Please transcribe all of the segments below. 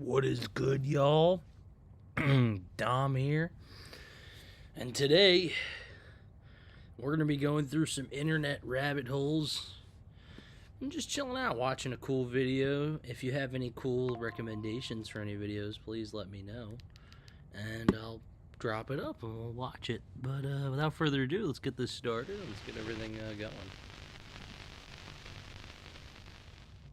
What is good, y'all? Dom here. And today, we're going to be going through some internet rabbit holes. I'm just chilling out, watching a cool video. If you have any cool recommendations for any videos, please let me know. And I'll drop it up and we'll watch it. But without further ado, let's get this started. Let's get everything going.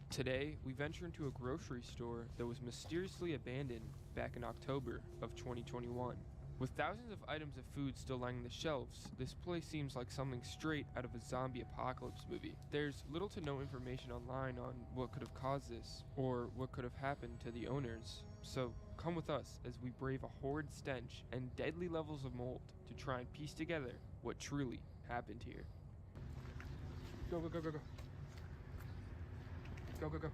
Today, we venture into a grocery store that was mysteriously abandoned back in October of 2021. With thousands of items of food still lining the shelves, this place seems like something straight out of a zombie apocalypse movie. There's little to no information online on what could have caused this, or what could have happened to the owners. So come with us as we brave a horrid stench and deadly levels of mold to try and piece together what truly happened here. Go, go, go, go, go. Go, go, go.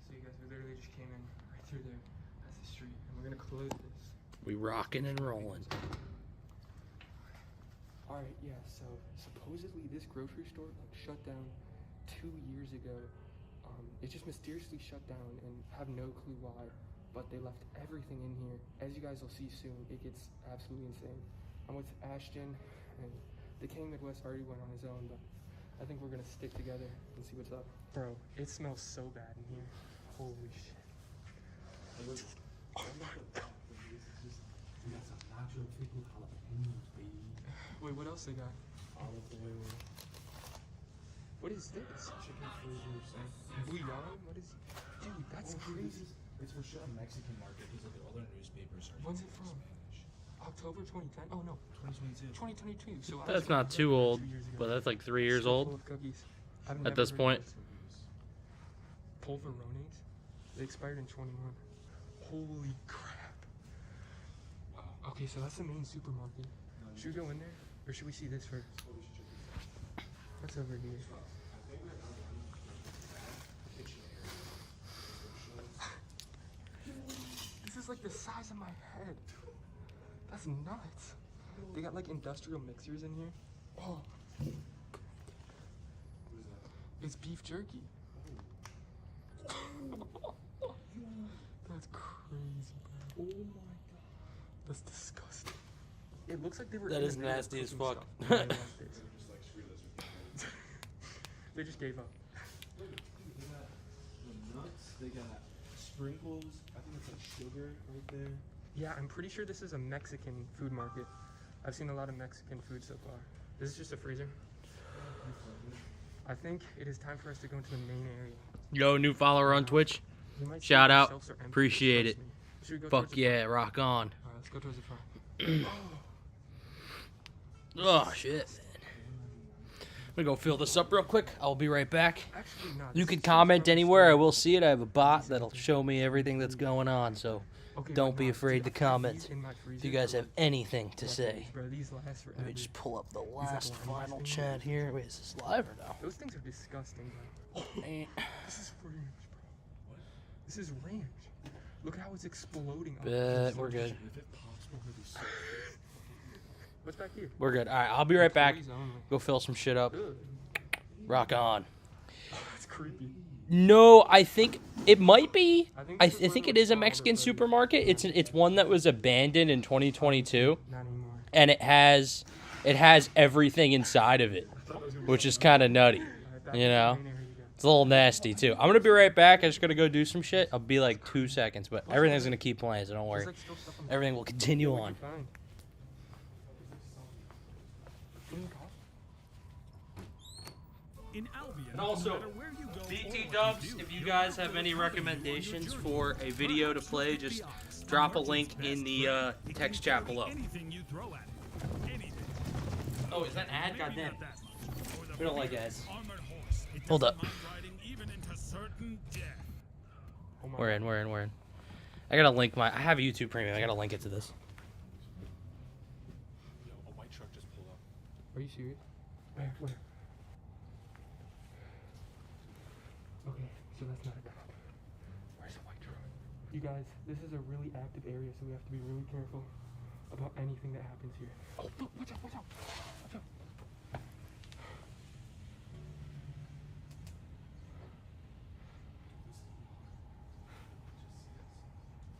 So you guys, we literally just came in right through there. That's the street, and we're gonna close this. We rocking and rolling. Alright, yeah, so supposedly this grocery store shut down 2 years ago. It just mysteriously shut down and have no clue why. But they left everything in here. As you guys will see soon, it gets absolutely insane. I'm with Ashton, and the King Midwest already went on his own, but I think we're gonna stick together and see what's up. Bro, it smells so bad in here. Holy shit. We got some nacho pickled jalapenos, baby. Wait, what else they got? Olive oil, What is this? chicken flavors. Bouillon? What is... Dude, that's crazy. It's for sure a Mexican market because look at all their newspapers are When's in it from? Spanish. October 2010? Oh no, 2022. 2022. So That's I not was too old, 2 years ago. but that's like 3 years Still old full of cookies. I've at never this heard of point. this. Polverones? They expired in 21. Holy crap. Wow. Okay, so that's the main supermarket. Should we go in there? Or should we see this first? What's over here? This is like the size of my head. That's nuts. They got like industrial mixers in here. Oh. It's beef jerky. That's crazy, bro. Oh my god. That's disgusting. It looks like they were. That in is the middle of nasty as cooking fuck. stuff, and they left it. They just gave up. They got the nuts, they got sprinkles, I think it's like sugar right there. Yeah, I'm pretty sure this is a Mexican food market. I've seen a lot of Mexican food so far. This is just a freezer. I think it is time for us to go into the main area. Yo, new follower on Twitch. We might see Shout if the out. shelves are empty, Appreciate trust it. me. Should we go Fuck towards the yeah, rock on. front? Alright, let's go towards the front. Oh, shit, man. I'm gonna go fill this up real quick. I'll be right back. Actually, not. You can comment anywhere. I will see it. I have a bot that'll show me everything that's going on, so don't be afraid to comment if you guys have anything to say. Bro, these last forever. Let me just pull up the last wine final thing? chat here. Wait, is this live or no? Those things are disgusting, bro. Eh. This is ranch, bro. This is ranch. Look at how it's exploding. Bet we're good. If it pops, we're gonna be so What's back here? We're good. All right, I'll be right back. Employees only. Go fill some shit up. Ugh. Rock on. That's creepy. No, I think it might be. think I this is where think they it would is a sell all Mexican their produce. supermarket. It's one that was abandoned in 2022, Not anymore. and it has everything inside of it, which is kind of nutty. Alright, back You to the know? main area you go. It's a little nasty too. I'm gonna be right back. I just gotta go do some shit. I'll be like 2 seconds, but everything's gonna keep playing, so don't worry. There's, like, still stuff on the Everything will continue floor on. we can find. In Albion, And also, no matter where you go BT or Dubs, what you if do, you you're guys have always any welcome recommendations on your for journey. a video to play, just drop a link in the text chat below. Anything you throw at it. Anything. Oh, is that an ad? Maybe Goddamn. not that one. Or the We don't like big ads. armored horse. It Hold doesn't up. mind riding even into certain death. Oh my We're God. in. I gotta link I have YouTube Premium. I gotta link it to this. Yo, a white truck just pulled up. Are you serious? Where? Okay, so that's not a cop. Where's the white truck? You guys, this is a really active area, so we have to be really careful. about anything that happens here. Oh, look, watch out, watch out, watch out.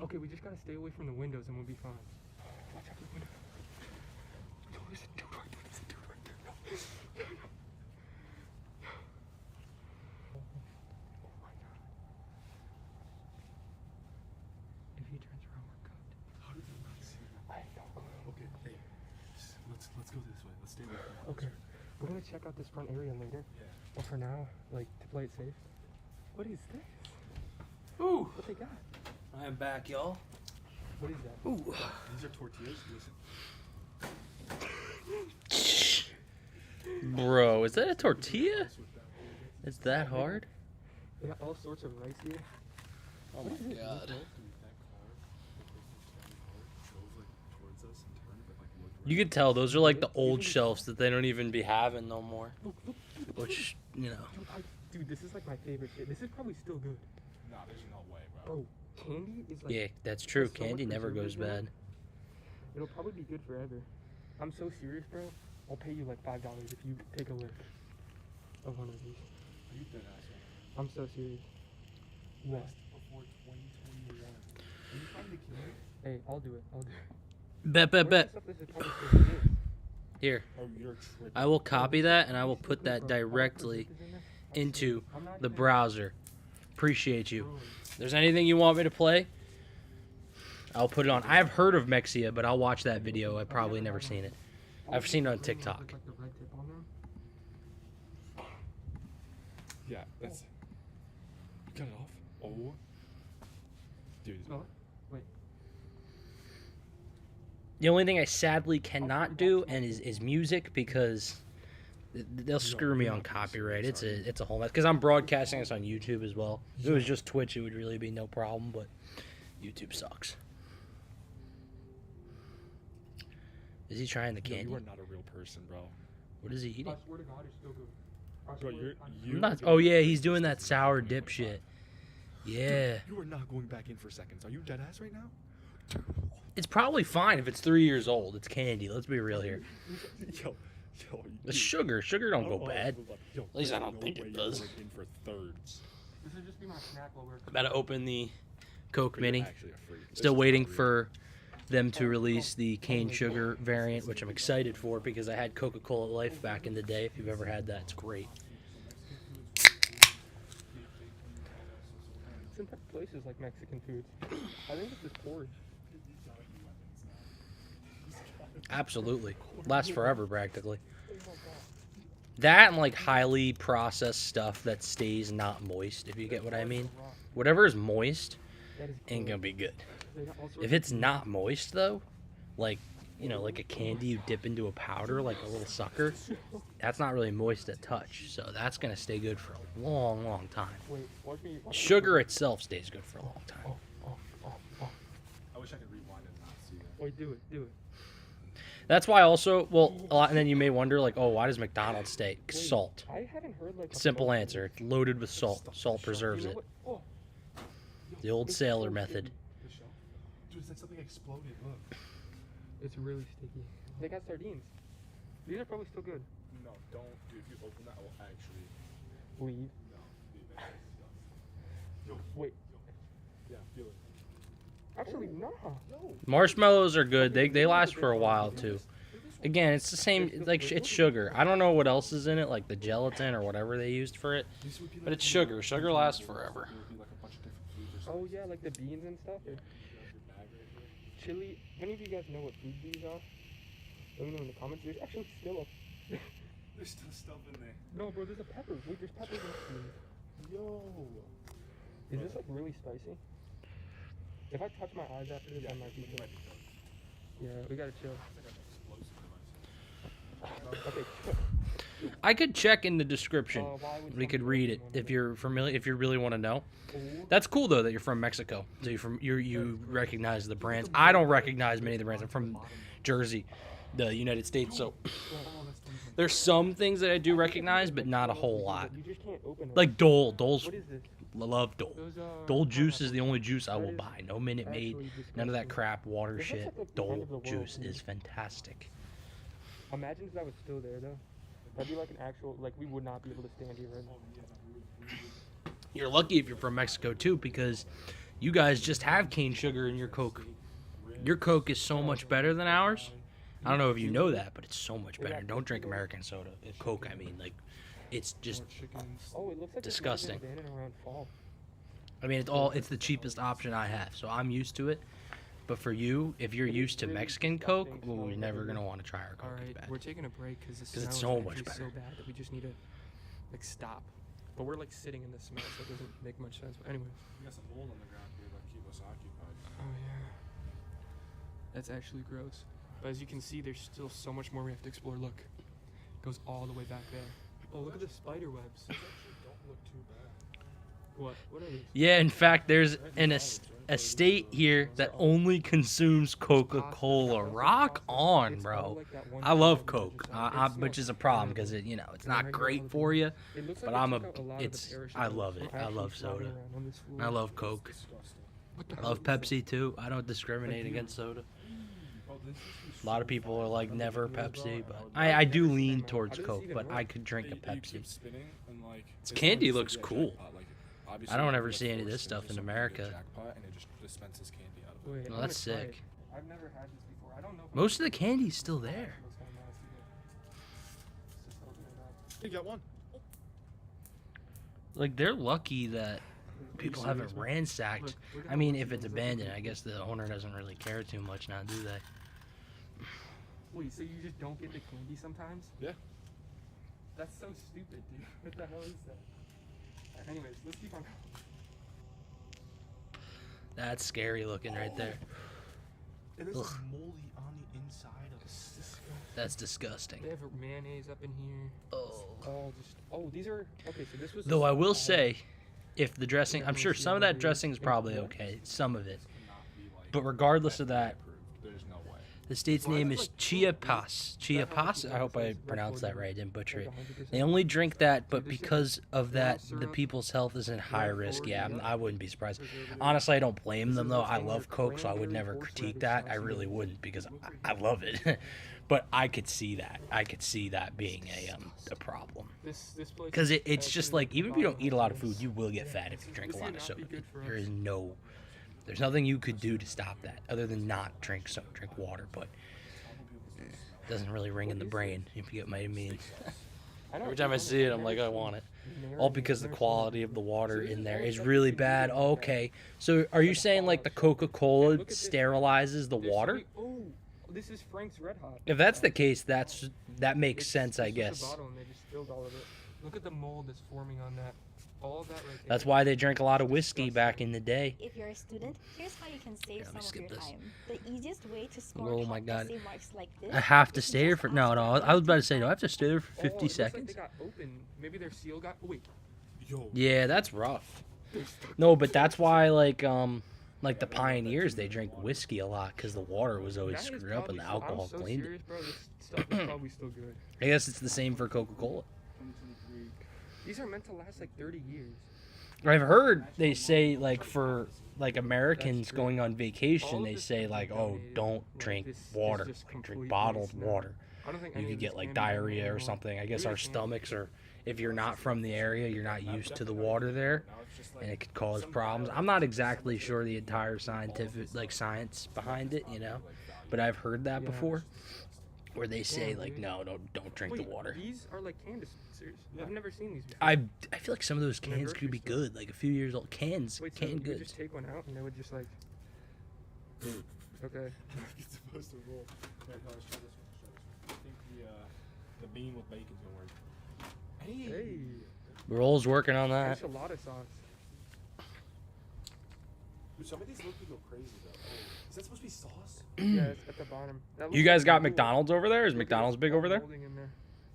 Okay, we just gotta stay away from the windows and we'll be fine. Watch out for the window. No, there's a dude right there. There's a dude right there. No. Oh my god. If he turns around, we're cooked. How did they not see me? I have no clue. Okay, hey, let's go this way. Let's stay away from the Okay, we're gonna check out this front area later. Yeah. But for now, like, to play it safe. What is this? Ooh, What they got? I am back, y'all. What is that? Ooh. These are tortillas. Listen. Bro, is that a tortilla? It's that hard? They got all sorts of rice here. Oh What is my it? god. That car, drove like towards us and turned, but like looked You could tell those are like the old shelves that they don't even be having no more. Look, look, Which, you know. dude, this is like my favorite shit. This is probably still good. Nah, there's no way, bro. Bro, candy is like. Yeah, that's true. There's so much Candy never goes preservatives in bad. it. It'll probably be good forever. I'm so serious, bro. I'll pay you like $5 if you take a lick of one of these. Are you dead ass right I'm so serious. now? What? Best before 2021. Can you find the candy? Hey, I'll do it. I'll do it. Bet, bet, bet. Stuff this is probably still good. Here, Oh, you're tripping. I will copy that and I will put that directly into the browser. Appreciate you. If there's anything you want me to play, I'll put it on. I have heard of Mexia, but I'll watch that video. I've probably never seen it. I've seen it on TikTok. Yeah, that's. You cut it off? Oh. Dude. Oh, wait. The only thing I sadly cannot do and is music because they'll screw me on copyright. It's a whole mess because I'm broadcasting this on YouTube as well. If it was just Twitch, it would really be no problem, but YouTube sucks. Is he trying the Yo, candy? you are not a real person, bro. What is he eating? I swear to God, it's still good. I Bro, swear- you. I'm not. Oh yeah, he's doing that sour dip shit. Yeah, You are not going back in for seconds. Are you dead ass right now? it's probably fine if it's 3 years old. It's candy. Let's be real here. Yo. The sugar don't go Oh, bad. Yo, At least I don't no think it way you're does. going in for thirds. This would just be my snack while we're. About to open the Coke But you're Mini. actually a freak. This Still is waiting not real. for them to release the cane sugar variant, which I'm excited for because I had Coca-Cola Life back in the day. If you've ever had that, it's great. Some places like Mexican foods. I think it's just porridge. Absolutely. Lasts forever, practically. That and like highly processed stuff that stays not moist, if you get what I mean. Whatever is moist That is ain't good. gonna be good. They got all sorts If of it's not moist though, like, you know, like a candy you dip into a powder, like a little sucker, that's not really moist to touch. So that's gonna stay good for a long, long time. Wait, watch me. Watch me- Sugar itself stays good for a long time. Oh, oh, oh, oh. I wish I could rewind and not see that. Wait, do it, do it. That's why also, well, a lot, and then you may wonder, like, oh, why does McDonald's stay? Wait, Salt. I haven't heard like. a Simple salt answer. food. It's loaded with salt. Salt preserves You know it. what? Oh, The old it's sailor so method. The shell? Dude, it's like something exploded. Look. it's really sticky. They got sardines. These are probably still good. No, don't. Dude, if you open that, I will actually. Leave. No. Leave it. Yo, Wait. yeah, feel it. Actually, no. No. Marshmallows are good. They last for a while too. Again, it's the same. It's like it's sugar. I don't know what else is in it, like the gelatin or whatever they used for it. These would be But like it's sugar. Sugar lasts forever. There would be like a bunch of different foods or Oh something. yeah, like the beans and stuff. You have your bag right here. Chili. If any of you guys know what food these are, let me know in the comments. There's actually still a. There's still stuff in there. No, bro. There's a pepper. Wait, there's peppers in these. Yo. Is this like really spicy? If I touch my eyes after this, I might be good. Yeah, we gotta chill. It's like an explosive Okay. I could check in the description. Why would We could somebody read it open one if of you're familiar. If you really want to know. those? That's cool though that you're from Mexico. So you recognize the brands. I don't recognize many of the brands. I'm from Jersey, the United States. So there's some things that I do recognize, but not a whole lot. You just can't open it. Like Dole. Dole's What is this? Love Dole. Those are Dole juice is pineapple the only juice. juice I That will is buy. No Minute Maid, actually none of that disgusting. crap water This looks shit. like the end Dole of the world juice to me. is fantastic. Imagine if that was still there though. That'd be like an actual, like we would not be able to stand here right now. You're lucky if you're from Mexico too, because you guys just have cane sugar in your Coke. Your Coke is so much better than ours. I don't know if you know that, but it's so much better. Don't drink American soda. Coke, I mean, like, it's just. Oh, it looks like disgusting. This might have been abandoned around fall. I mean, it's the cheapest option I have, so I'm used to it. But for you, if you're used to Mexican Coke, well, you're never gonna want to try our Coke. All It's right, bad. we're taking a break because the 'Cause smell it's is so actually much better. so bad that we just need to like stop. But we're like sitting in the smell, so it doesn't make much sense. But anyways. We got some mold on the ground here that keep us occupied. Oh yeah. That's actually gross. But as you can see, there's still so much more we have to explore. Look, it goes all the way back there. Oh, look at the spider webs. These actually don't look too bad. What? What are these? Yeah, in fact, there's a state here that only consumes Coca-Cola. Rock on, bro. I love Coke, which is a problem because it's not great for you. But I love it. I love soda. I love Coke. I love Pepsi too. I don't discriminate against soda. A lot of people are like never Pepsi, but I do lean towards Coke, but I could drink a Pepsi. This candy looks cool. I don't ever see any of this stuff in America. Wait, Well, that's sick. I've never had this before. I don't know. Most of the candy's still there. You got one. Like, they're lucky that people haven't ransacked. I mean, if it's abandoned, I guess the owner doesn't really care too much now, do they? Wait, so you just don't get the candy sometimes? Yeah. That's so stupid, dude. What the hell is that? Anyways, let's keep on going. That's scary looking right there. And this Ugh. is moldy on the inside of it. That's disgusting. They have mayonnaise up in here. Oh. All just. Oh, these are. Okay, so this was. Though I will say, if the dressing, I'm sure some of that dressing is probably okay, some of it. But regardless of that, There's no way. the state's name is Chiapas. Chiapas? I hope I pronounced that right, didn't butcher it. They only drink that, but because of that, the people's health is in high risk. Yeah, I wouldn't be surprised. Honestly, I don't blame them, though. I love Coke, so I would never critique that. I really wouldn't, because I love it. But I could see that. I could see that being a problem. This place. Because it's just like, even if you don't eat a lot of food, you will get fat if you drink a lot of soda. There's nothing you could do to stop that other than not drink water, but it doesn't really ring in the brain, if you get what I mean. Every time I see it, I'm like, I want it. All because the quality of the water in there is really bad. Oh, okay. So are you saying like the Coca-Cola sterilizes the water? Oh, this is Frank's Red Hot. If that's the case, that makes sense, I This was the guess. bottle and they just spilled all of it. Look at the mold that's forming on that. All of that right there. That's why they drank a lot of whiskey back in the day. If you're a student, here's how you can save Here, let me some of skip your this. time. The easiest way to score Oh my top God. essay marks like this. I have to is stay there just for... ask No, for I was about to say, do I time. have to stay there for Oh, 50 it looks like seconds? they got open. Maybe their seal got. Oh, wait. Yo. Yeah, that's rough. No, but that's why, like the pioneers, they drank whiskey a lot because the water was always That is screwed up and the probably alcohol I'm so cleaned it. serious, bro. This stuff is probably still good. I guess it's the same for Coca-Cola. 2023. These are meant to last like 30 years. I've heard they say, like, for like Americans going on vacation, All of they this say stuff like, is oh, donated. don't Like, drink this is water, just drink complete bottled waste now. water. I don't think You any could of get this like can be diarrhea or anymore. something. I guess Maybe our they can. stomachs are, if you're not from the area, you're not used to the water there, and it could cause problems. I'm not exactly sure the entire science behind it, but I've heard that Yeah. before, where they say Yeah, like, dude. no, don't drink Wait, the water. These are like can dispensers. Yeah. I've never seen these before. I feel like some of those In a cans grocery could be store. good, like a few years old cans, Wait, so canned you would goods. just take one out and they would just like. Okay. It's supposed to roll. Here, let's try this one. I think the bean with bacon's gonna work. Hey. Hey. Roll's working on that. Enchilada sauce. Dude, some of these look go crazy though. Oh, is that supposed to be sauce? Yeah, it's at the bottom. That You looks guys like got mold. McDonald's over there? Is Look at McDonald's this big all over there? molding in there.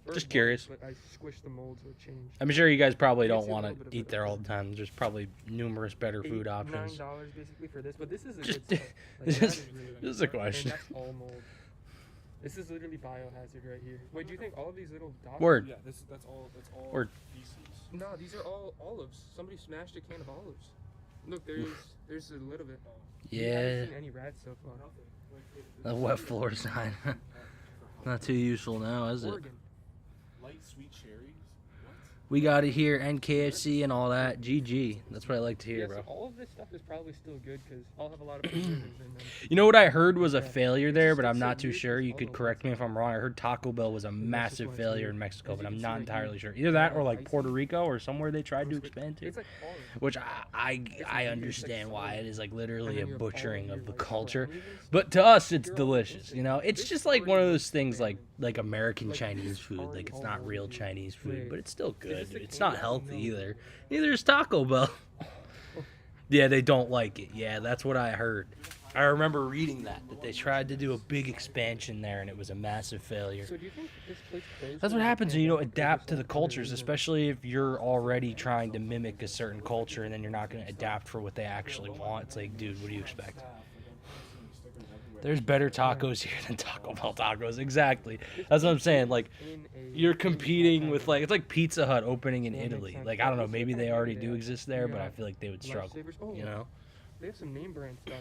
Or Just it was, curious. But I squished the mold so it changed. I'm sure you guys probably You can don't see a want little bit to of eat it there up all the time. There's probably numerous better food options. $9 basically for this, but this is a Just- good stuff. Like, just- that is really just good. a question. And that's all mold. This is literally biohazard right here. Wait, do you think all of these little dots? Word. Yeah, that's all. That's all. Word. Feces. No, these are all olives. Somebody smashed a can of olives. Look, there's a little bit. We Yeah. haven't seen any rats so far. The wet floor sign. Not too useful now, is it? Oregon. Light sweet cherries. What? We got it here, and KFC and all that. GG. That's what I like to hear, Yeah, bro. so all of this stuff is probably still good because I'll have a lot of preservatives in them. You know what I heard was a Yeah. failure It's there, just but I'm so not too weird sure. because You all could the correct me if I'm wrong. I heard Taco Bell was a that's just massive why it's failure weird. in Mexico, As but you I'm can see not right entirely here, sure. Either that or all like icy. Puerto Rico or somewhere they tried to expand to. It's like orange. Which I weird, understand it's like why it is like And literally then a you have all of butchering your, of the like, culture. brownies and stuff. But to us, it's You're all delicious. instant. You know, it's This just is like one of already those things like like American like, Chinese this is food. already Like it's all not over real the- Chinese food, Wait, but it's still is good. this the It's not can? healthy No. either. Neither is Taco Bell. Yeah, they don't like it. Yeah, that's what I heard. I remember reading that they tried to do a big expansion there and it was a massive failure. So do you think this place closed That's what during the happens when you don't pandemic or adapt just, to the like, other cultures, reasons? especially if you're already trying to mimic a certain culture and then you're not going to adapt for what they actually want. It's like, dude, what do you expect? There's better tacos here than Taco Bell tacos. Exactly. That's what I'm saying. Like, In a you're really competing small with town. like it's like Pizza Hut opening in Yeah, it makes Italy. sense. Like Yeah, I don't know, this is maybe kinda they already maybe do they- exist there, but I yeah. feel like they would struggle. Lifesavers. Oh, You know? they have some name brand stuff.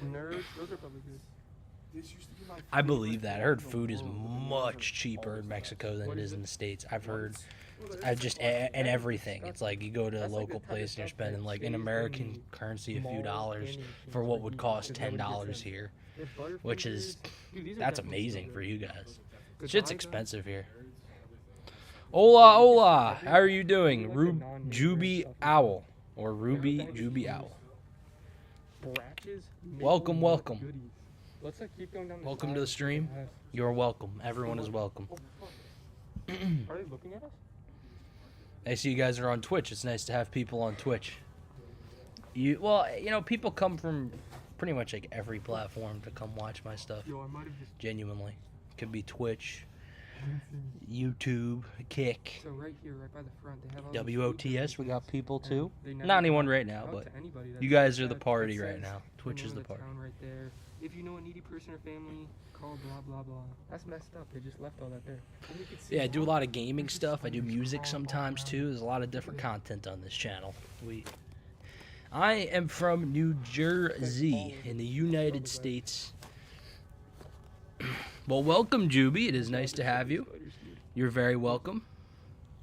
Nerds, those are probably good. This used to be my I believe favorite that. I thing heard in the food is world, but then much there's, like, cheaper all in this Mexico than What it is is in it? the States. I've heard. Well, I just and everything. That's- It's like you go to a that's like the local type of place and you're stuff spending that like stays in in American the currency a few malls, dollars vending for machines what where would you- cost because that would get $10 sent. here, They have which is Butterfingers. Dude, these are that's definitely so amazing good. for you guys. The Shit's Daigo, expensive here. Hola, hola. How are you doing, Juby Owl or Ruby Juby Owl? Bratches, Welcome, maple welcome. nut goodies. Let's like keep going down the Welcome side to the and see what stream. it has. You're welcome. Everyone is welcome. Oh, fuck. Are they looking at us? I see you guys are on Twitch. It's nice to have people on Twitch. You know, people come from pretty much like every platform to come watch my stuff. Yo, I might have just. Genuinely, could be Twitch, YouTube, Kick, So right here, right by the front, they have all these food WOTS. We got people and too. they never Not anyone come right now, out but to anybody you that's guys are the that party says right now. the Twitch name is the of party. town right there. If you know a needy person or family, call blah blah blah. That's messed up. They just left all that there. And you can see Yeah, I do a why. lot of gaming stuff. I do music sometimes too. There's a lot of different content on this channel. I am from New Jersey in the United States. Well, welcome, Juby. It is nice to have you. Spiders, dude. You're very welcome.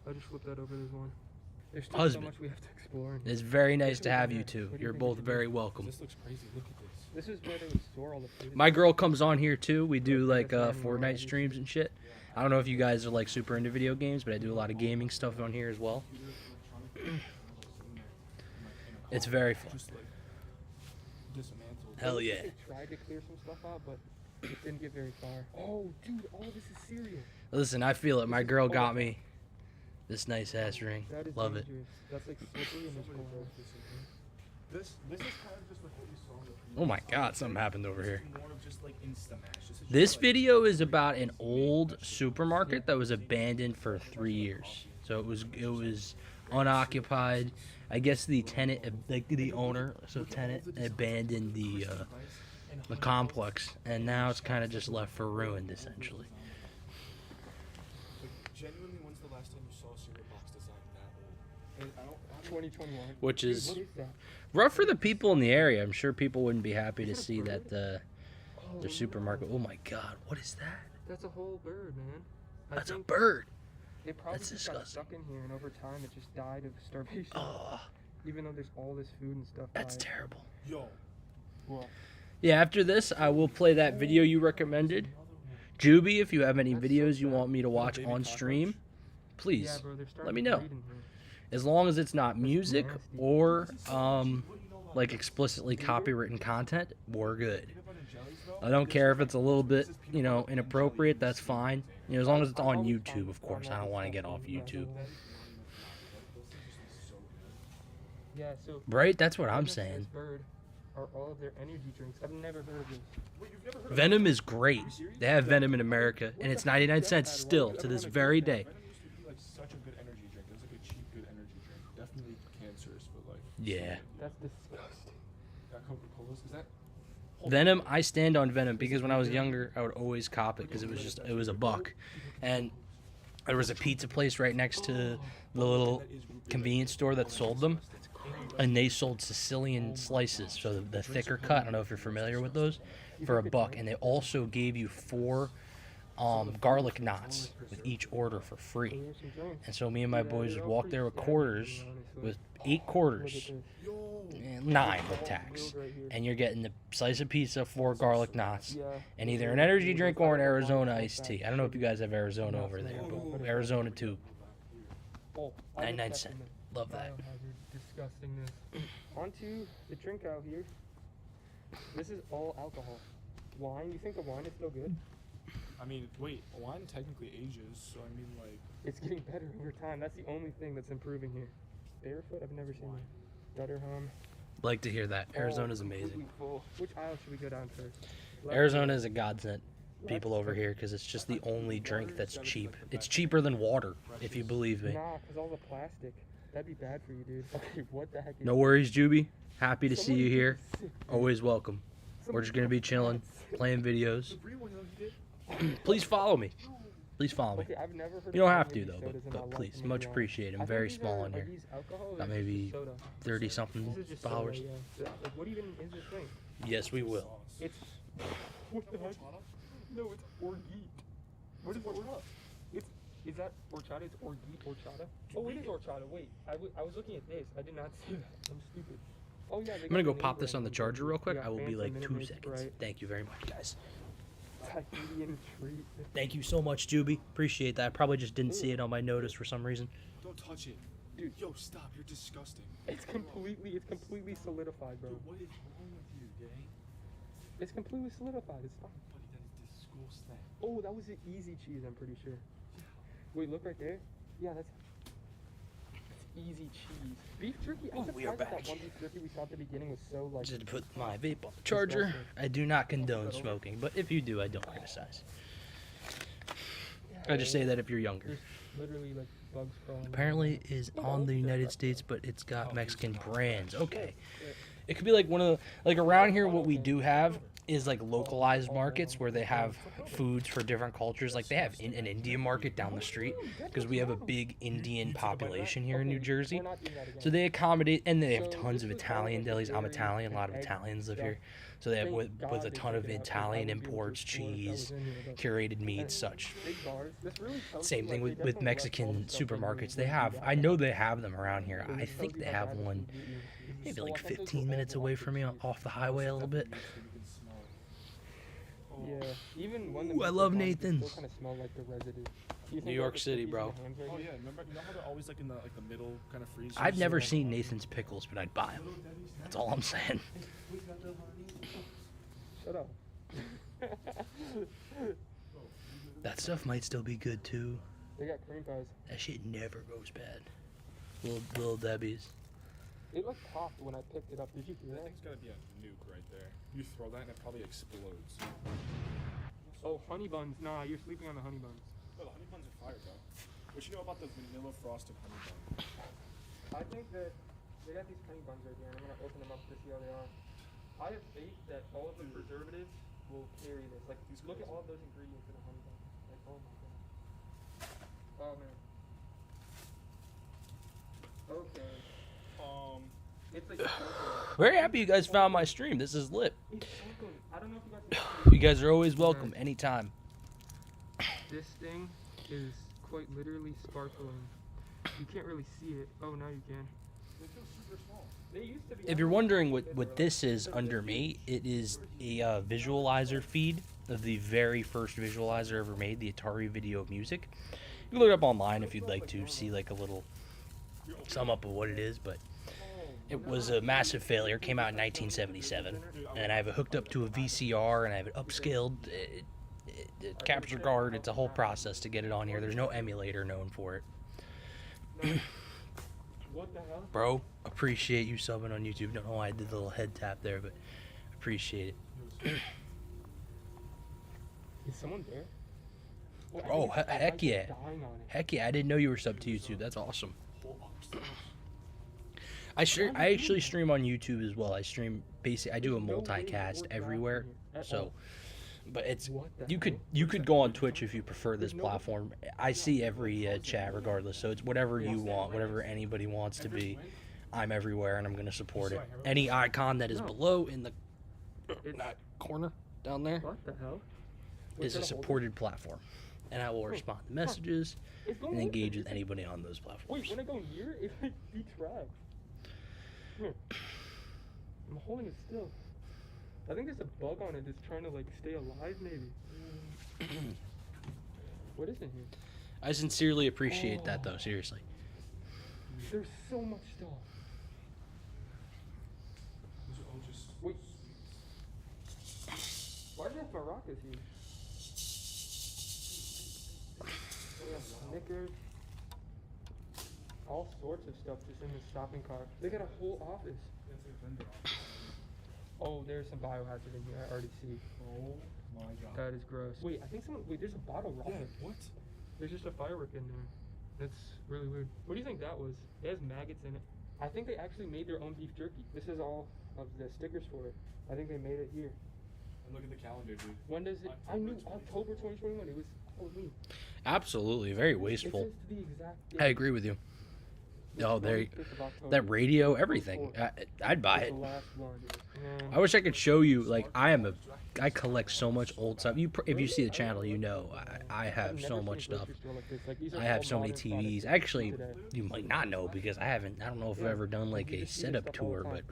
I just flipped that over. There's one. There's still Husband. so much we have to explore. It's very nice What to do you have think you of that? too. What do you You're think we both should do? very welcome. This looks crazy. Look at this. This is where they would store all the food. and My stuff. girl comes on here too. We do Okay, like that's not anymore, Fortnite streams and shit. I don't know if you guys are like super into video games, but I do a lot of gaming stuff on here as well. It's very fun. Just like dismantled. Hell yeah. They tried to clear some stuff out, but it didn't get very far. Oh, dude, all this is cereal. Listen, I feel it. My girl got me this nice ass ring. That is Love it. dangerous. That's like slippery and there's corn. This is kind of just like what you saw in the Oh my god, something happened over here. more of just like Instamash. This is This just, like, video is about an old supermarket that was abandoned for 3 years. So it was unoccupied. I guess the tenant, like the owner, so tenant abandoned the complex, and now it's kind of just left for ruined essentially. like, genuinely, when's the last time you saw a cereal box design that old? And I don't 2021. Which Dude, is what is that? rough for the people in the area. I'm sure people wouldn't be happy to Is that a see bird? that Oh, their supermarket. Oh my god, what is that? That's a whole bird, man. I That's a think bird. It probably That's just got disgusting. stuck in here, and over time it just died of starvation. Oh, Even though there's all this food and stuff. that's by it. terrible. Yo. Well, Yeah, after this, I will play that video you recommended. Juby, if you have any That's so videos you bad. want me to watch baby on cockroach? stream, yeah, please, bro, they're starting let me to know. breed in here. as long as it's not music nasty. or like explicitly copywritten content, we're good. I don't care if it's a little bit, inappropriate, that's fine. As long as it's on YouTube, of course. I don't want to get off YouTube. Yeah, so Right? That's what I'm Venom saying. Says Bird are all of their energy drinks. I've never heard of this. Wait, you've never heard of Venom is great. They have Venom in America, and it's 99 cents still to this very day. Venom used to be like such a good energy drink. It was like a cheap, good energy drink. Definitely cancerous, but like. Yeah. That's disgusting. That Coca-Cola's is that? Venom, I stand on Venom because when I was younger, I would always cop it because it was a buck, and there was a pizza place right next to the little convenience store that sold them, and they sold Sicilian slices, so the thicker cut. I don't know if you're familiar with those, for $1, and they also gave you 4 garlic knots with each order for free. And so me and my boys would walk there with quarters, with 8 quarters, 9 with tax, and you're getting the slice of pizza, 4 garlic knots, and either an energy drink or an Arizona iced tea. I don't know if you guys have Arizona over there, but Arizona too. 99 cents. Love that. Disgustingness. Onto the drink out here. This is all alcohol. Wine. You think the wine is still good? I mean, wait, wine technically ages, so I mean, like... It's getting better over time. That's the only thing that's improving here. Barefoot? I've never seen that. Dutterham. Like to hear that. Arizona's amazing. Full. Which aisle should we go down first? Arizona is a godsend, people over here, because it's just the only drink that's cheap. It's cheaper than water, if you believe me. Nah, because all the plastic. That'd be bad for you, dude. Okay, what the heck is No worries, Juby. Happy to see you here. Always welcome. We're just going to be chilling, playing videos. Please follow me. Please follow me. Okay, I've never heard You don't of have to, any though, sodas in my but life please. in Much New York. appreciated. I I'm think very these small are in here. these alcohol or Got is this maybe just soda? 30-something This is just soda, followers. yeah. So, like, what even is this thing? Yes, we will. It's... What the heck? No, it's orgeat. What is horchata? Is that horchata? It's orgeat horchata? Oh, it is horchata. Wait, I was looking at this. I did not see that. I'm stupid. Oh, yeah, I'm going to go pop this on the charger real quick. I will be like 2 seconds. Right. Thank you very much, guys. Tahitian treat. Thank you so much, Juby. Appreciate that. I probably just didn't see it on my notice for some reason. Don't touch it. Dude. Yo, stop. You're disgusting. It's completely solidified, bro. Dude, what is wrong with you, gang? It's completely solidified. It's fine. Buddy, that is disgusting. Oh, that was the easy cheese, I'm pretty sure. Wait, look right there. Yeah, that's easy cheese. Beef jerky? I'm We are surprised that back. one beef jerky we saw at the beginning was so, like... Just to put my vape on the charger. I do not condone smoking, but if you do, I don't criticize. I just say that if you're younger. There's literally, like, bugs crawling. Apparently is on the United States, but it's got Mexican brands. Okay. It could be like one of the, like around here what we do have is like localized markets where they have foods for different cultures. Like they have an Indian market down the street because we have a big Indian population here in New Jersey. So they accommodate, and they have tons of Italian delis. I'm Italian, a lot of Italians live here. So they have with a ton of Italian imports, cheese, curated meats, such. Same thing with Mexican supermarkets. They have, I know they have them around here. I think they have one maybe like 15 minutes away from me off the highway a little bit. Yeah, even when Ooh, I love Nathan's. Still kind of smell like the residue. New York City, bro. Oh yeah, remember? You know how they're always like in the middle kind of freezer. I've never seen Nathan's pickles, but I'd buy them. That's all I'm saying. Shut up. That stuff might still be good too. They got cream pies. That shit never goes bad. Little Debbie's. It like popped when I picked it up. Did you hear That that? thing's gotta be a nuke right there. You throw that and it probably explodes. Oh, honey buns. Nah, you're sleeping on the honey buns. Oh, the honey buns are fire, though. What you know about the vanilla frosted honey bun? I think that they got these honey buns right here, and I'm gonna open them up to see how they are. I have faith that all of the preservatives will carry this. Like, look at all of those ingredients in a honey bun. Like, oh my god. Oh man. Okay. It's like Very happy you guys found my stream. This is lit. it's sparkling. I don't know if you guys can see You guys are always welcome anytime. this thing is quite literally sparkling. You can't really see it. Oh, now you can. They feel super small. They used to be. If you're wondering what this is under me, it is a visualizer feed of the very first visualizer ever made, the Atari Video of Music. You can look it up online if you'd like to see like a little sum up of what it is, but it was a massive failure. Came out in 1977, and I have it hooked up to a VCR, and I have it upscaled. It capture card. It's a whole process to get it on here. There's no emulator known for it. What the hell? Bro, appreciate you subbing on YouTube. Don't know why I did the little head tap there, but appreciate it. Is someone there? Oh, heck yeah. Dying on it. Heck yeah, I didn't know you were subbed to YouTube. That's awesome. I actually stream on YouTube as well. I stream I do a multicast everywhere. So, but it's you could go on Twitch if you prefer this platform. I see every chat regardless. So it's whatever you want, whatever anybody wants to be. I'm everywhere and I'm gonna support it. Any icon that is below in the that corner down there What the hell? is a supported platform, and I will respond to messages and engage with anybody on those platforms. Wait, when I go near it, it detracts. Here. I'm holding it still. I think there's a bug on it that's trying to like stay alive, maybe. What is in here? I sincerely appreciate that, though. Seriously. There's so much stuff. These are all just Wait. Why do they have maracas here? We have Snickers. All sorts of stuff just in this shopping cart. They got a whole office. that's a vendor. Oh, there's some biohazard in here. I already see. Oh my god. That is gross. Wait, I think someone. Wait, there's a bottle rocket. What? There's just a firework in there. That's really weird. What do you think that was? It has maggots in it. I think they actually made their own beef jerky. This is all of the stickers for it. I think they made it here. And look at the calendar, dude. When does it? I knew October 2021. It was Halloween. Absolutely, very It wasteful. says to the exact I date. agree with you. Oh, there, 25th of October. that radio, everything. I'd buy It's it. the last one. I wish I could show you. Like, I collect so much old stuff. If you see the channel, you know I have so much stuff. I have so many TVs. Actually, you might not know because I don't know if I've ever done like a setup tour, but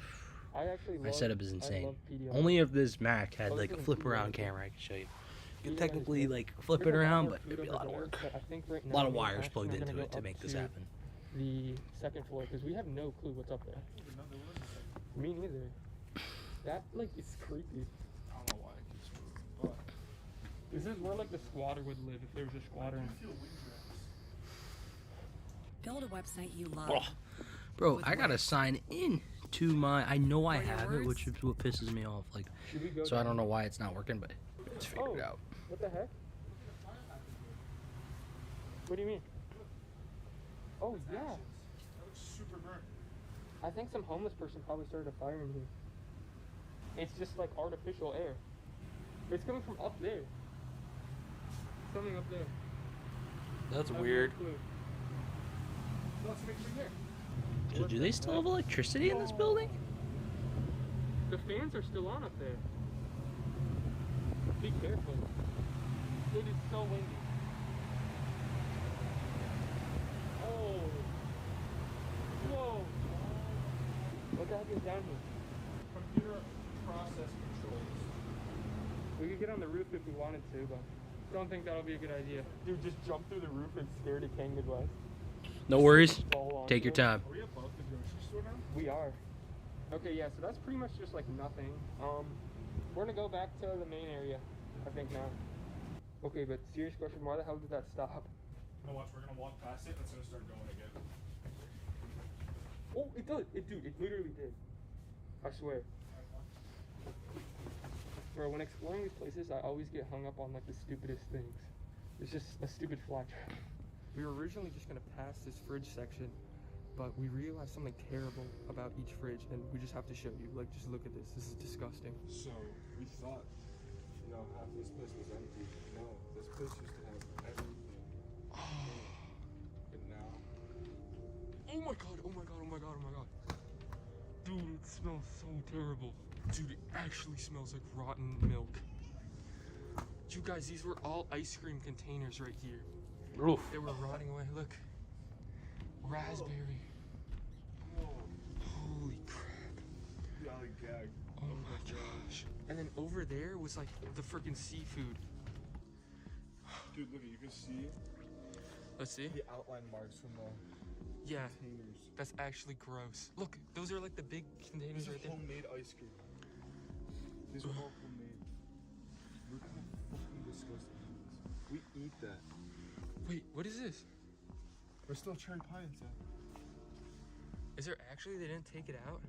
my setup is insane. Only if this Mac had like a flip around camera I could show you. You could technically like flip it around, but it'd be a lot of work. A lot of wires plugged into it to make this happen. The second floor, because we have no clue what's up there. Me neither. That like is creepy. I don't know why it keeps moving, but This is where like the squatter would live if there was a squatter. I feel wind Build a website you love. Oh, bro, I gotta sign in to my. I know I have it, which is what pisses me off. Like, Should we go so I down? don't know why it's not working, but let's figure it out. What the heck? What do you mean? Oh yeah. That looks super burnt. I think some homeless person probably started a fire in here. It's just like artificial air. It's coming from up there. It's coming up there. That's I have weird. no clue. No, it's making me here. So do they still have electricity in this building? The fans are still on up there. Be careful. It is so windy. Oh. Whoa. What happens down here? Computer process controls. We could get on the roof if we wanted to, but don't think that'll be a good idea. Dude, just jump through the roof and stare to King Midwest. No worries. Fall onto Take your it. time. Are we above the grocery store now? We are. Okay, yeah, so that's pretty much just like nothing. We're gonna go back to the main area, I think now. Okay, but serious question, why the hell did that stop? No, watch, we're gonna walk past it, it's gonna start going again. Oh, it does. It literally did. I swear. Bro, when exploring these places, I always get hung up on like the stupidest things. It's just a stupid fly trap. We were originally just gonna pass this fridge section, but we realized something terrible about each fridge, and we just have to show you. Like, just look at this. This is disgusting. So, we thought, half this place was empty. No, this place used to have everything. But now, Oh my god, oh my god, oh my god, oh my god. Dude, it smells so terrible. Dude, it actually smells like rotten milk. You guys, these were all ice cream containers right here. Oof. They were rotting away. Look. Raspberry. Holy crap. golly gag. Oh my gosh. And then over there was like the freaking seafood. Dude, look, you can see Let's see. the outline marks from the Yeah, containers. that's actually gross. Look, those are like the big containers These are right there. homemade ice cream. These are all homemade. Look how fucking disgusting it is. We eat that. Wait, what is this? There's still cherry pie inside. Is there actually, they didn't take it out?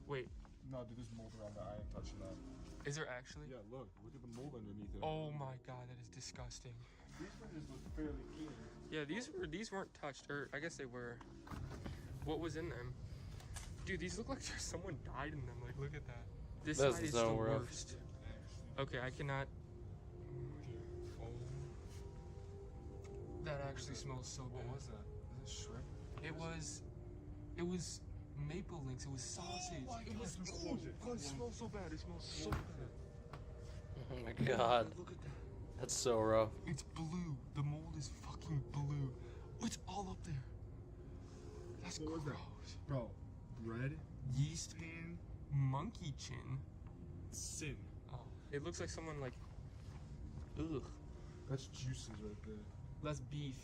Wait, No, dude, there's mold around there. I ain't touching that. is there actually? Yeah, look at the mold underneath it. Oh my god, that is disgusting. These fridges look fairly clean. Yeah, these weren't touched, or I guess they were. What was in them? Dude, these look like someone died in them. Like, look at that. This That's side is so the rough. worst. Okay, I cannot. Oh. That actually smells so bad. What was that? Is it shrimp? It was maple links. It was sausage. It was. Oh, God, it smells so bad. It smells so bad. Oh my god. Look at that. That's so rough. It's blue. The mold is fucking blue. It's all up there. That's What was gross. that? Bro, bread, Yeast pan, monkey chin. sin. Oh, it looks like someone like. Ugh. That's juices right there. That's beef.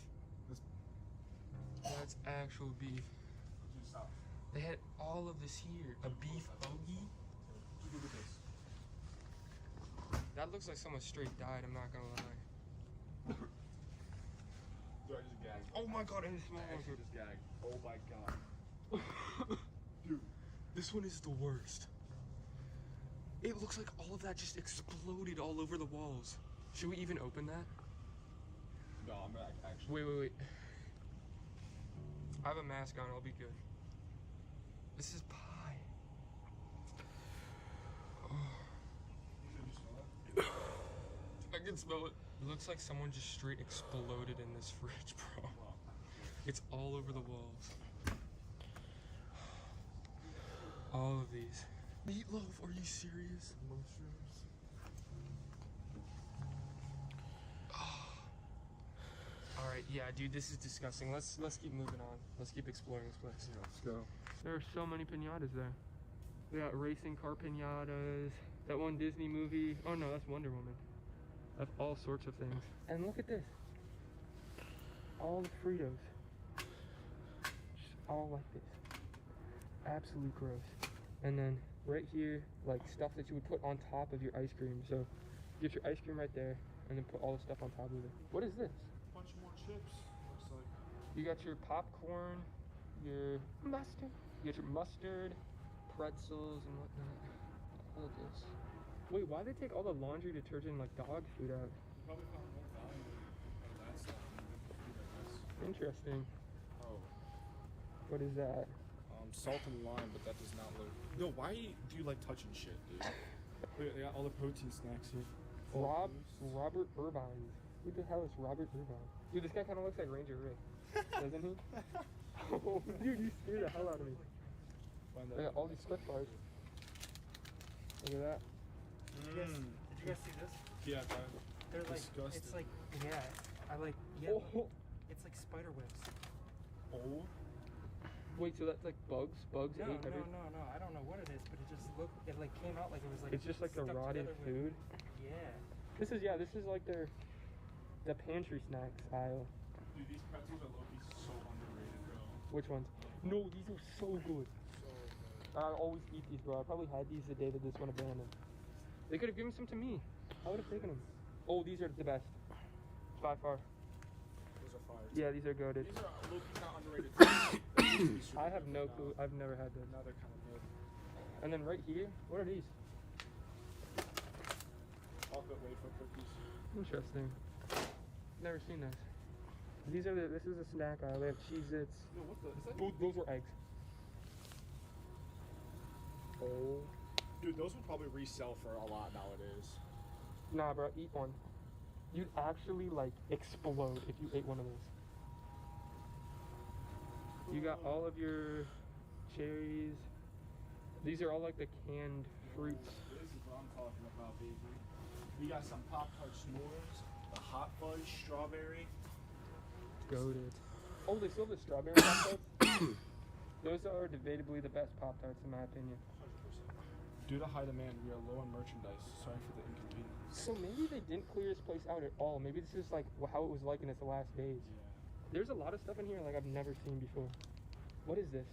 That's actual beef. Dude, stop. They had all of this here. A beef hoagie. Dude, look at this. That looks like someone straight died. I'm not gonna lie. Dude, I just gagged. Oh my god, it I smells actually like just gagged. Oh my god. Dude. This one is the worst. It looks like all of that just exploded all over the walls. Should we even open that? No, I'm gonna actually. Wait. I have a mask on, I'll be good. This is pie. I can smell it. It looks like someone just straight exploded in this fridge, bro. It's all over the walls. All of these. Meatloaf, are you serious? Mushrooms. Alright, yeah, dude, this is disgusting. Let's keep moving on. Let's keep exploring this place. Yeah, let's go. There are so many pinatas there. We got racing car pinatas. That one Disney movie. Oh no, that's Wonder Woman. That's all sorts of things. And look at this. All the Fritos. Just all like this. Absolute gross. And then right here, like stuff that you would put on top of your ice cream. So get your ice cream right there and then put all the stuff on top of it. What is this? Bunch more chips. Looks like. You got your popcorn, your mustard. You got your mustard, pretzels and whatnot. All of this. Wait, why did they take all the laundry detergent and like dog food out? Probably found more value of that stuff than the food, I guess. Interesting. Oh. What is that? Salt and lime, but that does not look. No, why do you like touching shit, dude? Look, they got all the protein snacks here. Robert Irvine. Who the hell is Robert Irvine? Dude, this guy kind of looks like Ranger Rick, doesn't he? Oh, dude, you scared the hell out of me. Find They got all these Swift bars. Look at that. Did you guys see this? Yeah, bro. They're like, Disgusting. it's like, yeah, I like, yeah, Oh. it's like spider webs. Oh. Wait, so that's like bugs? Bugs No, ate everything? no, I don't know what it is, but it just looked, it like came out like it was like. It's just like the stuck rotted together food. With, yeah. This is like the pantry snacks aisle. Dude, these pretzels are low-key so underrated, bro. Which ones? No, these are so good. So good. I always eat these, bro. I probably had these the day that this one abandoned. They could have given some to me. I would have taken them. Oh, these are the best. By far. Those are fire. Yeah, these are goated. These are low-key not underrated. I have no clue. I've never had them. Now they're kind of good. And then right here, what are these? Chocolate wafer cookies. Interesting. Never seen this. This is a snack aisle. They have Cheez-Its. No, what the? Is that? Those were eggs. Oh. Dude, those would probably resell for a lot nowadays. Nah, bro, eat one. You'd actually, like, explode if you ate one of those. You got all of your cherries. These are all, like, the canned fruits. This is what I'm talking about, baby. We got some Pop-Tart s'mores, the hot fudge strawberry. Goated. Oh, they still have the strawberry Pop-Tarts? Those are debatably the best Pop-Tarts, in my opinion. 100%. Due to high demand, we are low on merchandise. Sorry for the inconvenience. So maybe they didn't clear this place out at all. Maybe this is, like, how it was like in its last days. Yeah. There's a lot of stuff in here, like, I've never seen before. What is this?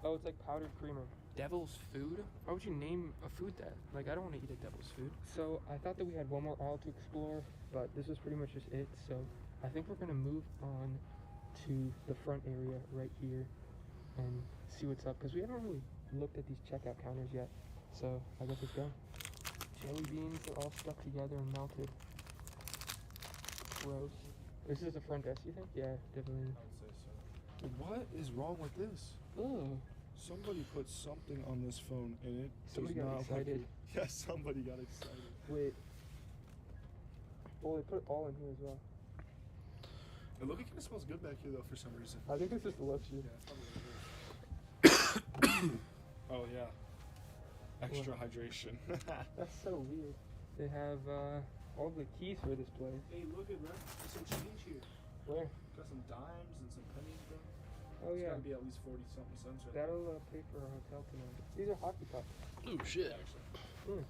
Oh, it's like powdered creamer. Devil's food? Why would you name a food that? Like, I don't want to eat a devil's food. So, I thought that we had one more aisle to explore, but this is pretty much just it. So, I think we're going to move on to the front area right here and see what's up. Because we haven't really looked at these checkout counters yet. So, I guess let's go. Jelly beans are all stuck together and melted. Gross. This is the front desk, you think? Yeah, definitely. I would say so. Dude, what is wrong with this? Oh. Somebody put something on this phone and it Somebody does got not excited. Look, yeah, somebody got excited. Wait. Oh, they put it all in here as well. It look, it kind of smells good back here though for some reason. I think it's just the luxury. Yeah, it's probably what it is. Oh yeah. Extra hydration. That's so weird. They have all the keys for this place. Hey, look at that. There's some change here. Where? Got some dimes and some pennies, bro. Oh It's yeah. gotta be at least 40 something cents right That'll pay for a hotel tonight. These are hockey pucks. Oh shit. Hmm.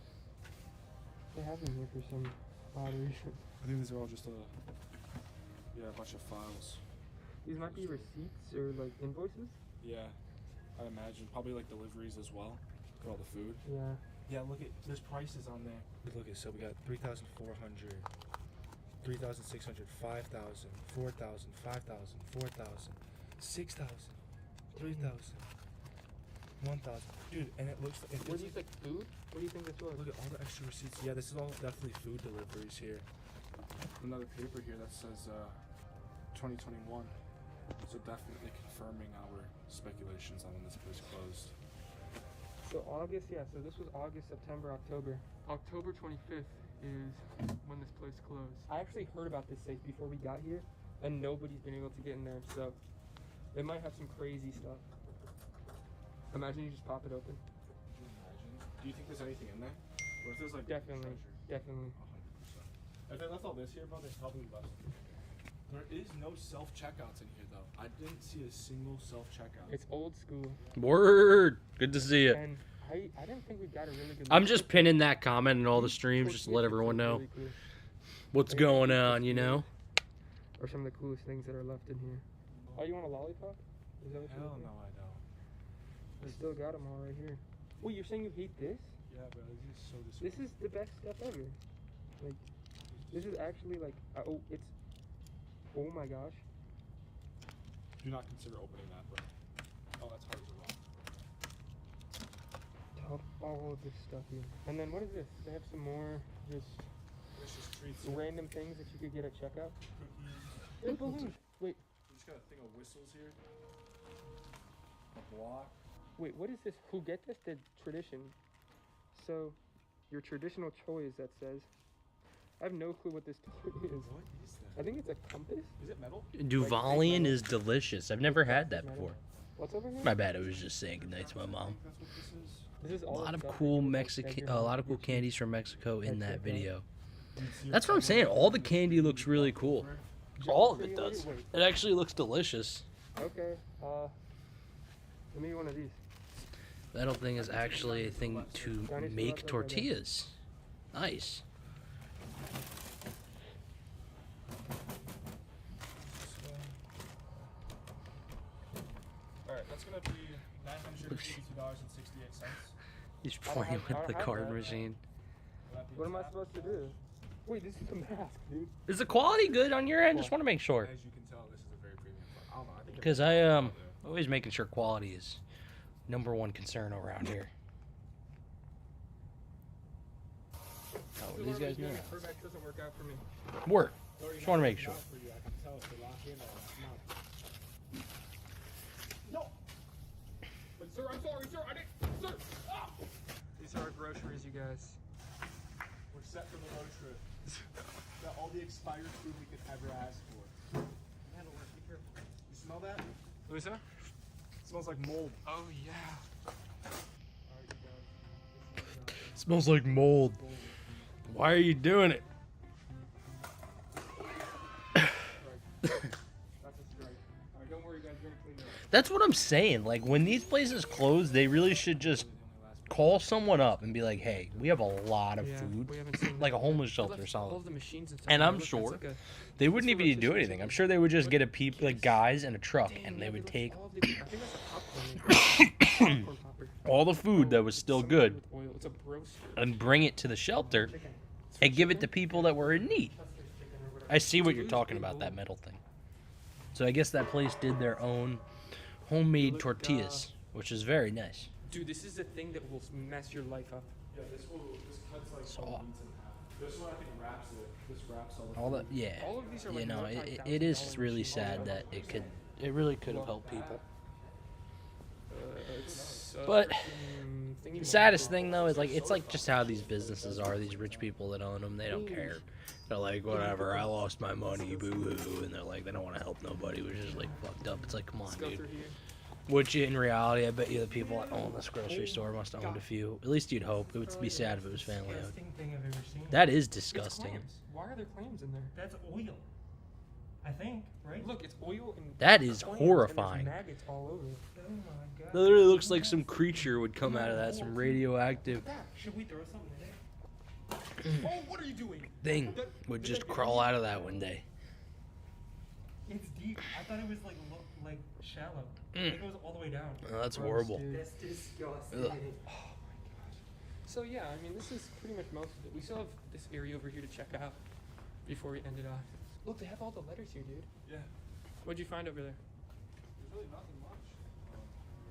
They have them here for some odd reason. I think these are all just a bunch of files. These might be receipts or like invoices. Yeah, I imagine probably like deliveries as well for all the food. Yeah. Yeah, look at there's prices on there. Look at so we got 3,400, 3,600, 5,000, 4,000, 5,000, 4,000, 6,000, 3,000, 1,000. Dude, and it looks like Were these like food? What do you think this was? look at all the extra receipts. Yeah, this is all definitely food deliveries here. Another paper here that says 2021. So definitely confirming our speculations on when this place closed. So August, yeah, so this was August, September, October. October 25th is when this place closed. I actually heard about this safe before we got here, and nobody's been able to get in there, so they might have some crazy stuff. Imagine you just pop it open. Can you imagine? Do you think there's anything in there? What if there's like Definitely, treasure? definitely. 100%. If they left all this here, bro, they probably left. There is no self-checkouts in here, though. I didn't see a single self-checkout. It's old school, Word. Good to see it. and I didn't think we got a really good I'm look just at pinning that comment in all the streams just to let everyone know Really cool. what's going on, you know? Or some of the coolest things that are left in here. Oh, you want a lollipop? Is that what you're Hell looking no, at? I don't. I still got them all right here. Wait, you're saying you hate this? Yeah, bro, this is so This is the best stuff ever. Like, this is actually like, oh, it's, oh my gosh. Do not consider opening that, bro. Oh, that's hard as well. Top all of this stuff here. And then what is this? They have some more just Delicious treats. Here. random things that you could get at checkout. Cookies. They're balloons. Wait, We just got a thing of whistles here. A block. wait, what is this? Who get this? The tradition. So, your traditional toys, that says. I have no clue what this toy is. What is that? I think it's a compass. Is it metal? Duvalian is delicious. I've never had that before. What's over here? My bad. I was just saying goodnight to my mom. That's what this is. This is A all lot the of stuff that cool you would, like, Mexican, beg your a mom lot to of cool get you. candies from Mexico in that That's video. You see That's what I'm saying. All the candy looks really cool. Junk All of it simulator? does. Wait, It actually looks delicious. okay. Let me get one of these. That whole thing is actually a thing to make tortillas. Nice. Alright, that's gonna be $982.68. He's I don't playing have- I with don't the have card that. machine. What am I supposed to do? Wait, this is a mask, dude. Is the quality good on your end? Just want to make sure. As you can tell, this is a very premium phone. I don't know. I think Because always making sure quality is #1 concern around here. Oh, what do these guys know? Quarterback doesn't work out for me. Work. Just want to make sure. for you. I can tell if they lock in or not. No. But sir, I'm sorry, sir. I didn't, sir. Ah! These are our groceries, you guys. We're set for the road trip. Got all the expired food we could ever ask for. You smell that? What is that? It smells like mold. Oh yeah. Smells like mold. Why are you doing it? That's a strike. Alright, don't worry, guys. We're gonna clean it up. That's what I'm saying. Like, when these places close, they really should just call someone up and be like, hey, we have a lot of food. We haven't seen Like a that. homeless They shelter or left all something. of the machines and stuff And in there. I'm Look, that's sure like a- they wouldn't this even one need to do looks anything. I'm sure they would just get like guys and a truck, Dang, and yeah, they would left take all of the- I think that's a popcorn. Popcorn popper. all the food that was still Something to do good with oil. It's a roaster. and bring it to the shelter Chicken. and give it to people that were in need. Chester's chicken or whatever. I see what you're Toulouse talking big about, that bowl. metal thing. So I guess that place did their own homemade Look, tortillas, which is very nice. Dude, this is the thing that will mess your life up. Yeah, this cuts like So- all meats in half. This one I think wraps it. This wraps all the All food. that, yeah. All of these are You like know, multi-thousand it is dollar really machines. sad that it really could have helped people. But the saddest thing though is like it's like just how these businesses are. These rich people that own them, they don't care. They're like, whatever, I lost my money, boo hoo, and they're like, they don't want to help nobody, which is like fucked up. It's like, come on, Let's go dude. through here. Which in reality, I bet you the people that own this grocery store must have owned a few. At least you'd hope. It would be sad if it was family owned. Disgusting thing I've ever seen. That is It's disgusting. clams. Why are there clams in there? That's oil. I think, right? Look, it's oil and That is clams, horrifying. And there's maggots all over it. Oh my god. That literally looks like some creature would come out of that, some radioactive Should we throw something in it? Oh, what are you doing? thing would just crawl out of that one day. It's deep. I thought it was like shallow. I Mm. think it was all the way down. Oh, that's Gross, horrible. dude. That's disgusting. Ugh. So yeah, I mean, this is pretty much most of it. We still have this area over here to check out before we end it off. Look, they have all the letters here, dude. Yeah. What'd you find over there? There's really nothing much.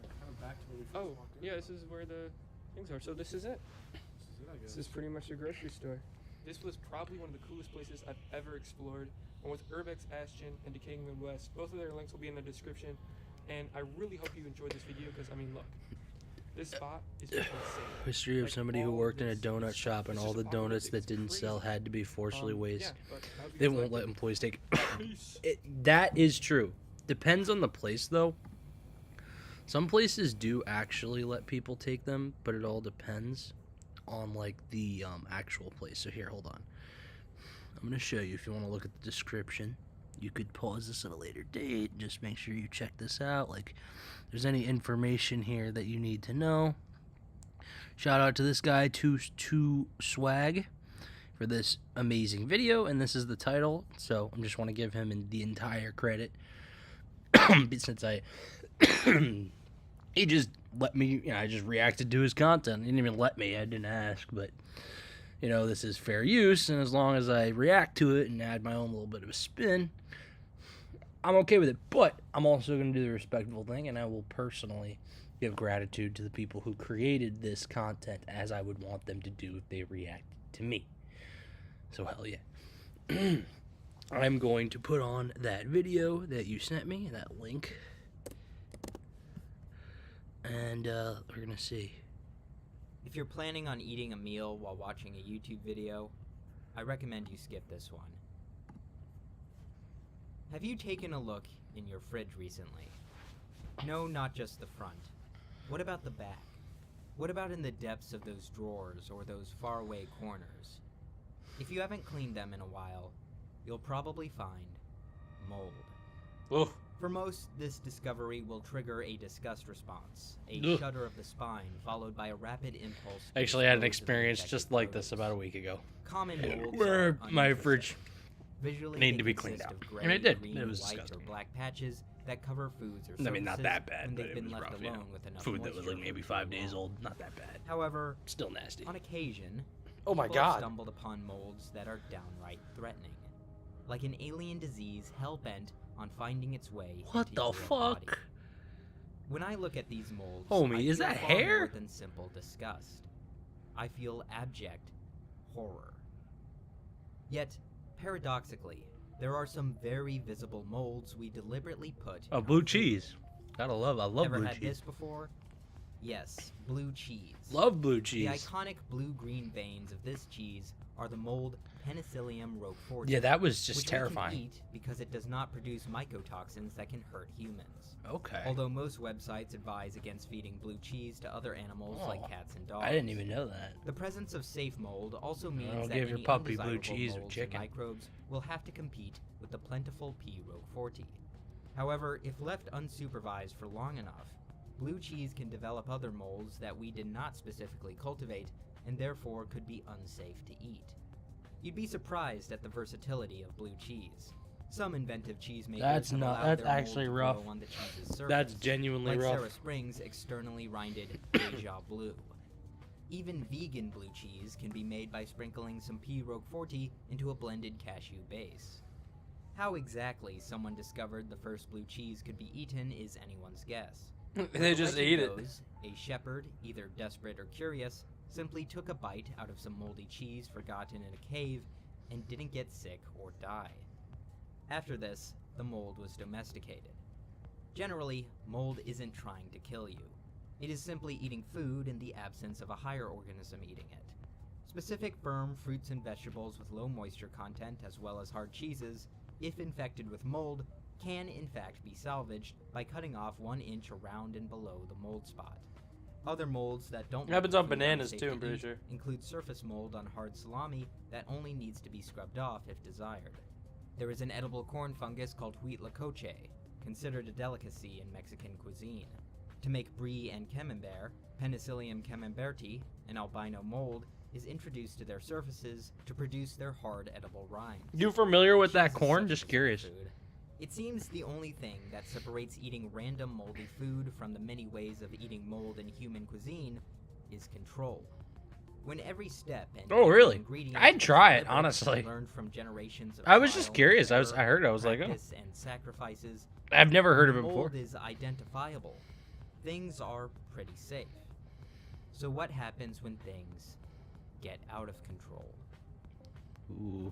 We're kind of back to where we first Oh, walked in. yeah, this is where the things are. So this is it. This is it, I guess. This is pretty much the grocery store. This was probably one of the coolest places I've ever explored. And with Urbex Ashton and Decaying Midwest, both of their links will be in the description. And I really hope you enjoyed this video because, I mean, look, this spot is just insane. History of Like, somebody who all worked in a this donut is shop and just all the donuts apocalyptic. that It's didn't sell crazy. had to be forcibly Yeah, waste. but I hope you They guys won't liked let it. employees take Peace. That is true. Depends on the place though. Some places do actually let people take them, but it all depends on like the actual place. So here, hold on. I'm gonna show you if you want to look at the description. You could pause this at a later date. Just make sure you check this out. Like, if there's any information here that you need to know. Shout out to this guy, to Swag, for this amazing video, and this is the title. So I just want to give him the entire credit, since he just let me. I just reacted to his content. He didn't even let me. I didn't ask, but. This is fair use, and as long as I react to it and add my own little bit of a spin, I'm okay with it. But I'm also going to do the respectable thing, and I will personally give gratitude to the people who created this content as I would want them to do if they reacted to me. So hell yeah. I'm going to put on that video that you sent me, that link, and we're going to see. If you're planning on eating a meal while watching a YouTube video, I recommend you skip this one. Have you taken a look in your fridge recently? No, not just the front. What about the back? What about in the depths of those drawers or those faraway corners? If you haven't cleaned them in a while, you'll probably find mold. Oof. For most, this discovery will trigger a disgust response, a Ugh. shudder of the spine, followed by a rapid impulse. to I actually had an dispose of experience infected just like this produce. about a week ago. Common molds Where are my uninteresting. fridge Visually, needed they to be consist cleaned out. of gray, And it did. green, It was white, disgusting. or black patches that cover foods or I mean, not surfaces that bad, when but they've it been was left rough. alone with enough Food that was like moisture maybe for 5 too days long. old. Not that bad. However, Still nasty. on occasion, Oh my people have god. stumbled upon molds that are downright threatening, like an alien disease hell-bent on finding its way What into the your body. fuck? When I look at these molds, Homie, I is feel that far hair? more than simple disgust. I feel abject horror. Yet, paradoxically, there are some very visible molds we deliberately put. Oh, in blue our food. cheese. I love Ever blue had cheese. this before? Yes, blue cheese. Love blue The cheese. iconic blue-green veins of this cheese are the mold Penicillium roqueforti. Yeah, that was just which terrifying. we can eat because it does not produce mycotoxins that can hurt humans. Okay. Although most websites advise against feeding blue cheese to other animals Oh, like cats and dogs. I didn't even know that. The presence of safe mold also means Don't that give your any puppy blue undesirable cheese or molds chicken. and microbes will have to compete with the plentiful P. roqueforti. However, if left unsupervised for long enough, blue cheese can develop other molds that we did not specifically cultivate and therefore could be unsafe to eat. You'd be surprised at the versatility of blue cheese. Some inventive cheesemakers That's have not- allowed that's their mold actually to rough. grow on the cheese's surface, That's genuinely like rough. Sarah Springs' externally rinded Deja Blue. Even vegan blue cheese can be made by sprinkling some P. roqueforti into a blended cashew base. How exactly someone discovered the first blue cheese could be eaten is anyone's guess. They The just legend ate it. goes, a shepherd, either desperate or curious, simply took a bite out of some moldy cheese forgotten in a cave and didn't get sick or die. After this, the mold was domesticated. Generally, mold isn't trying to kill you. It is simply eating food in the absence of a higher organism eating it. Specific firm fruits and vegetables with low moisture content, as well as hard cheeses, if infected with mold, can in fact be salvaged by cutting off 1 inch around and below the mold spot. Other molds that don't Happens make on the food bananas unsafe too, to I'm pretty eat sure. include surface mold on hard salami that only needs to be scrubbed off if desired. There is an edible corn fungus called huitlacoche, considered a delicacy in Mexican cuisine. To make brie and camembert, Penicillium camemberti, an albino mold, is introduced to their surfaces to produce their hard edible rinds. You familiar with that Cheese is corn? such a Just bizarre curious. food. It seems the only thing that separates eating random moldy food from the many ways of eating mold in human cuisine is control. When every step and Oh, every really? ingredient I'd was try it, deliberate, honestly. learned from generations of I was just trial, curious. I error, heard. I was like, oh, practice, and sacrifices. I've never heard of The it before. mold is identifiable. Things are pretty safe. So what happens when things get out of control? Ooh.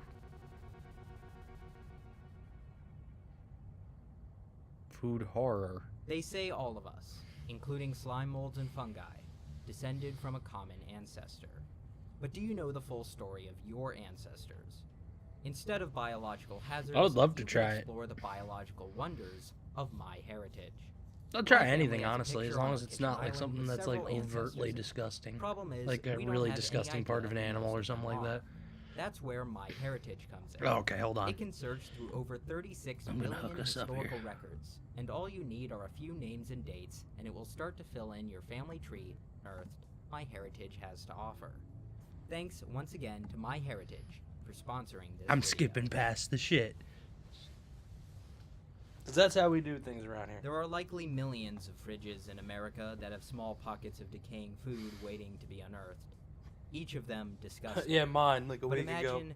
Food horror. They say all of us, including slime molds and fungi, descended from a common ancestor. But do you know the full story of your ancestors? Instead of biological hazards, I would love to you can try it. explore the biological wonders of my heritage. I'll My try family anything, has a honestly, as picture long on as a it's kitchen not like island something with that's like several overtly ancestors. disgusting. Problem is, Like a we don't really have any disgusting part of an idea who animal or most of something them like are. that. That's where my heritage comes in. Oh, okay, hold on. It can search through over 36 I'm gonna million hook us up historical here. records, and all you need are a few names and dates, and it will start to fill in your family tree unearthed My Heritage has to offer. Thanks once again to My Heritage for sponsoring this I'm video. skipping past the shit. Cause that's how we do things around here. There are likely millions of fridges in America that have small pockets of decaying food waiting to be unearthed. Each of them disgusting. Yeah, mine, like a But week ago. imagine,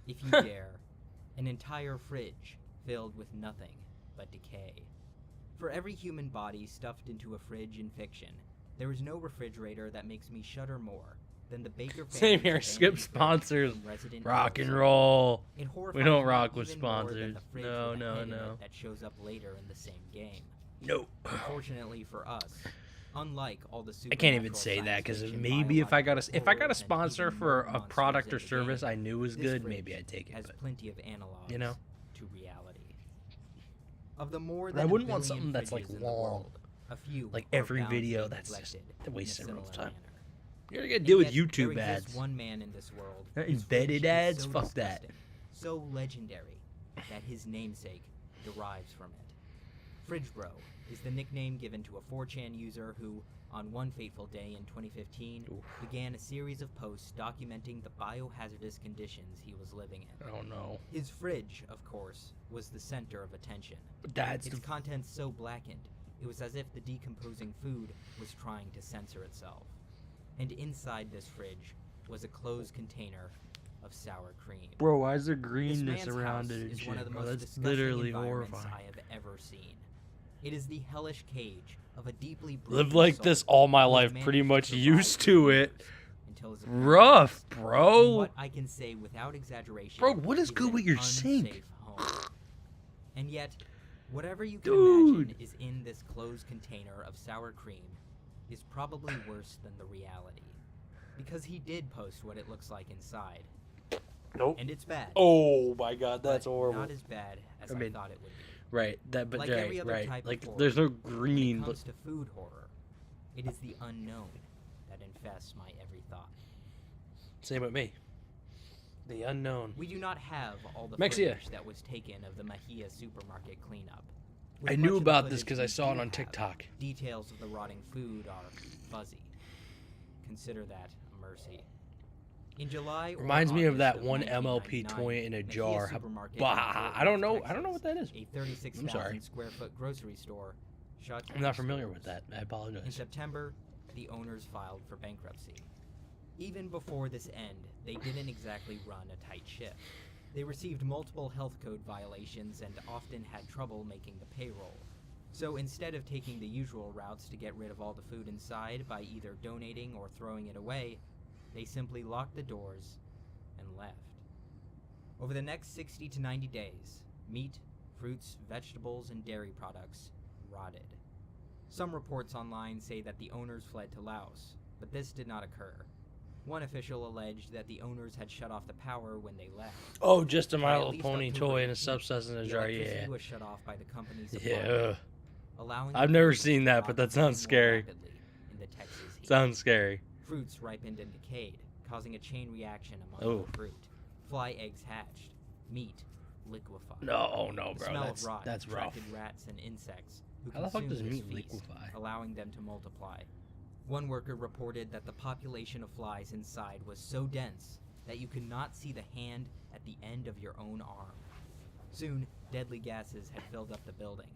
if you dare, an entire fridge filled with nothing but decay. For every human body stuffed into a fridge in fiction, there is no refrigerator that makes me shudder more than the Baker Same family's here, abandoned skip fridge sponsors. in Resident Rock Evil and 7. roll. It We horrifies don't me rock with even more than sponsors. the fridge No, with a no, head in no. it that shows up later in the same game. No. Unfortunately for us, unlike all the I can't even supernatural say that science because fiction, maybe if I got biological a horrors, and sponsor even for more a monsters product in or the service game, I knew was this good, fridge maybe I'd take it. has But plenty of analogs you know? to reality. Of the more I than wouldn't a want billion something that's, like, fridges in the long. world, a few Like are every bound to video, be that's just neglected a waste in of similar everyone's time. manner. You're gonna And deal with yet, YouTube there exists ads. one man in this world That whose embedded fridge is ads? so Fuck that. disgusting, so legendary that his namesake derives from it. Fridge Bro is the nickname given to a 4chan user who, on one fateful day in 2015, began a series of posts documenting the biohazardous conditions he was living in. Oh no. His fridge, of course, was the center of attention. That's Its the contents so blackened, it was as if the decomposing food was trying to censor itself. And inside this fridge was a closed container of sour cream. bro. Why is there This greenness man's around house it and is shit, one of the bro? most That's disgusting literally environments horrifying. I have ever seen. It is the hellish cage of a deeply Lived broken like soul this all my who has life, managed pretty to much survive used for to years it. until his Rough, appearance. bro. What I can say without exaggeration, Bro, what is good an with your sink? unsafe home. And yet, whatever you can Dude. imagine is in this closed container of sour cream is probably worse than the reality. Because he did post what it looks like inside. Nope. And it's bad. Oh my god, but that's horrible. Not as bad as I I mean, thought it would be. Right, that, but Like right, every other right. type of Like, horror, there's no When green. it comes to food horror, it is the unknown that infests my every thought. Same with me. The unknown. We do not have all the Mexia. footage that was taken of the Mejia supermarket cleanup. With I much knew of the about this footage because I we saw it do on have, TikTok. Details of the rotting food are fuzzy. Consider that a mercy. In July, or Reminds me of August that one MLP 1999, toy in a Mejia jar. Supermarket in Bah, Fort I don't Worth, know what that is. A 36,000 sorry. square foot grocery store shut I'm not down familiar with stores. that. I In apologize. September, the owners filed for bankruptcy. Even before this end, they didn't exactly run a tight ship. They received multiple health code violations and often had trouble making the payroll. So instead of taking the usual routes to get rid of all the food inside by either donating or throwing it away, they simply locked the doors and left. Over the next 60 to 90 days, meat, fruits, vegetables, and dairy products rotted. Some reports online say that the owners fled to Laos, but this did not occur. One official alleged that the owners had shut off the power when they left. Oh, just a By My at Little least Pony October toy in a 18th, subsistence the jar. electricity Yeah. was shut off by the company's supply, Yeah. allowing I've the never fruits seen to that, rot but that even sounds more scary. rapidly in the Texas heat. Sounds scary. Fruits ripened and decayed, causing a chain reaction among Oh. the fruit. Fly eggs hatched. Meat liquefied. No, oh no, The bro. smell That's of rot rough. attracted rats and insects who How the fuck consumed does this meat feast, liquefy? allowing them to multiply. One worker reported that the population of flies inside was so dense that you could not see the hand at the end of your own arm. Soon, deadly gases had filled up the building.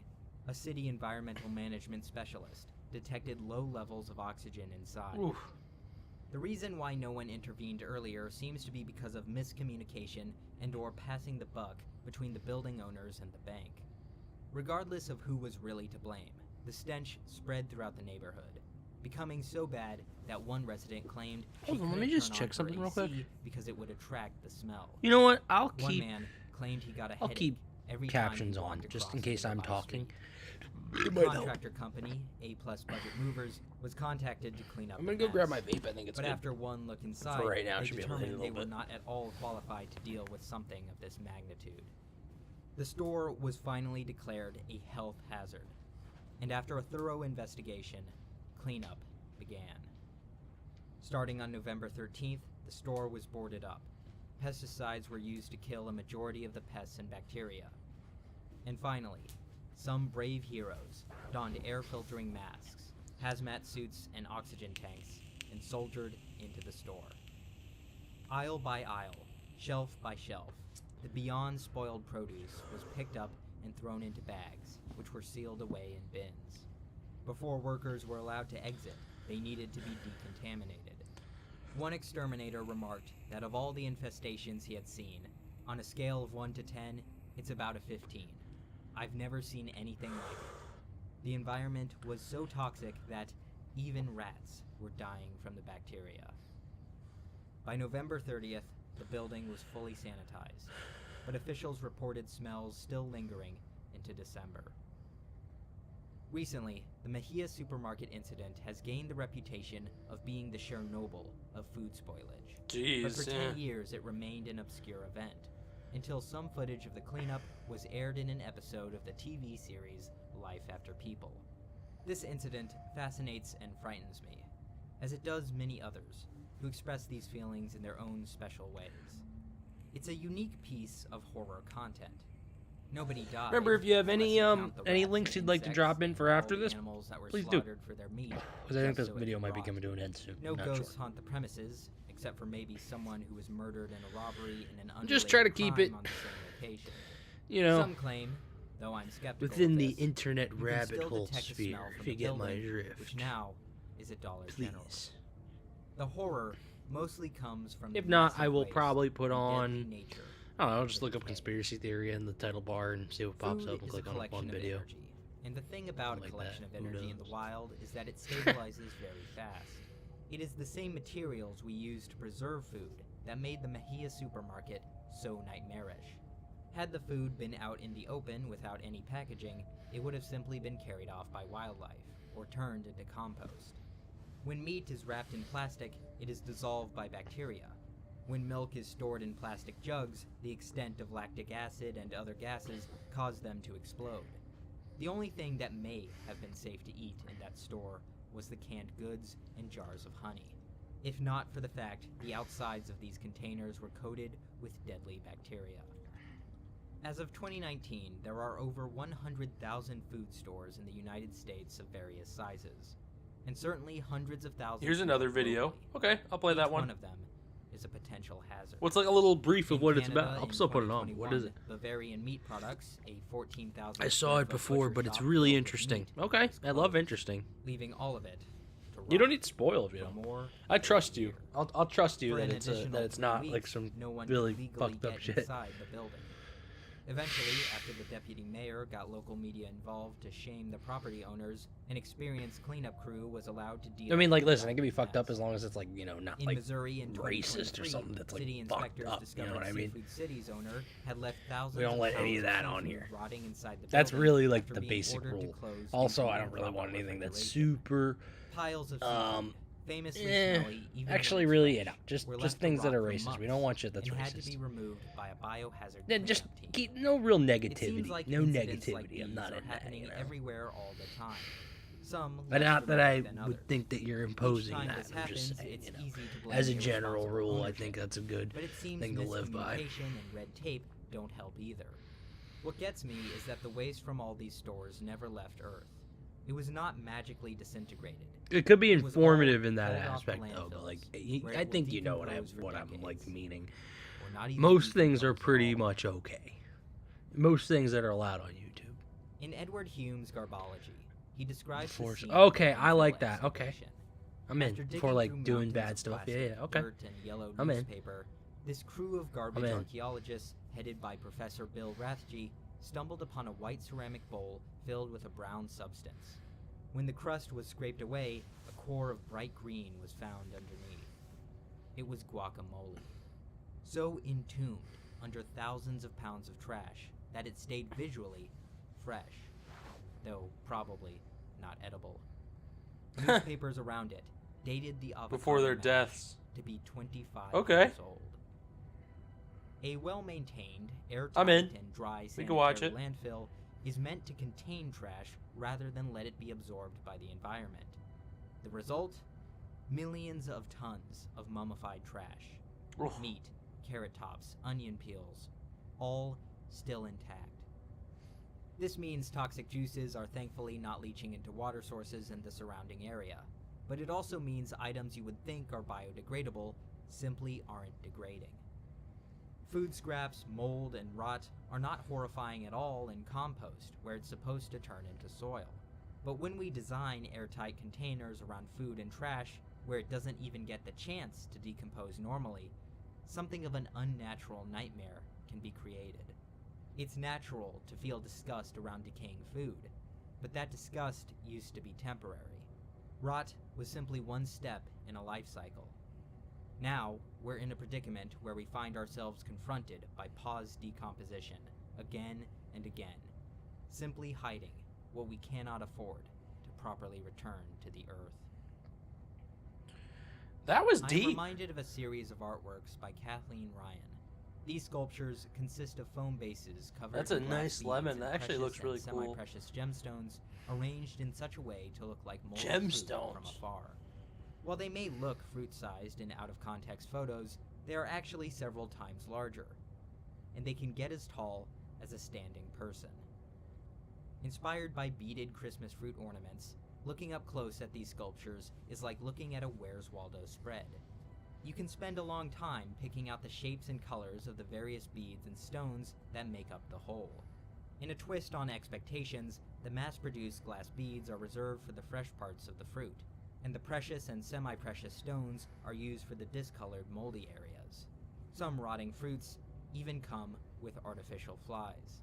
A city environmental management specialist detected low levels of oxygen inside. Oof. The reason why no one intervened earlier seems to be because of miscommunication and/or passing the buck between the building owners and the bank. Regardless of who was really to blame, the stench spread throughout the neighborhood, becoming so bad that one resident claimed she Hold on, let couldn't me just turn on check her something real AC quick. because it would attract the smell. You know what? I'll One keep man claimed he got a I'll headache keep every time he captions on walked just across in a case I'm nearby talking. street. It The might help. contractor company, A Plus Budget Movers, was contacted to clean up I'm the gonna go mess. grab my vape. I think it's But good. after one look inside, For right now, they should be able to hit it a determined they little were bit. not at all qualified to deal with something of this magnitude. The store was finally declared a health hazard, and after a thorough investigation, cleanup began. Starting on November 13th, the store was boarded up. Pesticides were used to kill a majority of the pests and bacteria. And finally, some brave heroes donned air-filtering masks, hazmat suits, and oxygen tanks, and soldiered into the store. Aisle by aisle, shelf by shelf, the beyond spoiled produce was picked up and thrown into bags, which were sealed away in bins. Before workers were allowed to exit, they needed to be decontaminated. One exterminator remarked that of all the infestations he had seen, on a scale of 1 to 10, it's about a 15. I've never seen anything like it. The environment was so toxic that even rats were dying from the bacteria. By November 30th, the building was fully sanitized, but officials reported smells still lingering into December. Recently, the Mejia supermarket incident has gained the reputation of being the Chernobyl of food spoilage. But for 10 years, it remained an obscure event, until some footage of the cleanup was aired in an episode of the TV series Life After People. This incident fascinates and frightens me, as it does many others, who express these feelings in their own special ways. It's a unique piece of horror content. Nobody died. Remember, if you have unless any you count the any rats links and you'd like to insects drop in and for all after the this, animals that were please do. slaughtered for their meat, because I think just this so it video could might be rot. coming to an end soon. No Not ghosts sure. haunt the premises, except for maybe someone who was murdered in a robbery in an Just try to unrelated keep crime it, on the same location. You know, Some claim, though I'm skeptical within of the this, internet you can rabbit still hole detect the sphere, smell if from you the get my building, drift. which now is at Dollar General. Please. The horror mostly comes from If the not, massive I will waste probably put and deadly on. nature I don't know, of just the look up decay. conspiracy theory in the title bar and see what pops Food up and is click a on collection one of video. energy, and the thing about Like a collection that, of who energy in the knows? wild is that it stabilizes very fast. It is the same materials we use to preserve food that made the Mejia supermarket so nightmarish. Had the food been out in the open without any packaging, it would have simply been carried off by wildlife or turned into compost. When meat is wrapped in plastic, it is dissolved by bacteria. When milk is stored in plastic jugs, the extent of lactic acid and other gases cause them to explode. The only thing that may have been safe to eat in that store was the canned goods and jars of honey, if not for the fact the outsides of these containers were coated with deadly bacteria. As of 2019, there are over 100,000 food stores in the United States of various sizes, and certainly hundreds of thousands. Here's another video. globally. Okay, I'll play that Each one. one of them is a potential hazard. What's like a little brief of In what it's Canada about? I'll in still put it on. What is 2021, it? Bavarian Meat Products, a 14,000 I saw square it foot before, butcher but it's shop really filled with interesting. meat Okay, was I love closed, interesting. leaving all of it to You don't rot need to spoil it, you for know. more I than a trust you. year. I'll trust you For that an it's additional that it's 3 not like weeks, some no one really could legally fucked up get shit. inside the building. Eventually, after the deputy mayor got local media involved to shame the property owners, an experienced cleanup crew was allowed to deal I mean, like, with listen, it can be fucked up mess. as long as it's like, you know, not In like Missouri in racist or 2023, something that's like city fucked inspectors up. You discovered know what I mean? Seafood City's owner had left thousands We don't of let any pounds of that seafood on here. rotting inside the That's building really like after the being basic ordered to rule. close Also, due to I don't really want improper anything that's refrigeration. super. Piles of seafood, famously eh, smelly, even Actually, when really, fresh, you know, just were left to things that rot are for racist. We months don't want shit that's and had to racist. be removed by a biohazard Then just cleanup team. keep no real It negativity. seems like No incidents like negativity. I'm these not are in that. happening You know? everywhere all the time. Some But less not that I dramatic than would others. think that you're Each imposing time that. this I'm just happens, saying, it's you know, easy to blame as a general irresponsible rule, I ownership. think that's a good But it seems thing to live by. miscommunication and red tape don't help either. What gets me is that the waste from all these stores never left Earth. It was not magically disintegrated. It could be It was all informative in that hauled off the aspect, though. But like, landfills, where it I will think you know what decompose for I'm like decades. meaning. Or not even Most things are decompose at pretty all. much okay. Most things that are allowed on YouTube. In Edward Hume's Garbology, he describes the For scene okay, of I like landfill that. Okay. excavation. I'm in After digging for like through doing mountains bad of stuff. plastic, Yeah, okay. dirt and yellow I'm in. newspaper, this crew of garbage in. archaeologists, headed by Professor Bill Rathje, stumbled upon a white ceramic bowl filled with a brown substance. When the crust was scraped away, a core of bright green was found underneath. It was guacamole. So entombed under thousands of pounds of trash that it stayed visually fresh, though probably not edible. Newspapers around it dated the avocado Before their mash deaths. to be 25 Okay. years old. A well-maintained, I'm airtight, in. and dry We can watch sanitary it. landfill is meant to contain trash rather than let it be absorbed by the environment. The result? Millions of tons of mummified trash. Oof. Meat, carrot tops, onion peels, all still intact. This means toxic juices are thankfully not leaching into water sources in the surrounding area, but it also means items you would think are biodegradable simply aren't degrading. Food scraps, mold, and rot are not horrifying at all in compost, where it's supposed to turn into soil. But when we design airtight containers around food and trash, where it doesn't even get the chance to decompose normally, something of an unnatural nightmare can be created. It's natural to feel disgust around decaying food, but that disgust used to be temporary. Rot was simply one step in a life cycle. Now, we're in a predicament where we find ourselves confronted by paused decomposition, again and again, simply hiding what we cannot afford to properly return to the earth. That was I'm deep. reminded of a series of artworks by Kathleen Ryan. These sculptures consist of foam bases covered That's a in glass nice beads lemon. and That actually precious looks really and cool. semi-precious gemstones arranged in such a way to look like molded fruit from Gemstones. afar. While they may look fruit-sized in out-of-context photos, they are actually several times larger, and they can get as tall as a standing person. Inspired by beaded Christmas fruit ornaments, looking up close at these sculptures is like looking at a Where's Waldo spread. You can spend a long time picking out the shapes and colors of the various beads and stones that make up the whole. In a twist on expectations, the mass-produced glass beads are reserved for the fresh parts of the fruit, and the precious and semi-precious stones are used for the discolored moldy areas. Some rotting fruits even come with artificial flies.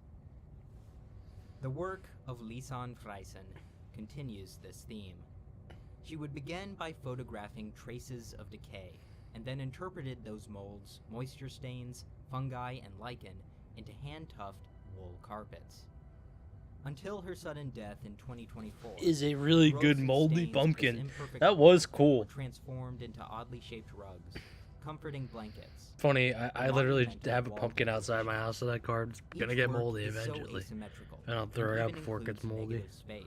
The work of Lisanne Friesen continues this theme. She would begin by photographing traces of decay, and then interpreted those molds, moisture stains, fungi, and lichen into hand-tufted wool carpets. Until her sudden death in 2024, Is a really rows good of moldy stains of this pumpkin. imperfect That was mold cool. were transformed into oddly shaped rugs, comforting blankets. Funny, I literally monumental have a wall pumpkin outside my house, so that card's gonna Each get work moldy is so eventually. asymmetrical, And I'll throw it and out even before it gets includes moldy. negative space,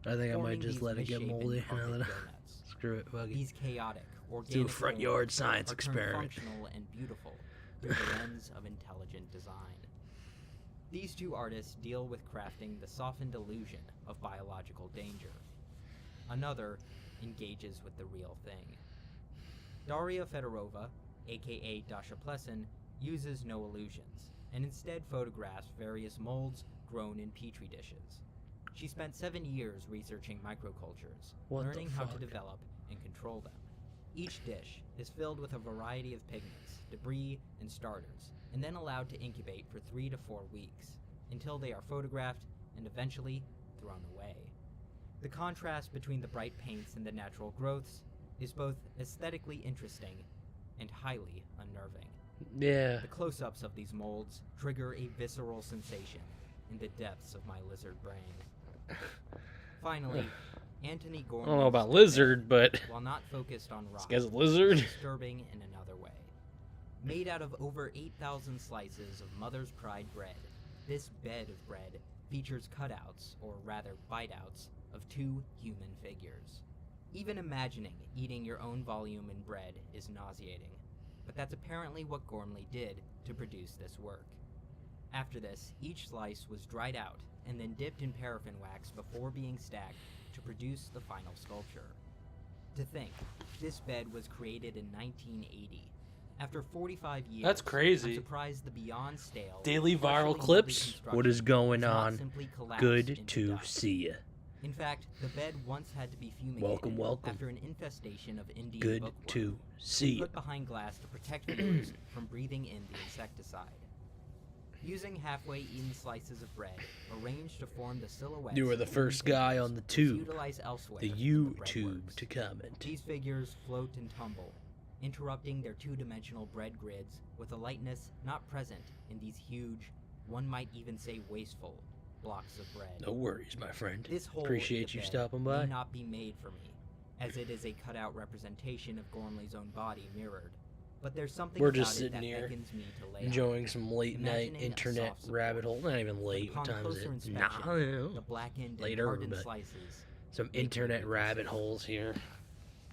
I think I might forming just these let it get misshapen moldy. carpet And then donuts. screw it, fuck it. These chaotic, organic Do a front forms yard science are turned experiment. functional and beautiful through the lens of intelligent design. These two artists deal with crafting the softened illusion of biological danger. Another engages with the real thing. Daria Fedorova, aka Dasha Plessen, uses no illusions, and instead photographs various molds grown in petri dishes. She spent 7 years researching microcultures, What the learning how to fuck? develop and control them. Each dish is filled with a variety of pigments, debris, and starters, and then allowed to incubate for 3 to 4 weeks, until they are photographed and eventually thrown away. The contrast between the bright paints and the natural growths is both aesthetically interesting and highly unnerving. Yeah. The close-ups of these molds trigger a visceral sensation in the depths of my lizard brain. Finally, Anthony I Gormley's don't know about bed, lizard, but while not focused on rock, this guy's a lizard. is disturbing in another way. Made out of over 8,000 slices of Mother's Pride bread, this bed of bread features cutouts, or rather bite-outs, of 2 human figures. Even imagining eating your own volume in bread is nauseating, but that's apparently what Gormley did to produce this work. After this, each slice was dried out and then dipped in paraffin wax before being stacked to produce the final sculpture. To think, this bed was created in 1980. After 45 years, That's crazy. I'm surprised the beyond stale, Daily viral structurally clips. moldy What is construction going has not on? simply collapsed Good into to dust. see ya. In fact, the bed once had to be fumigated Welcome, welcome. after an infestation of Indian Good bookworm to see ya. put behind glass to protect viewers from breathing in the insecticide. Using halfway eaten slices of bread arranged to form the silhouettes You were the of first human guy figures on the that's tube. utilized elsewhere The in YouTube breadworks. to comment. These figures float and tumble, interrupting their two-dimensional bread grids with a lightness not present in these huge, one might even say wasteful, blocks of bread. No worries, my friend. This hole in Appreciate the you bed stopping may by. not be made for me, as it is a cutout representation of Gormley's own body mirrored. But there's something We're about just it sitting that here beckons me to lay Enjoying some late night Imagining a internet soft support. rabbit hole. Not even late. What upon time is closer it? inspection, Nah, I don't the know. blackened Later, and hardened but slices. Some make me internet reconsider. rabbit holes here.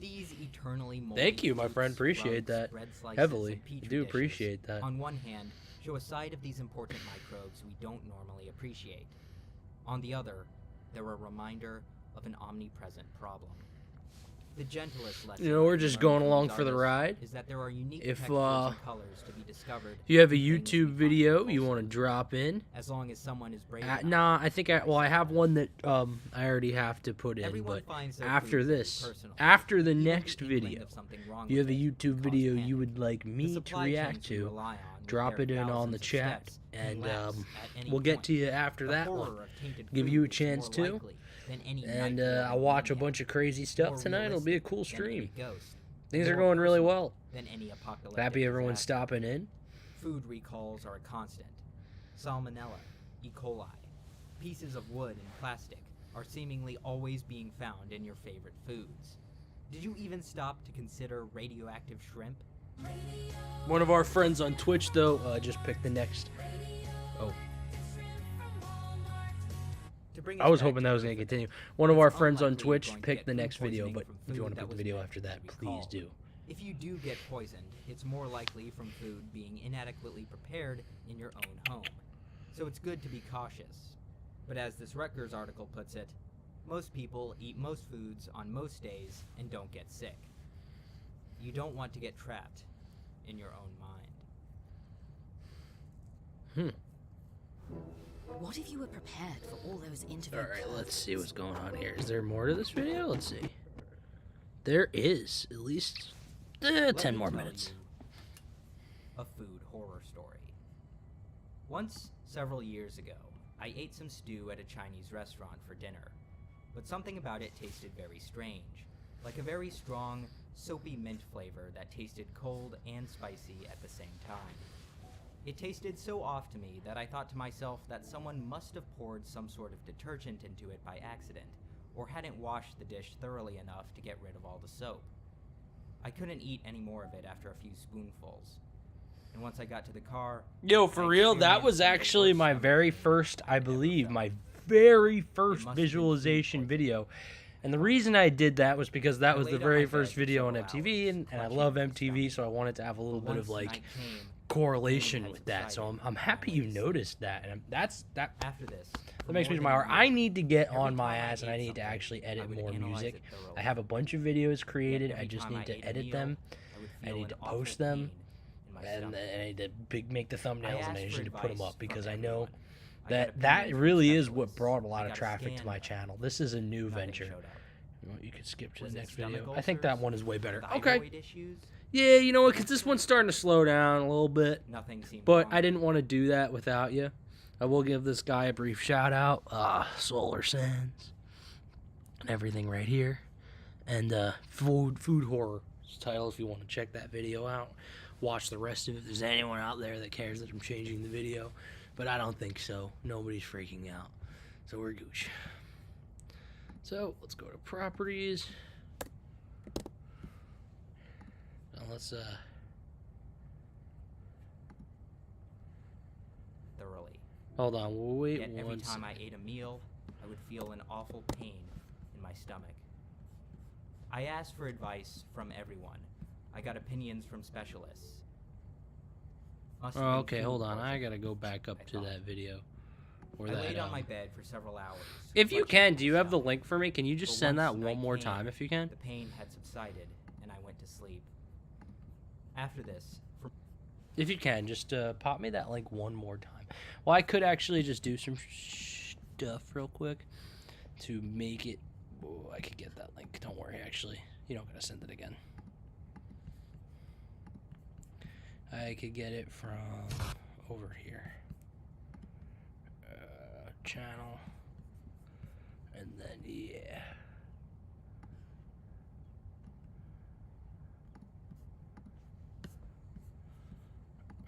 These eternally moldy Thank you, my fruits, friend. Appreciate rubs, that bread slices, heavily. and petri I do dishes, appreciate that. On one hand, show a side of these important microbes we don't normally appreciate. On the other, they're a reminder of an omnipresent problem. The gentlest lesson You know, we're I can just learn going from along these for the artists ride. is that there are unique If, textures and colors to be discovered. If you have a in things we YouTube find video you want to repulsive. drop in, As long as someone is brave enough. nah, I think I have one that I already have to put in, Everyone but finds their after food to be this, personal. after the Even next inkling video, of something wrong you have a with it YouTube can video cause you panic. would like The me to supply react chains we to, rely on, with drop their it in on thousands the of chat, steps, can and lapse at any we'll get point. to you after The that horror one. of tainted Give food you a is chance more too. likely than any And nightmare I'll watch a maniac, bunch of crazy stuff more tonight. It'll be a realistic cool than stream. any ghost, Things are more going really personal well. than any apocalyptic Happy everyone's disaster. stopping in. Food recalls are a constant. Salmonella, E. coli, pieces of wood and plastic are seemingly always being found in your favorite foods. Did you even stop to consider radioactive shrimp? One of our friends on Twitch, though, just picked the next. Oh, To bring I us was back hoping to that was Earth going to again, continue. One of it's our friends on unlikely Twitch you're going to picked the get food next video, poisoning but from if you want food to that put the was video meant after to that, be please recalled. do. If you do get poisoned, it's more likely from food being inadequately prepared in your own home. So it's good to be cautious. But as this Rutgers article puts it, most people eat most foods on most days and don't get sick. You don't want to get trapped in your own mind. What if you were prepared for all those interview Alright, let's see what's going on here. Is there more to this video? Let's see. There is. At least Let 10 me more tell minutes. you a food horror story. Once, several years ago, I ate some stew at a Chinese restaurant for dinner, but something about it tasted very strange, like a very strong, soapy mint flavor that tasted cold and spicy at the same time. It tasted so off to me that I thought to myself that someone must have poured some sort of detergent into it by accident, or hadn't washed the dish thoroughly enough to get rid of all the soap. I couldn't eat any more of it after a few spoonfuls. And once I got to the car... Yo, for real, that was actually my very first, I believe, my very first visualization video. And the reason I did that was because that was the very first video on MTV, and I love MTV, so I wanted to have a little bit of, like, correlation with that. So I'm happy you noticed that, and that After this, makes me smile. I need to get on my ass, and I need to actually edit more music. I have a bunch of videos created. I just need to edit them. I need to post them, and I need to make the thumbnails, and I just need to put them up because I know that really is what brought a lot of traffic to my channel. This is a new venture. Well, you could skip to Was the it next stomach video. I think that ulcers? one is way better. Okay. Thyroid issues? Yeah, you know what? Because this one's starting to slow down a little bit. Nothing seemed But wrong I with didn't want to do that without you. I will give this guy a brief shout out. Solar Sands. And everything right here. And Food Horror title if you want to check that video out. Watch the rest of it. If there's anyone out there that cares that I'm changing the video. But I don't think so. Nobody's freaking out. So we're gooch. So let's go to properties. Now let's thoroughly. hold on. We'll wait Yet every one time I second. ate a meal, I would feel an awful pain in my stomach. I asked for advice from everyone. I got opinions from specialists. Must have Oh, been okay, food hold on. I poisoning, gotta go back up I to thought. that video. Or I that, laid on my bed for several hours. if you clutching can, at do you my have the stomach. link for me? Can you just But send that once one night more came, time if you can? The pain had subsided, and I went to sleep. After this, for If you can, just pop me that link one more time. Well, I could actually just do some stuff real quick to make it. Oh, I could get that link. Don't worry, actually. You don't gotta send it again. I could get it from over here. Channel. And then, yeah.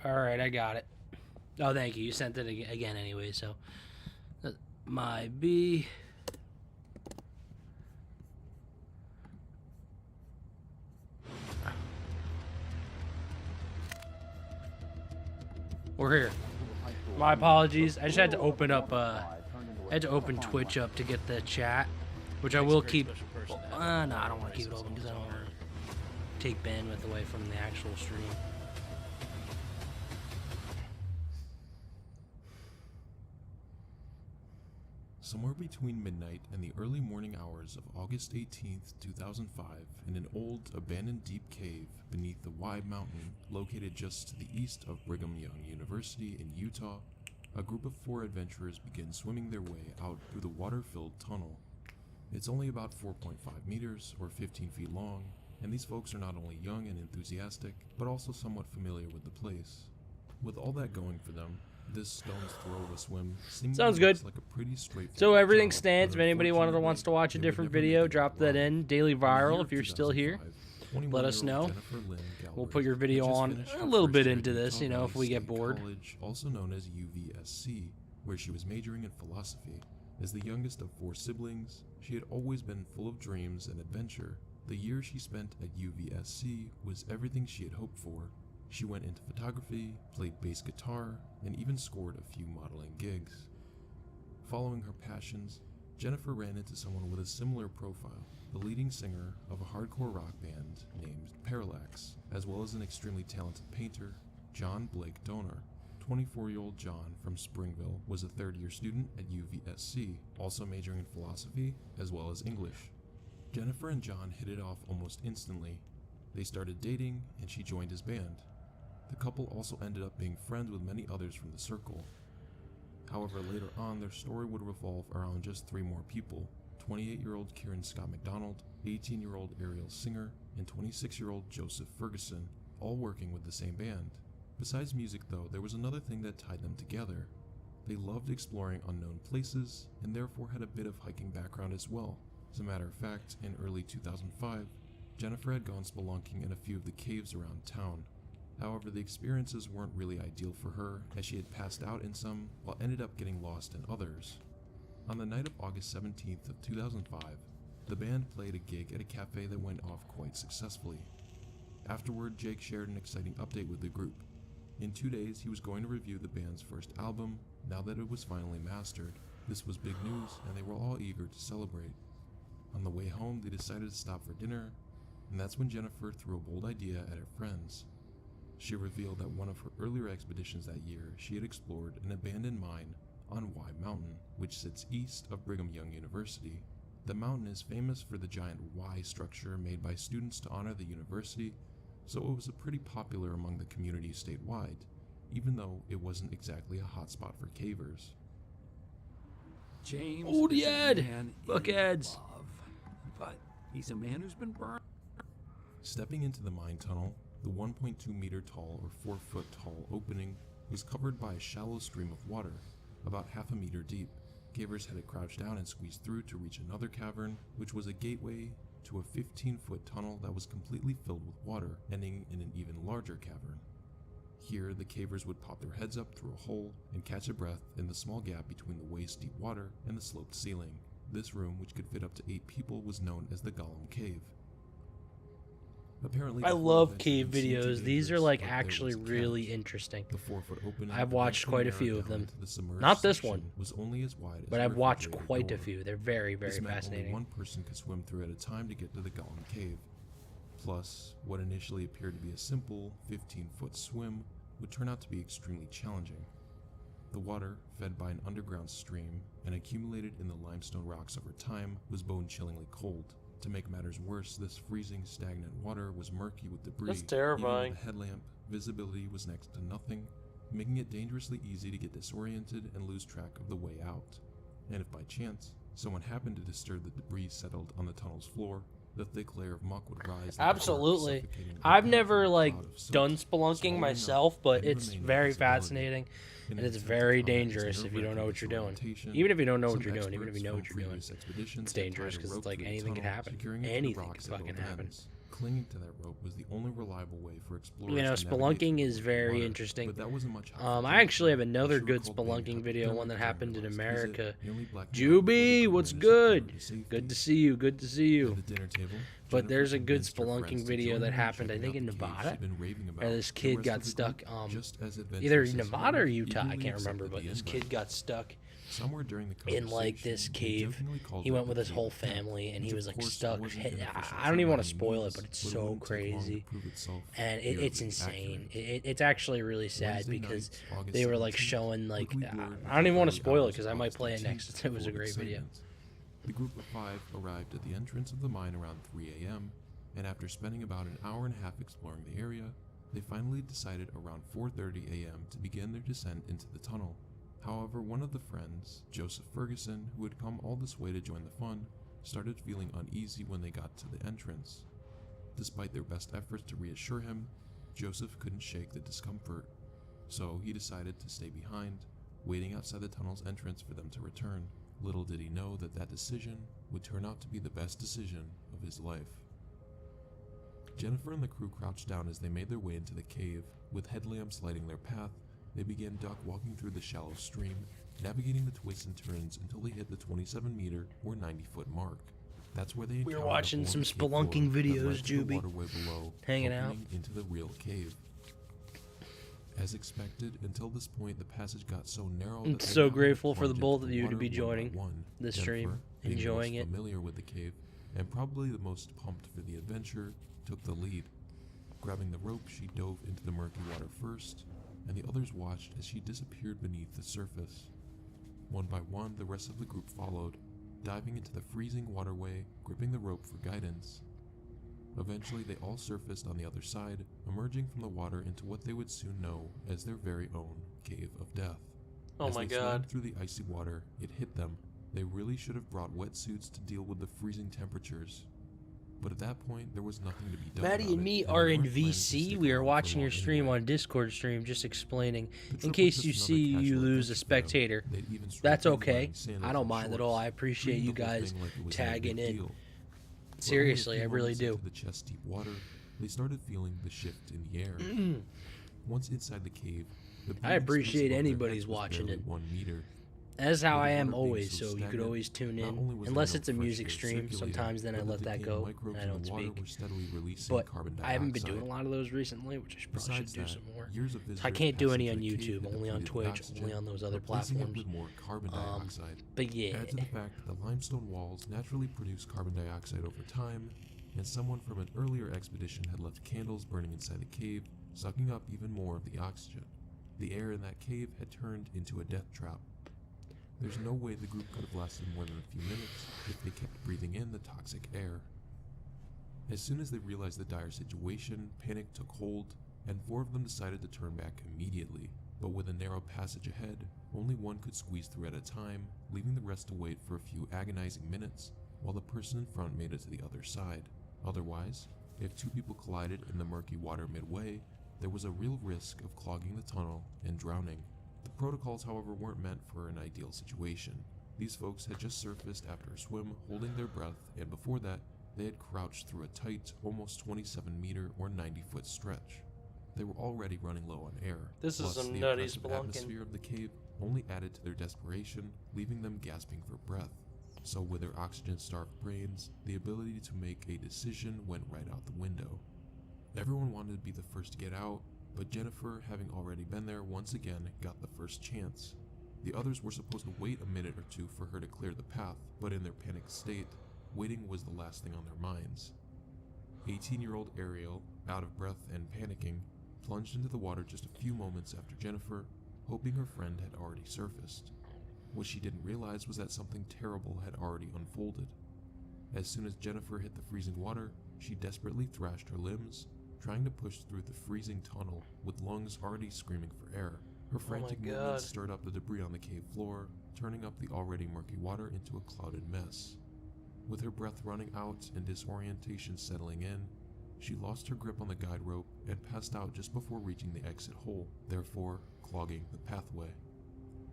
Alright, I got it. Oh, thank you. You sent it again anyway, so. That might be. We're here. My apologies. I just had to open up, I had to open Twitch up to get the chat, which I will keep. No, I don't want to keep it open because I don't want to take bandwidth away from the actual stream. Somewhere between midnight and the early morning hours of August 18th, 2005, in an old, abandoned deep cave beneath the Wye Mountain, located just to the east of Brigham Young University in Utah, a group of 4 adventurers begin swimming their way out through the water-filled tunnel. It's only about 4.5 meters, or 15 feet long, and these folks are not only young and enthusiastic, but also somewhat familiar with the place. With all that going for them, this stone's throw of a swim seems Sounds good. like a pretty straightforward So everything job, stands. but If anybody unfortunately, wants to watch a they would different never video, make it drop that live. in. Daily In the viral year if you're still here. 2005, Let us 21-year-old know. Jennifer Lynn We'll Galbraith put your video had just on finished a her little first bit year at into this, Utah you know, if we Valley get State bored. College, also known as UVSC, where she was majoring in philosophy. As the youngest of 4 siblings, she had always been full of dreams and adventure. The year she spent at UVSC was everything she had hoped for. She went into photography, played bass guitar, and even scored a few modeling gigs. Following her passions, Jennifer ran into someone with a similar profile, the leading singer of a hardcore rock band named Parallax, as well as an extremely talented painter, John Blake Donor. 24-year-old John from Springville was a third-year student at UVSC, also majoring in philosophy as well as English. Jennifer and John hit it off almost instantly. They started dating, and she joined his band. The couple also ended up being friends with many others from the circle. However, later on, their story would revolve around just 3 more people: 28-year-old Kieran Scott McDonald, 18-year-old Ariel Singer, and 26-year-old Joseph Ferguson, all working with the same band. Besides music, though, there was another thing that tied them together. They loved exploring unknown places, and therefore had a bit of hiking background as well. As a matter of fact, in early 2005, Jennifer had gone spelunking in a few of the caves around town. However, the experiences weren't really ideal for her, as she had passed out in some, while ended up getting lost in others. On the night of August 17th of 2005, the band played a gig at a cafe that went off quite successfully. Afterward, Jake shared an exciting update with the group. In 2 days, he was going to review the band's first album, now that it was finally mastered. This was big news, and they were all eager to celebrate. On the way home, they decided to stop for dinner, and that's when Jennifer threw a bold idea at her friends. She revealed that one of her earlier expeditions that year, she had explored an abandoned mine on Wye Mountain, which sits east of Brigham Young University. The mountain is famous for the giant Y structure made by students to honor the university, so it was pretty popular among the community statewide, even though it wasn't exactly a hotspot for cavers. James Oh, is the a ad! man Look in ads. love. but he's a man who's been burned. Stepping into the mine tunnel, the 1.2 meter tall or 4 foot tall opening was covered by a shallow stream of water, about half a meter deep. Cavers had to crouch down and squeeze through to reach another cavern, which was a gateway to a 15-foot tunnel that was completely filled with water, ending in an even larger cavern. Here, the cavers would pop their heads up through a hole and catch a breath in the small gap between the waist-deep water and the sloped ceiling. This room, which could fit up to 8 people, was known as the Golem Cave. Apparently, I the whole love adventure cave didn't seem too videos. These are dangerous, like but there actually was a really catch. interesting. The 4-foot opening I've watched eventually quite a narrowed few of down them. to the submerged Not this section, one, was only as wide as but a I've watched refrigerator quite a door. few. They're very, very This meant fascinating. only one person could swim through at a time to get to the Golem Cave. Plus, what initially appeared to be a simple 15-foot swim would turn out to be extremely challenging. The water, fed by an underground stream and accumulated in the limestone rocks over time, was bone-chillingly cold. To make matters worse, this freezing, stagnant water was murky with debris. That's terrifying. Even with a headlamp, visibility was next to nothing, making it dangerously easy to get disoriented and lose track of the way out. And if by chance, someone happened to disturb the debris settled on the tunnel's floor, the thick layer of muck would rise. like a corpse, Absolutely. suffocating the I've path never of a like cloud of soot. done Small spelunking enough, myself, but any it's remaining very visibility fascinating in and an it's attempt to very combat its dangerous if you don't know what you're doing. orientation. Even if you don't know what Some you're doing, even if you experts know from what you're doing, previous expeditions it's had dangerous tied a because rope it's like through the anything can tunnel, happen. securing it to the Anything rocks can at all fucking happen. ends. Clinging to that rope was the only reliable way for explorers You know, to navigate spelunking through is the very water, interesting. but that wasn't much help for I actually have Jennifer, another as she good recalled being spelunking video, hypodermic one that during happened in her last America. visit, nearly blacked out before they Juby, could what's manage to climb good? to safety. Good to see you. Good to see you. At the dinner table, But Jennifer there's a good convinced her friends spelunking to video join that her in happened, I checking think out in the cave Nevada, she'd been raving about. where this The kid rest got of the stuck, group, just as either adventurous in as Nevada or her, Utah, I eagerly can't remember, accepted but the this invite. kid got stuck Somewhere during the in like this conversation, they cave. jokingly called He it went the with his Cave whole of Death, family, and which he of was like course stuck. wasn't an official I don't even want to term by any spoil it, means, but it's but it so wouldn't take long to crazy, prove itself and eerily it's insane. accurate. It's actually really sad Wednesday because night, August they were like 17th, showing like quickly blurred I don't even want to into spoil it hours because I of might August play it 18th next. It was a full of great video. excitement. The group of 5 arrived at the entrance of the mine around 3 a.m., and after spending about an hour and a half exploring the area, they finally decided around 4:30 a.m. to begin their descent into the tunnel. However, one of the friends, Joseph Ferguson, who had come all this way to join the fun, started feeling uneasy when they got to the entrance. Despite their best efforts to reassure him, Joseph couldn't shake the discomfort, so he decided to stay behind, waiting outside the tunnel's entrance for them to return. Little did he know that that decision would turn out to be the best decision of his life. Jennifer and the crew crouched down as they made their way into the cave. With headlamps lighting their path, they began duck walking through the shallow stream, navigating the twists and turns until they hit the 27-meter or 90-foot mark. That's where they We were encountered a watching hole some in the cave spelunking floor that videos, led to the Juby. waterway below, Hanging out. opening into the real cave. As expected, until this point, the passage got so narrow I'm that they so now had to grateful for plunge the both into of you to water be one by joining one. this Jennifer, stream, being the enjoying most it. familiar with the cave, and probably the most pumped for the adventure, took the lead. Grabbing the rope, she dove into the murky water first, and the others watched as she disappeared beneath the surface. One by one, the rest of the group followed, diving into the freezing waterway, gripping the rope for guidance. Eventually, they all surfaced on the other side, emerging from the water into what they would soon know as their very own Cave of Death. Oh As my they God. swam through the icy water, it hit them. They really should have brought wetsuits to deal with the freezing temperatures. But at that point, there was nothing to be done Maddie about and it, me they are weren't in planning to VC. stick We are around for watching your long stream anyway. on Discord stream, just explaining. The In trip case was you just see another you casual lose a adventure for them. spectator, They'd even started that's wearing okay. sandals I don't and mind at all. shorts, I appreciate treating you the whole guys thing like it was no tagging big in. deal. But Seriously, only a I few really moments do. into the chest-deep water, they started feeling the shift in the air. Once inside the cave, the I breathing appreciate space above their anybody's heads was watching barely it. 1 meter. That's how With I the am water being always, so so you could stagnant, always tune not in. only was there Unless no it's a fresh music air stream, circulating, sometimes then I but the let that decaying go microbes and I in don't the water speak. were steadily releasing But carbon I haven't been dioxide. doing a lot of those recently, which I probably should Besides do that, some more. years of I visitors can't do any passing on through the cave YouTube, had only on depleted the Twitch, oxygen, only on those other replacing it platforms. with more carbon dioxide. But yeah. Add to the fact that the limestone walls naturally produce carbon dioxide over time, and someone from an earlier expedition had left candles burning inside the cave, sucking up even more of the oxygen. The air in that cave had turned into a death trap. There's no way the group could have lasted more than a few minutes if they kept breathing in the toxic air. As soon as they realized the dire situation, panic took hold, and 4 of them decided to turn back immediately. But with a narrow passage ahead, only one could squeeze through at a time, leaving the rest to wait for a few agonizing minutes while the person in front made it to the other side. Otherwise, if two people collided in the murky water midway, there was a real risk of clogging the tunnel and drowning. The protocols, however, weren't meant for an ideal situation. These folks had just surfaced after a swim, holding their breath, and before that, they had crouched through a tight, almost 27-meter or 90-foot stretch. They were already running low on air. This is Plus, some the nutty oppressive spelunking. atmosphere of the cave only added to their desperation, leaving them gasping for breath. So with their oxygen-starved brains, the ability to make a decision went right out the window. Everyone wanted to be the first to get out, but Jennifer, having already been there once again, got the first chance. The others were supposed to wait a minute or two for her to clear the path, but in their panicked state, waiting was the last thing on their minds. 18-year-old Ariel, out of breath and panicking, plunged into the water just a few moments after Jennifer, hoping her friend had already surfaced. What she didn't realize was that something terrible had already unfolded. As soon as Jennifer hit the freezing water, she desperately thrashed her limbs, trying to push through the freezing tunnel with lungs already screaming for air. Her frantic movements stirred up the debris on the cave floor, turning up the already murky water into a clouded mess. With her breath running out and disorientation settling in, she lost her grip on the guide rope and passed out just before reaching the exit hole, therefore clogging the pathway.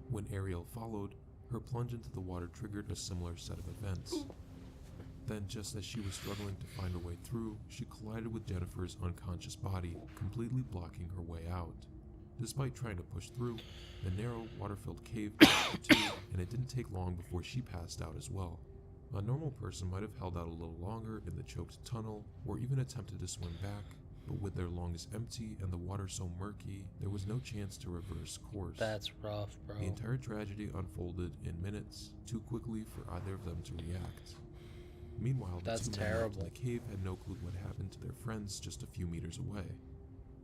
When Ariel followed, her plunge into the water triggered a similar set of events. Then, just as she was struggling to find her way through, she collided with Jennifer's unconscious body, completely blocking her way out. Despite trying to push through, the narrow, water-filled cave passed her too, and it didn't take long before she passed out as well. A normal person might have held out a little longer in the choked tunnel, or even attempted to swim back, but with their lungs empty and the water so murky, there was no chance to reverse course. That's rough, bro. The entire tragedy unfolded in minutes, too quickly for either of them to react. Meanwhile, the two men left in the cave had no clue what happened to their friends just a few meters away.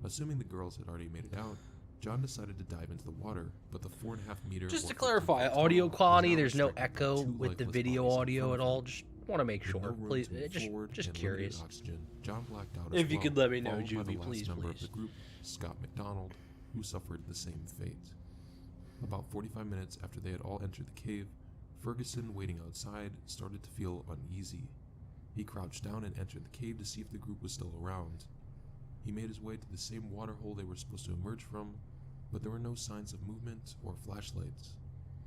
Assuming the girls had already made it out, John decided to dive into the water, but the 4.5 meter. Just to clarify, audio quality, there's no echo with the video audio at all. Just want to make sure, please. Just curious. Oxygen, John blacked out if you could let me know, followed by the Juvie, last please, member of please. the group, Scott McDonald, who suffered the same fate. About 45 minutes after they had all entered the cave, Ferguson, waiting outside, started to feel uneasy. He crouched down and entered the cave to see if the group was still around. He made his way to the same water hole they were supposed to emerge from, but there were no signs of movement or flashlights.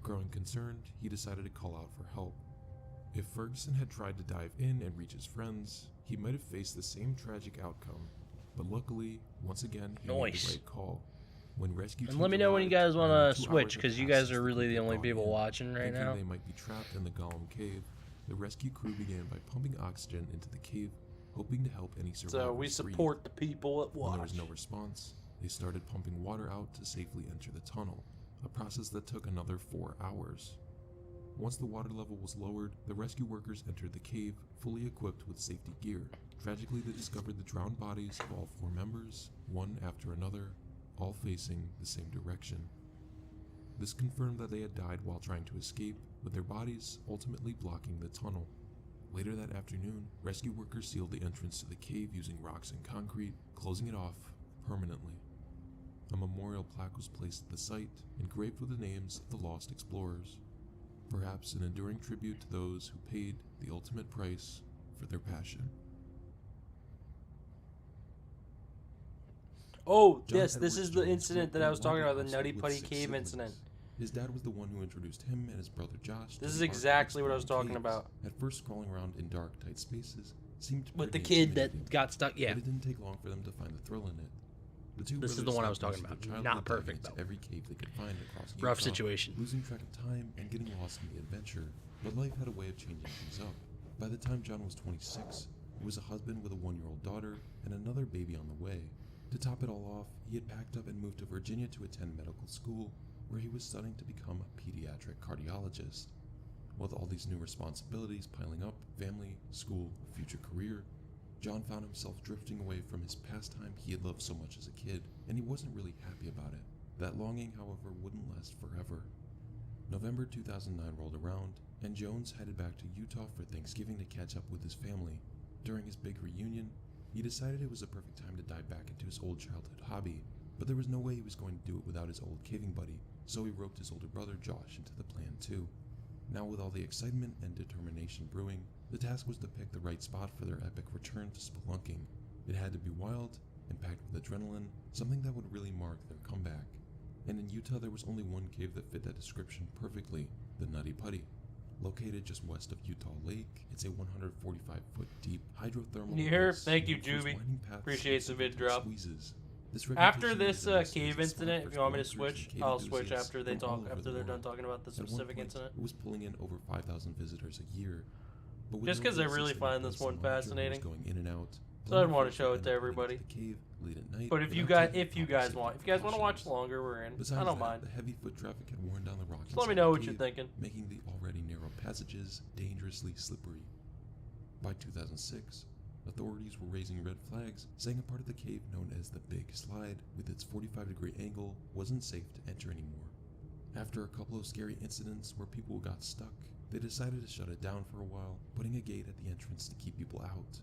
Growing concerned, he decided to call out for help. If Ferguson had tried to dive in and reach his friends, he might have faced the same tragic outcome, but luckily, once again, he made the right call. When rescue And let me know when you guys want to switch, because you guys are really the only people watching right now. They might be trapped in the Gollum cave. The rescue crew began by pumping oxygen into the cave, hoping to help any survivors. So we support the people that watch. When there was no response, they started pumping water out to safely enter the tunnel, a process that took another 4 hours. Once the water level was lowered, the rescue workers entered the cave, fully equipped with safety gear. Tragically, they discovered the drowned bodies of all 4 members, one after another, all facing the same direction. This confirmed that they had died while trying to escape, with their bodies ultimately blocking the tunnel. Later that afternoon, rescue workers sealed the entrance to the cave using rocks and concrete, closing it off permanently. A memorial plaque was placed at the site, engraved with the names of the lost explorers, perhaps an enduring tribute to those who paid the ultimate price for their passion. Oh, John yes, this Edwards is the Jones incident grew that up I in was talking about, the White Nutty House Putty with 6 Cave siblings. incident. His dad was the one who introduced him and his brother Josh. This to is the art of exactly what I was exploring talking caves. about. At first, crawling around in dark, tight spaces seemed With the pretty kid that intimidating, got stuck, yeah. but it didn't take long for them to find the thrill in it. The two This is the brothers one I was spent talking most of about. their Not childhood diving perfect, into though. every cave they could find across Rough Utah, situation. losing track of time and getting lost in the adventure. But life had a way of changing things up. By the time John was 26, he was a husband with a 1-year-old daughter and another baby on the way. To top it all off, he had packed up and moved to Virginia to attend medical school, where he was studying to become a pediatric cardiologist. With all these new responsibilities piling up, family, school, future career, John found himself drifting away from his pastime he had loved so much as a kid, and he wasn't really happy about it. That longing, however, wouldn't last forever. November 2009 rolled around, and Jones headed back to Utah for Thanksgiving to catch up with his family. During his big reunion, he decided it was a perfect time to dive back into his old childhood hobby, but there was no way he was going to do it without his old caving buddy, so he roped his older brother Josh into the plan too. Now with all the excitement and determination brewing, the task was to pick the right spot for their epic return to spelunking. It had to be wild and packed with adrenaline, something that would really mark their comeback. And in Utah there was only one cave that fit that description perfectly, the Nutty Putty. Located just west of Utah Lake, it's a 145-foot deep hydrothermal Here, abyss thank you, known for its Juby. winding paths Appreciate the and vid serpentine drop. squeezes. After reputation this is a cave mysterious spot incident, for if you want me to spelunker switch, and cave I'll switch enthusiasts after they from all talk. over After the they're done world. talking about the At one specific point, incident. It was pulling in over 5,000 visitors a year. But with Just no 'cause I real really system in find place this one and larger rivers fascinating. going in and out, So I'd want to spelunking show it end to up heading everybody. into the cave late at night But if you without guys, taking if you proper guys safety want, if you guys want to watch precautions. longer, we're in. Besides I don't that, mind. the heavy foot traffic had worn down the rocks Just let me inside know the what you're cave, thinking. making the already narrow passages dangerously slippery. By 2006, authorities were raising red flags, saying a part of the cave known as the Big Slide, with its 45-degree angle, wasn't safe to enter anymore. After a couple of scary incidents where people got stuck, they decided to shut it down for a while, putting a gate at the entrance to keep people out.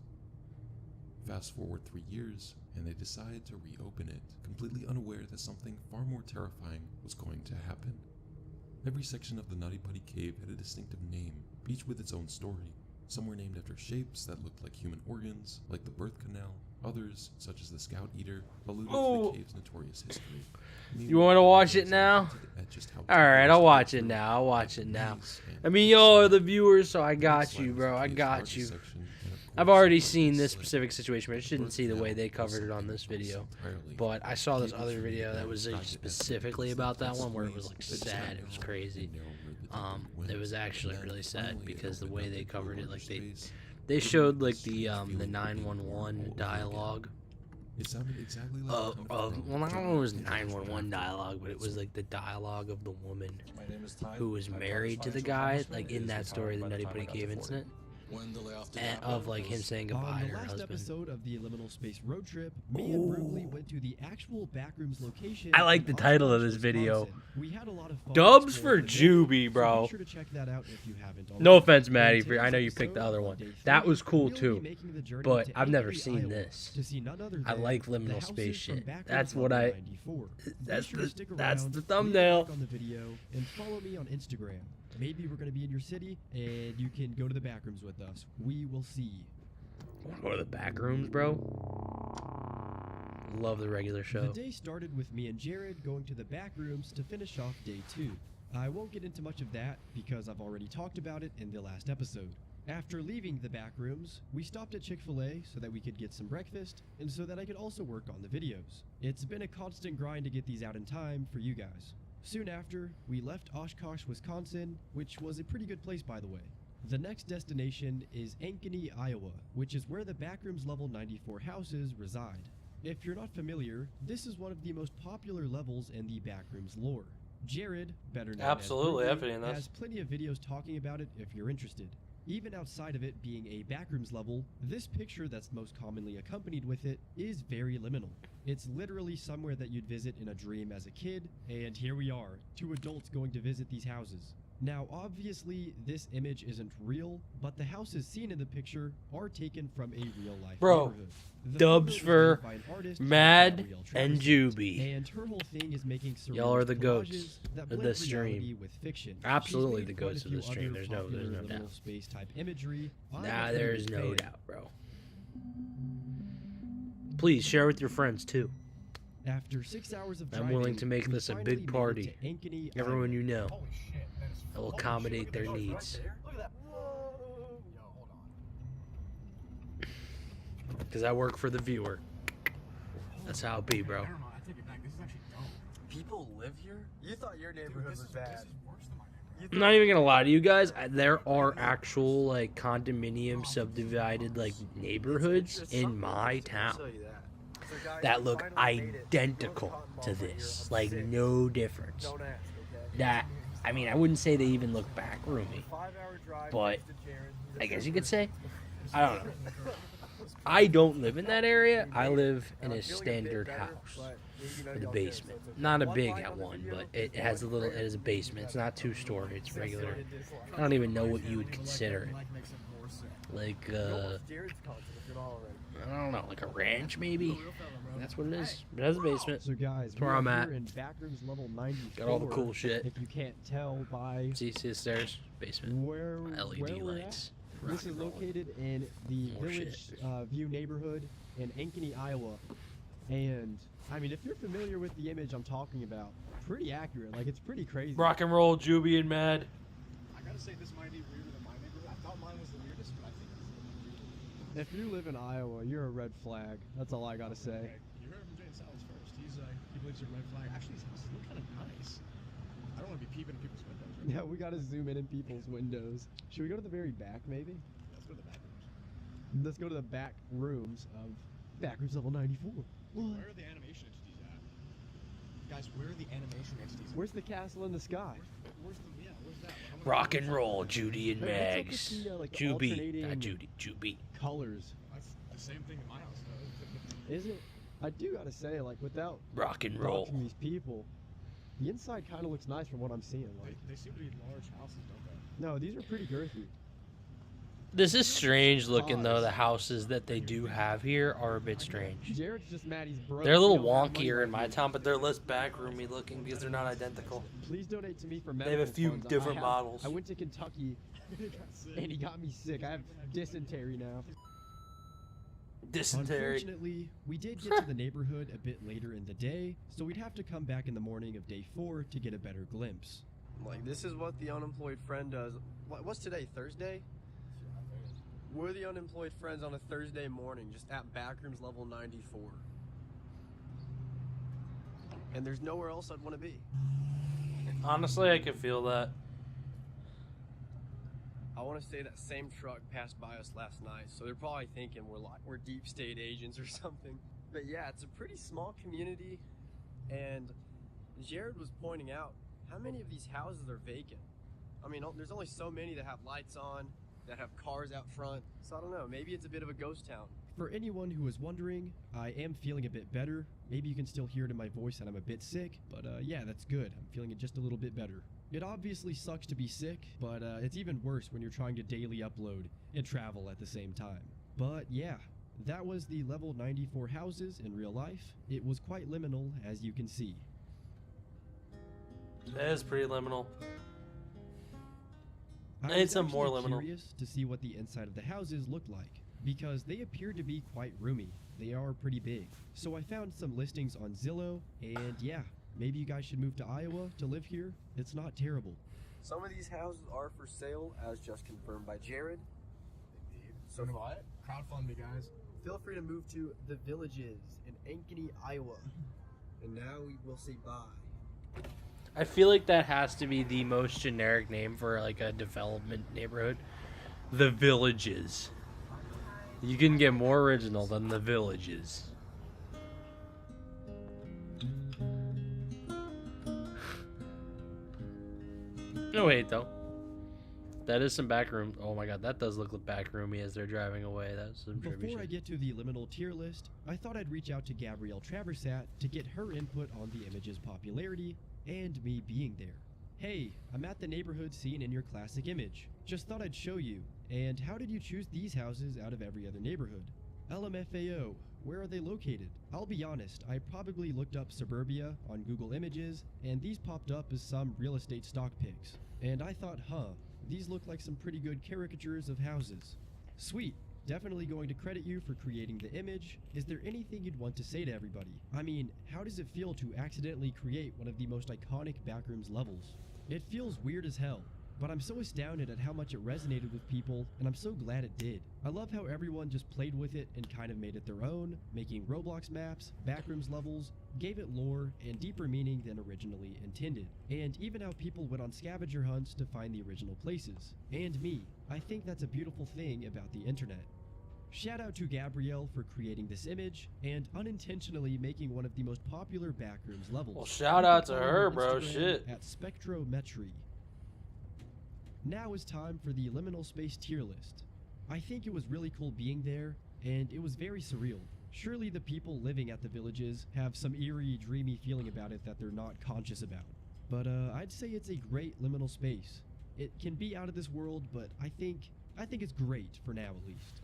Fast forward 3 years, and they decided to reopen it, completely unaware that something far more terrifying was going to happen. Every section of the Nutty Putty Cave had a distinctive name, each with its own story. Some were named after shapes that looked like human organs, like the birth canal. Others, such as the Scout Eater, alluded to Ooh. the cave's notorious history. You want to watch it now? Alright, I'll watch it now. I'll watch it now. I mean, y'all are the viewers, so I got you, bro. I got you. I've already seen this specific situation, but I just didn't see the way they covered it on this video. But I saw this other video that was like, specifically about that one, where it was like sad. It was crazy. It was actually really sad because the way they covered it, like they showed like the 911 dialogue. It sounded exactly like Well, I don't know if it was 911 dialogue, but it was like the dialogue of the woman who was married to the guy, like in that story, the Nutty Putty Cave incident. And of like him saying goodbye On to the her last husband. episode of the Liminal Space Road Trip, me and Brookley went to the actual backrooms location. I like in the title of Oshkosh, this video. Wisconsin. We had a lot of fun Dubs for exploring the Juby, so bro. be sure to check that out if you haven't already. No offense, In Maddie. today's I know you picked the episode, other on one. day That 3, was cool we'll be too. making the journey But to I've never Ankeny, seen Iowa, this. to see none other I than like the liminal houses space from shit. Backrooms That's what Level I. 94. That's Be sure to the stick that's around, the leave a thumbnail. like on the video, and follow me on Instagram. Maybe we're going to be in your city, and you can go to the backrooms with us. We will see. Go to the back rooms, bro. Love the regular show. The day started with me and Jared going to the back rooms to finish off day 2. I won't get into much of that because I've already talked about it in the last episode. After leaving the back rooms, we stopped at Chick-fil-A so that we could get some breakfast and so that I could also work on the videos. It's been a constant grind to get these out in time for you guys. Soon after, we left Oshkosh, Wisconsin, which was a pretty good place by the way. The next destination is Ankeny, Iowa, which is where the Backrooms Level 94 houses reside. If you're not familiar, this is one of the most popular levels in the Backrooms lore. Jared, better known Absolutely, as I've Brookley, seen this. has plenty of videos talking about it if you're interested. Even outside of it being a Backrooms level, this picture that's most commonly accompanied with it is very liminal. It's literally somewhere that you'd visit in a dream as a kid, and here we are, 2 adults going to visit these houses. Now, obviously, this image isn't real, but the houses seen in the picture are taken from a real-life Bro, neighborhood. The dubs photo for is made by an artist Mad named Gabrielle and Travis, Juby. and her whole thing is making Y'all are the surrealist goats collages that of blend this reality stream. with fiction. Absolutely She's the made quite a goats of few this stream. other There's no popular doubt. liminal space type imagery. I'm a Nah, pretty there's big no fan. doubt, bro. Please share with your friends too. After 6 hours of I'm driving, willing to make we this a finally big made it party. to Ankeny, Everyone Iowa. you know. Holy shit, that is I will accommodate their needs. Look at that. Whoa. Yo, hold on. Because I work for the viewer. That's how it be, bro. Never mind, I take it back. This is actually dumb. People live here? You thought your neighborhood was bad. This is worse than my neighborhood. I'm not even gonna lie to you guys. There are actual like condominium subdivided like neighborhoods in my town that look identical to this. Like no difference. That I mean, I wouldn't say they even look back roomy, but I guess you could say. I don't know. I don't live in that area. I live in a standard house with a basement. Not a big one, but it has a little. It is a basement. It's not 2-story. It's regular. I don't even know what you would consider it. Like I don't know, like a ranch maybe. That's what it is. It has a basement. So guys, That's where I'm at. in Backrooms level 94. Got all the cool shit. If you can't tell by See the stairs, basement. where LED we're lights. at, this is located in the More Village shit. View neighborhood in Ankeny, Iowa. And I mean, if you're familiar with the image I'm talking about, pretty accurate. Like, it's pretty crazy. Rock and roll, Juby and Mad. I gotta say, this might be weirder than my neighborhood. I thought mine was the weirdest, but I think it's a little weirder. If you live in Iowa, you're a red flag. That's all I gotta say. Okay, you heard from Jane Sallis first. He believes you're a red flag. Actually, his house looks kind of nice. I don't want to be peeping in people's windows. Right? Yeah, we gotta zoom in people's windows. Should we go to the very back, maybe? Let's go to the back rooms. Let's go to the back rooms of Backrooms level 94. What? Where are the animation entities at? Guys, where are the animation entities? Where's the castle in the sky? Where's that? Rock and roll, Judy and Hey, what's up with Mags. the, like, Juby, alternating not Judy, Juby. colors? That's the same thing in my house, though. Is it? I do gotta say, like, without Rock and roll. watching these people, the inside kind of looks nice from what I'm seeing. Like, They seem to be large houses, don't they? no, these are pretty girthy. This is strange looking though. The houses that they do have here are a bit strange. Jared's just mad he's broke. They're a little He don't have money wonkier like in my me. town, but they're less backroomy looking because they're not identical. Please donate to me for They medical have a few funds. different models. I went to Kentucky and he got me sick. I have dysentery now. Dysentery. Unfortunately, we did get to the neighborhood a bit later in the day, so we'd have to come back in the morning of day 4 to get a better glimpse. Like, this is what the unemployed friend does. What's today, Thursday? We're the unemployed friends on a Thursday morning, just at Backrooms level 94. And there's nowhere else I'd want to be. Honestly, I can feel that. I want to say that same truck passed by us last night, so they're probably thinking we're deep state agents or something. But yeah, it's a pretty small community, and Jared was pointing out how many of these houses are vacant. I mean, there's only so many that have lights on, that have cars out front, so I don't know, maybe it's a bit of a ghost town. For anyone who is wondering, I am feeling a bit better. Maybe you can still hear it in my voice that I'm a bit sick, but yeah, that's good. I'm feeling it just a little bit better. It obviously sucks to be sick, but it's even worse when you're trying to daily upload and travel at the same time. But yeah, that was the level 94 houses in real life. It was quite liminal, as you can see. That is pretty liminal. I I need was some more actually liminal. curious to see what the inside of the houses looked like, because they appear to be quite roomy. They are pretty big. So I found some listings on Zillow, and yeah, maybe you guys should move to Iowa to live here. It's not terrible. Some of these houses are for sale, as just confirmed by Jared. So what? Crowdfund me, guys. Feel free to move to the Villages in Ankeny, Iowa. And now we will say bye. I feel like that has to be the most generic name for like a development neighborhood. The Villages. You can get more original than the Villages. No wait though. That is some back room. Oh my god, that does look back roomy as they're driving away. That's some trippy Before I shit. get to the liminal tier list, I thought I'd reach out to Gabrielle Traversat to get her input on the image's popularity and me being there. Hey, I'm at the neighborhood seen in your classic image. Just thought I'd show you. And how did you choose these houses out of every other neighborhood? LMFAO, where are they located? I'll be honest, I probably looked up suburbia on Google Images, and these popped up as some real estate stock pics. And I thought, these look like some pretty good caricatures of houses. Sweet. Definitely going to credit you for creating the image. Is there anything you'd want to say to everybody? I mean, how does it feel to accidentally create one of the most iconic Backrooms levels? It feels weird as hell, but I'm so astounded at how much it resonated with people, and I'm so glad it did. I love how everyone just played with it and kind of made it their own, making Roblox maps, Backrooms levels, gave it lore and deeper meaning than originally intended, and even how people went on scavenger hunts to find the original places. And me. I think that's a beautiful thing about the internet. Shout out to Gabrielle for creating this image and unintentionally making one of the most popular Backrooms levels. Well, shout You out can to follow her, Instagram bro. Shit. At Spectrometry. Now is time for the liminal space tier list. I think it was really cool being there, and it was very surreal. Surely the people living at the villages have some eerie, dreamy feeling about it that they're not conscious about. But I'd say it's a great liminal space. It can be out of this world, but I think it's great for now at least.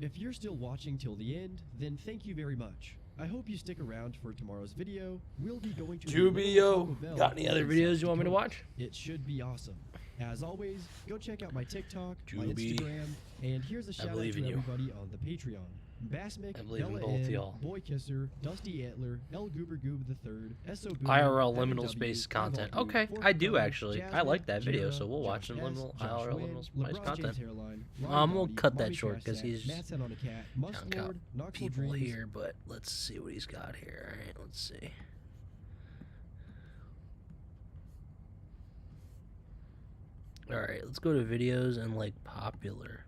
If you're still watching till the end, then thank you very much. I hope you stick around for tomorrow's video. We'll be going to Jubio, got any other videos you want me to watch? It should be awesome. As always, go check out my TikTok, my Juby. Instagram, and here's a shout out to everybody on the Patreon. Basmic, Bella N, Boy Kisser, Dusty Antler, El Goober Goob III, SO Boomer, IRL Evan liminal W, space Evan content. W, Okay, Fort I do Connor, actually. I Jasmine, like that video, Jera, so we'll watch some Josh S, liminal Josh IRL Wynn, liminal space LeBron content. James Hairline, Ron We'll Body, cut that Mommy short Trash because Sack, he's Matt Set on a Cat, Must counting out Lord, Knoxville people Dreams. here, but let's see what he's got here. All right, let's see. All right, let's go to videos and like popular.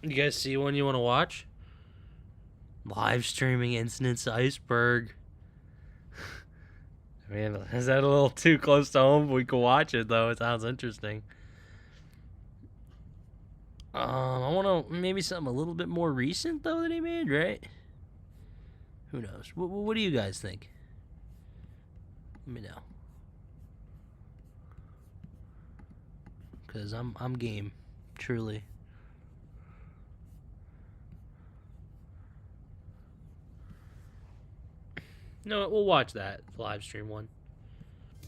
You guys see one you want to watch? Live streaming incidents iceberg. I mean, is that a little too close to home? We can watch it though. It sounds interesting. I want to maybe something a little bit more recent though that he made, right? Who knows? What do you guys think? Let me know. Cause I'm game, truly. No, we'll watch that live stream one.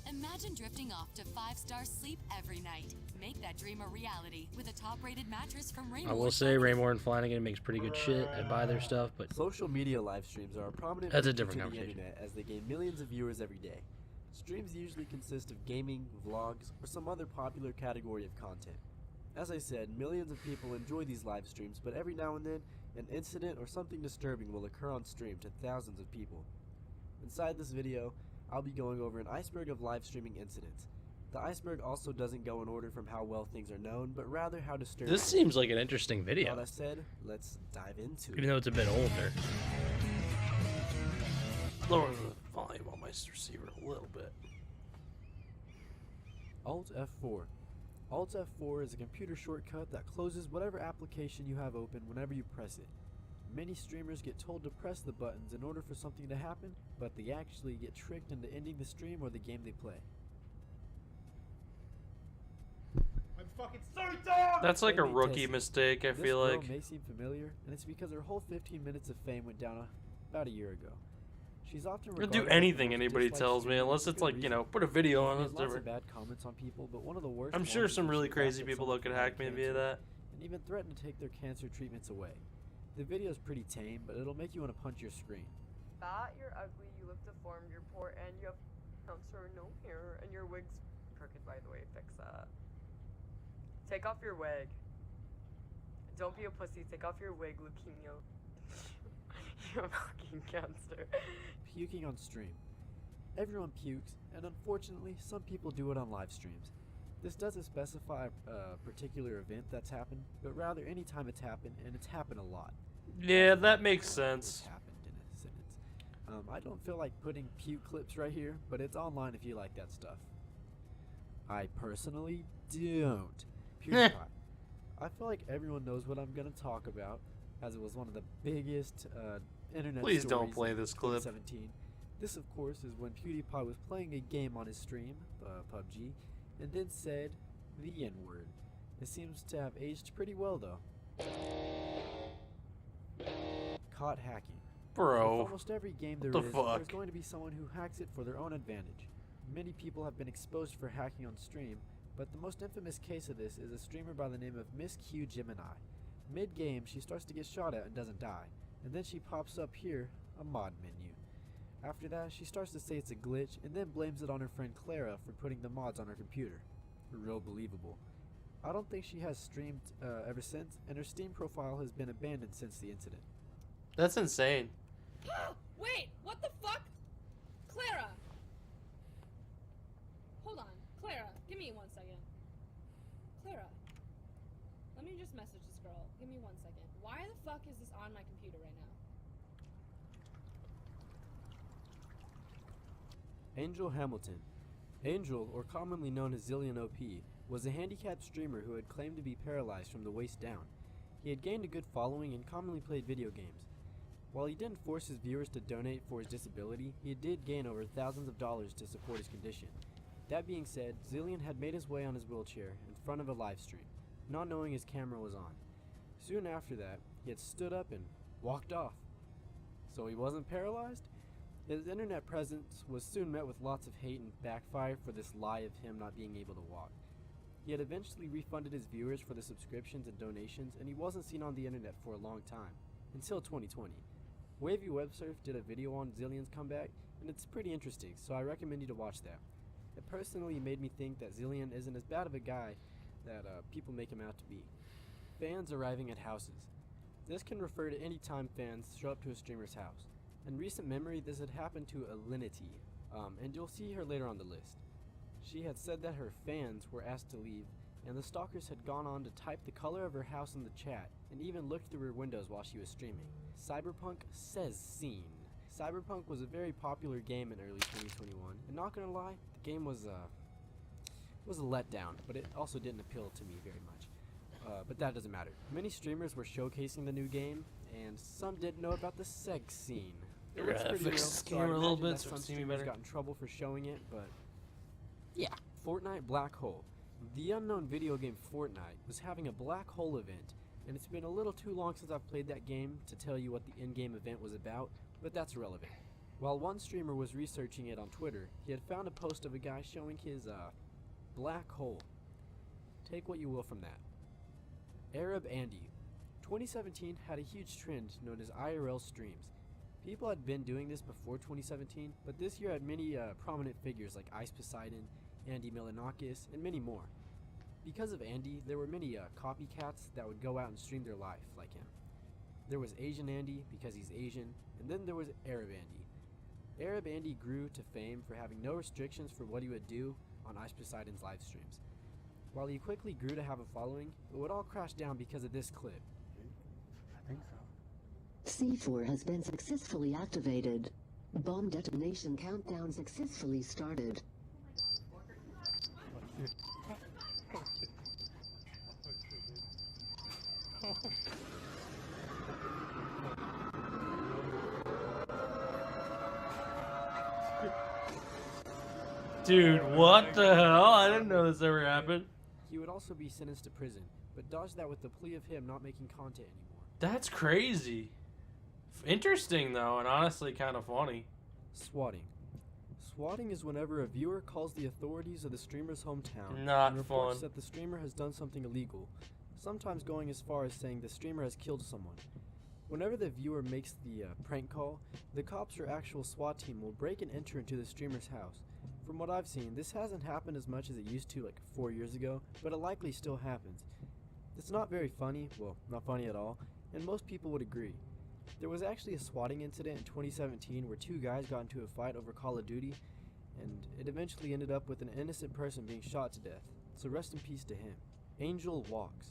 Imagine drifting off to 5-star sleep every night. Make that dream a reality with a top-rated mattress from Raymore. I will say Raymore and Flanagan makes pretty good shit. I buy their stuff, but social media live streams are a prominent that's a feature different to the conversation. internet as they gain millions of viewers every day. Streams usually consist of gaming, vlogs, or some other popular category of content. As I said, millions of people enjoy these live streams, but every now and then, an incident or something disturbing will occur on stream to thousands of people. Inside this video, I'll be going over an iceberg of live streaming incidents. The iceberg also doesn't go in order from how well things are known, but rather how disturbing. This seems like an interesting video. That said, let's dive into it. Even though it's a bit older. Lower the volume on my receiver a little bit. Alt F4. Alt F4 is a computer shortcut that closes whatever application you have open whenever you press it. Many streamers get told to press the buttons in order for something to happen, but they actually get tricked into ending the stream or the game they play. I'm fucking so dumb! That's like a Playmate rookie Tessie. mistake, I This feel girl like. may seem familiar, and it's because her whole 15 minutes of fame went down about a year ago. She's often I'll do regarded as the anything most anybody disliked tells me, streamer unless for it's good like, you reason. know, put a video on She it. has lots of bad comments on people, but one of the worst I'm sure ones is some that really she crazy laughed at people someone though could who had hack me via cancer that. and even threatened to take their cancer treatments away. The video is pretty tame, but it'll make you want to punch your screen. Fat, you're ugly, you look deformed, you're poor, and you have cancer, no hair, and your wig's crooked, by the way. Fix that. Take off your wig. Don't be a pussy. Take off your wig, leukemia. You have fucking cancer. Puking on stream. Everyone pukes, and unfortunately, some people do it on live streams. This doesn't specify a particular event that's happened, but rather any time it's happened, and it's happened a lot. Yeah, that makes sense. Happened in a sentence. I don't feel like putting puke clips right here, but it's online if you like that stuff. I personally don't. PewDiePie. I feel like everyone knows what I'm gonna talk about, as it was one of the biggest internet Please don't stories play in this clip. 2017. This, of course, is when PewDiePie was playing a game on his stream, PUBG, and then said the N-word. It seems to have aged pretty well, though. Caught hacking. Bro, With almost every game there what the is, fuck? there's going to be someone who hacks it for their own advantage. Many people have been exposed for hacking on stream, but the most infamous case of this is a streamer by the name of Miss Q Gemini. Mid-game, she starts to get shot at and doesn't die, and then she pops up here, a mod menu. After that, she starts to say it's a glitch, and then blames it on her friend Clara for putting the mods on her computer. Real believable. I don't think she has streamed ever since, and her Steam profile has been abandoned since the incident. That's insane. Wait, what the fuck? Clara! Hold on, Clara, give me 1 second. Clara, let me just message this girl. Give me 1 second. Why the fuck is this on my computer right now? Angel Hamilton. Angel, or commonly known as Zillion OP, was a handicapped streamer who had claimed to be paralyzed from the waist down. He had gained a good following and commonly played video games. While he didn't force his viewers to donate for his disability, he did gain over thousands of dollars to support his condition. That being said, Zillion had made his way on his wheelchair in front of a live stream, not knowing his camera was on. Soon after that, he had stood up and walked off. So he wasn't paralyzed? His internet presence was soon met with lots of hate and backfire for this lie of him not being able to walk. He had eventually refunded his viewers for the subscriptions and donations, and he wasn't seen on the internet for a long time, until 2020. Wavy WebSurf did a video on Zillion's comeback, and it's pretty interesting, so I recommend you to watch that. It personally made me think that Zillion isn't as bad of a guy that people make him out to be. Fans arriving at houses. This can refer to any time fans show up to a streamer's house. In recent memory, this had happened to Alinity, and you'll see her later on the list. She had said that her fans were asked to leave, and the stalkers had gone on to type the color of her house in the chat, and even looked through her windows while she was streaming. Cyberpunk says scene. Cyberpunk was a very popular game in early 2021, and not gonna lie, the game was a letdown, but it also didn't appeal to me very much. But that doesn't matter. Many streamers were showcasing the new game, and some didn't know about the sex scene. It looks pretty real, so I a little imagine bit that so some it see me streamers better. got in trouble for showing it, but yeah. Fortnite Black Hole. The unknown video game Fortnite was having a black hole event, and it's been a little too long since I've played that game to tell you what the in-game event was about, but that's irrelevant. While one streamer was researching it on Twitter, he had found a post of a guy showing his black hole. Take what you will from that. Arab Andy. 2017 had a huge trend known as IRL streams. People had been doing this before 2017, but this year had many prominent figures like Ice Poseidon, Andy Milanakis, and many more. Because of Andy, there were many copycats that would go out and stream their life like him. There was Asian Andy because he's Asian, and then there was Arab Andy. Arab Andy grew to fame for having no restrictions for what he would do on Ice Poseidon's live streams. While he quickly grew to have a following, it would all crash down because of this clip. I think so. C4 has been successfully activated. Bomb detonation countdown successfully started. Dude, what the hell? I didn't know this ever happened. He would also be sentenced to prison, but dodged that with the plea of him not making content anymore. That's crazy. Interesting, though, and honestly kind of funny. Swatting. Swatting is whenever a viewer calls the authorities of the streamer's hometown Not and reports fun. that the streamer has done something illegal, sometimes going as far as saying the streamer has killed someone. Whenever the viewer makes the prank call, the cops or actual SWAT team will break and enter into the streamer's house. From what I've seen, this hasn't happened as much as it used to like 4 years ago, but it likely still happens. It's not very funny, well, not funny at all, and most people would agree. There was actually a swatting incident in 2017 where two guys got into a fight over Call of Duty, and it eventually ended up with an innocent person being shot to death, so rest in peace to him. Angel Walks.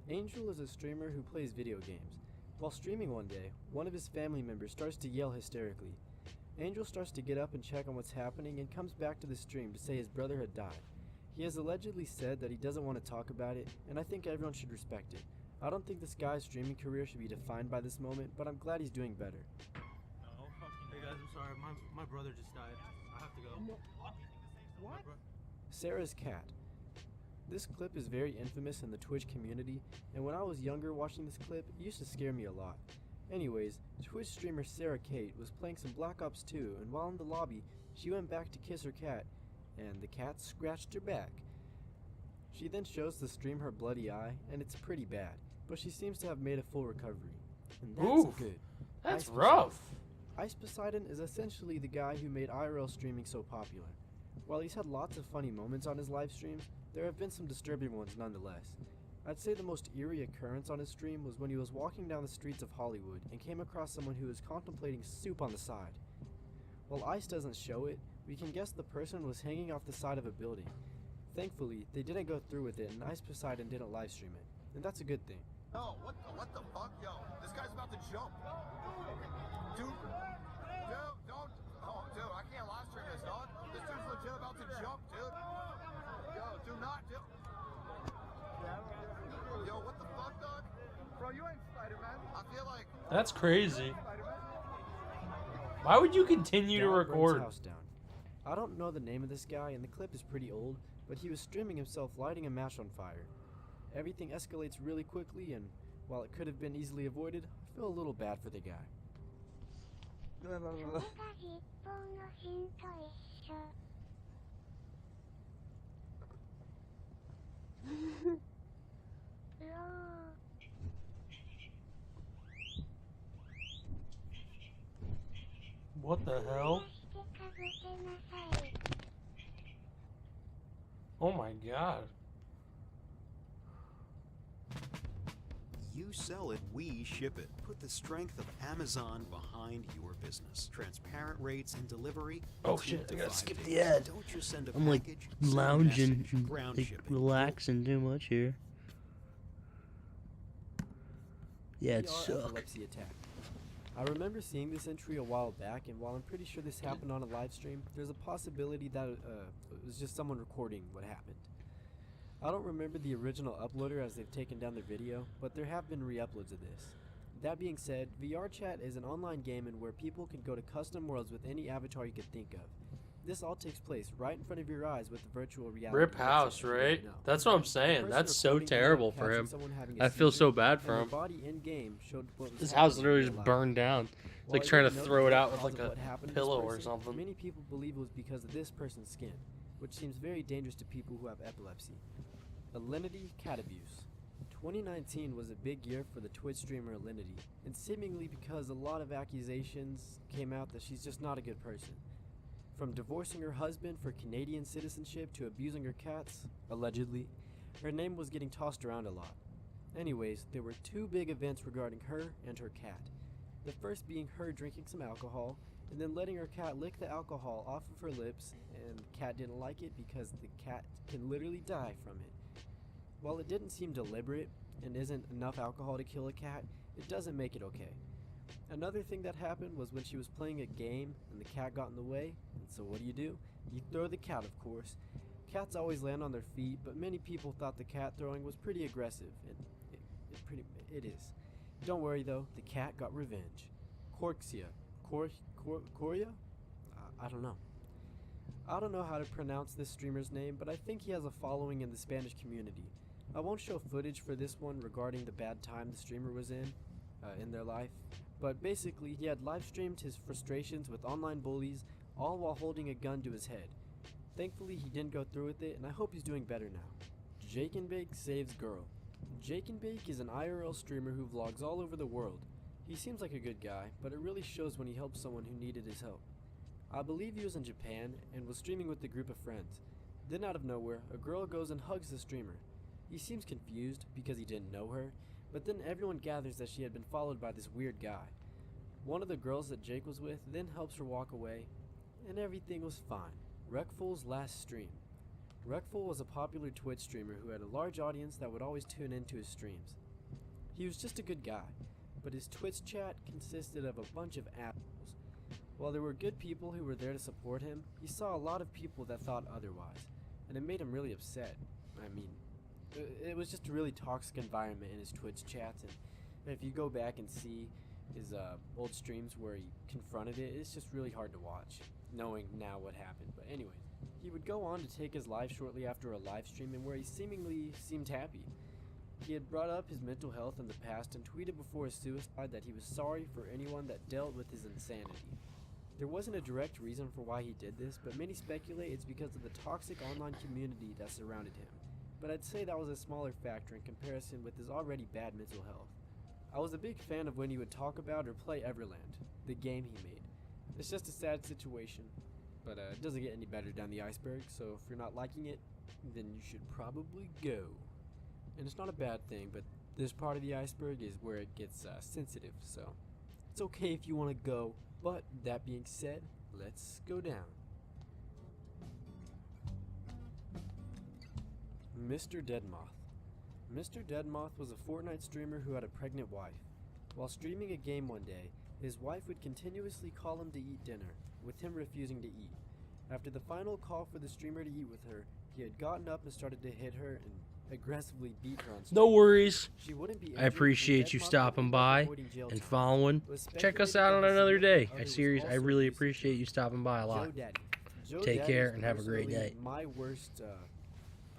Angel is a streamer who plays video games. While streaming one day, one of his family members starts to yell hysterically. Angel starts to get up and check on what's happening and comes back to the stream to say his brother had died. He has allegedly said that he doesn't want to talk about it, and I think everyone should respect it. I don't think this guy's streaming career should be defined by this moment, but I'm glad he's doing better. No, hey guys, I'm sorry. My brother just died. I have to go. What? Sarah's cat. This clip is very infamous in the Twitch community, and when I was younger watching this clip, it used to scare me a lot. Anyways, Twitch streamer Sarah Kate was playing some Black Ops 2, and while in the lobby, she went back to kiss her cat, and the cat scratched her back. She then shows the stream her bloody eye, and it's pretty bad, but she seems to have made a full recovery. And that's Oof, good. that's Ice rough. Poseidon. Ice Poseidon is essentially the guy who made IRL streaming so popular. While he's had lots of funny moments on his live streams, there have been some disturbing ones nonetheless. I'd say the most eerie occurrence on his stream was when he was walking down the streets of Hollywood and came across someone who was contemplating soup on the side. While Ice doesn't show it, we can guess the person was hanging off the side of a building. Thankfully, they didn't go through with it and Ice Poseidon didn't live stream it, and that's a good thing. Oh, what the fuck? Yo, this guy's about to jump. Dude, don't. Oh, dude, I can't live stream this, dog. This dude's legit about to jump, dude. Yo, do not, dude. Yo, what the fuck, dog? Bro, you ain't Spider-Man. I feel like... That's crazy. Spider-Man. Why would you continue to Dad burns record? house down. I don't know the name of this guy, and the clip is pretty old, but he was streaming himself lighting a match on fire. Everything escalates really quickly, and while it could have been easily avoided, I feel a little bad for the guy. What the hell? Oh my god. You sell it, we ship it. Put the strength of Amazon behind your business. Transparent rates and delivery. Oh 2 shit, to I gotta 5 skip days. the ad. Don't just send a I'm like package, send a lounging, message. Ground like shipping. relaxing too much here. Yeah, it VR sucks. epilepsy attack. I remember seeing this entry a while back, and while I'm pretty sure this happened on a live stream, there's a possibility that it was just someone recording what happened. I don't remember the original uploader as they've taken down their video, but there have been re-uploads of this. That being said, VR Chat is an online game in where people can go to custom worlds with any avatar you could think of. This all takes place right in front of your eyes with the virtual reality. Rip headset House, you didn't right? know. That's what I'm The saying. person That's so recording ended up terrible for catching him. someone having a I feel so seizure, bad and for their him. body in-game showed what was This house happening literally in just real life. burned down. It's While like I trying to didn't know throw the it out cause with of like what a happened to this pillow or person, something. Many people believe it was because of this person's skin, which seems very dangerous to people who have epilepsy. Alinity cat abuse. 2019 was a big year for the Twitch streamer Alinity, and seemingly because a lot of accusations came out that she's just not a good person. From divorcing her husband for Canadian citizenship to abusing her cats, allegedly, her name was getting tossed around a lot. Anyways, there were 2 big events regarding her and her cat. The first being her drinking some alcohol, and then letting her cat lick the alcohol off of her lips, and the cat didn't like it because the cat can literally die from it. While it didn't seem deliberate, and isn't enough alcohol to kill a cat, it doesn't make it okay. Another thing that happened was when she was playing a game and the cat got in the way, and so what do? You throw the cat, of course. Cats always land on their feet, but many people thought the cat throwing was pretty aggressive, and it is. Don't worry though, the cat got revenge. Corxia. Coria? I don't know. I don't know how to pronounce this streamer's name, but I think he has a following in the Spanish community. I won't show footage for this one regarding the bad time the streamer was in their life, but basically he had live streamed his frustrations with online bullies, all while holding a gun to his head. Thankfully he didn't go through with it, and I hope he's doing better now. Jake and Bake saves girl. Jake and Bake is an IRL streamer who vlogs all over the world. He seems like a good guy, but it really shows when he helps someone who needed his help. I believe he was in Japan and was streaming with a group of friends. Then out of nowhere, a girl goes and hugs the streamer. He seems confused because he didn't know her, but then everyone gathers that she had been followed by this weird guy. One of the girls that Jake was with then helps her walk away, and everything was fine. Rekful's last stream. Rekful was a popular Twitch streamer who had a large audience that would always tune into his streams. He was just a good guy, but his Twitch chat consisted of a bunch of assholes. While there were good people who were there to support him, he saw a lot of people that thought otherwise, and it made him really upset. I mean, it was just a really toxic environment in his Twitch chats, and if you go back and see his old streams where he confronted it, it's just really hard to watch, knowing now what happened. But anyways, he would go on to take his life shortly after a live stream, and where he seemingly seemed happy. He had brought up his mental health in the past and tweeted before his suicide that he was sorry for anyone that dealt with his insanity. There wasn't a direct reason for why he did this, but many speculate it's because of the toxic online community that surrounded him. But I'd say that was a smaller factor in comparison with his already bad mental health. I was a big fan of when he would talk about or play Everland, the game he made. It's just a sad situation, but it doesn't get any better down the iceberg, so if you're not liking it, then you should probably go. And it's not a bad thing, but this part of the iceberg is where it gets sensitive, so it's okay if you want to go. But that being said, let's go down. Mr. Deadmoth. Mr. Deadmoth was a Fortnite streamer who had a pregnant wife. While streaming a game one day, his wife would continuously call him to eat dinner, with him refusing to eat. After the final call for the streamer to eat with her, He had gotten up and started to hit her and aggressively beat her on stream. No worries. She wouldn't be I injured, and appreciate you Deadmau5 stopping ended up by avoiding jail and time. following. It was Check us speculated out that on his another day. significant other was I also really abusive. appreciate you stopping by a lot. Joe Daddy. Joe Take Daddy care is and have a great personally day. My worst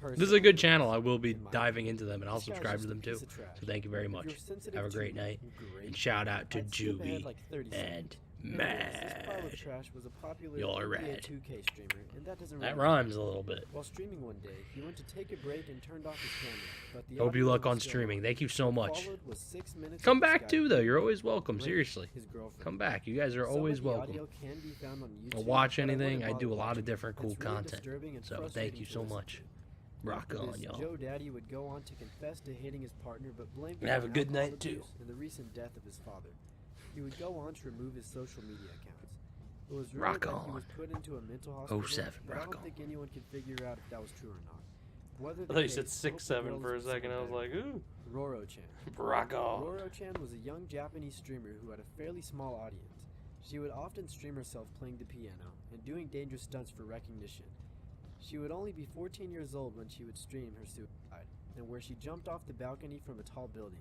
person This is a good on channel. earth, I will be in my diving opinion. into them, and I'll This guy's subscribe just to a them too. piece of trash. So thank you very If you're much. sensitive Have a to great me, night. great. And shout out to I'd skip ahead Juby like 30 and seconds. Anyways, this pile of Mash. trash was a popular You're NBA right. 2K streamer, and that doesn't That really rhymes matter. a little bit. While streaming one day, he went to take a break and turned off his camera, but the Hope you audio luck was on still streaming. on. Thank you so What much. followed was 6 minutes Come of this back guy too, though. You're beating always welcome. rape Seriously. his girlfriend. Come back. You guys are Some of always the welcome. audio can be found on YouTube, I'll watch but I anything. wouldn't I bother do a lot watching of it. different cool It's really content. disturbing and So thank frustrating you to so listen much. to. Rock After on, this, y'all. Joe Daddy would go on to confess to hitting his partner, but blamed And it have on a good alcohol night, too. abuse and the recent death of his father. He would go on to remove his social media accounts. It was rumored Rock that he on. was put into a mental hospital, 07, but I rock don't on. think anyone could figure out if that was true or not. Whether I the thought you case, said I hope the 6'7" girls for a would second. I was sound like, better. ooh. Roro-chan. Rock on. Roro-chan was a young Japanese streamer who had a fairly small audience. She would often stream herself playing the piano and doing dangerous stunts for recognition. She would only be 14 years old when she would stream her suicide, and where she jumped off the balcony from a tall building.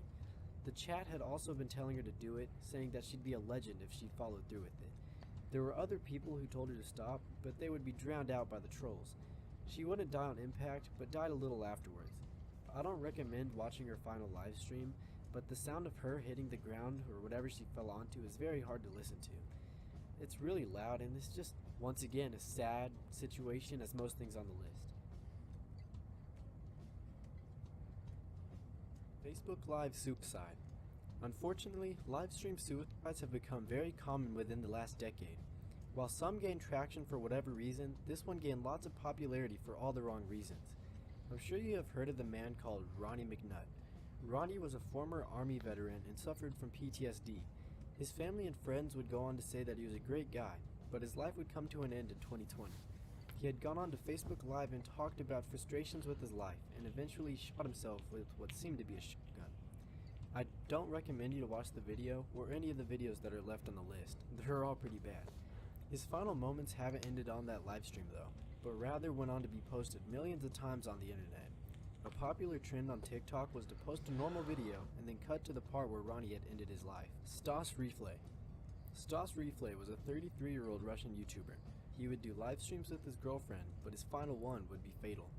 The chat had also been telling her to do it, saying that she'd be a legend if she followed through with it. There were other people who told her to stop, but they would be drowned out by the trolls. She wouldn't die on impact, but died a little afterwards. I don't recommend watching her final live stream, but the sound of her hitting the ground or whatever she fell onto is very hard to listen to. It's really loud, and it's just, once again, a sad situation as most things on the list. Facebook Live suicide. Unfortunately, live stream suicides have become very common within the last decade. While some gained traction for whatever reason, this one gained lots of popularity for all the wrong reasons. I'm sure you have heard of the man called Ronnie McNutt. Ronnie was a former Army veteran and suffered from PTSD. His family and friends would go on to say that he was a great guy, but his life would come to an end in 2020. He had gone on to Facebook Live and talked about frustrations with his life, and eventually shot himself with what seemed to be a shotgun. I don't recommend you to watch the video, or any of the videos that are left on the list. They're all pretty bad. His final moments haven't ended on that live stream though, but rather went on to be posted millions of times on the internet. A popular trend on TikTok was to post a normal video and then cut to the part where Ronnie had ended his life. Stas Replay. Stas Replay was a 33-year-old Russian YouTuber. He would do live streams with his girlfriend, but his final one would be fatal.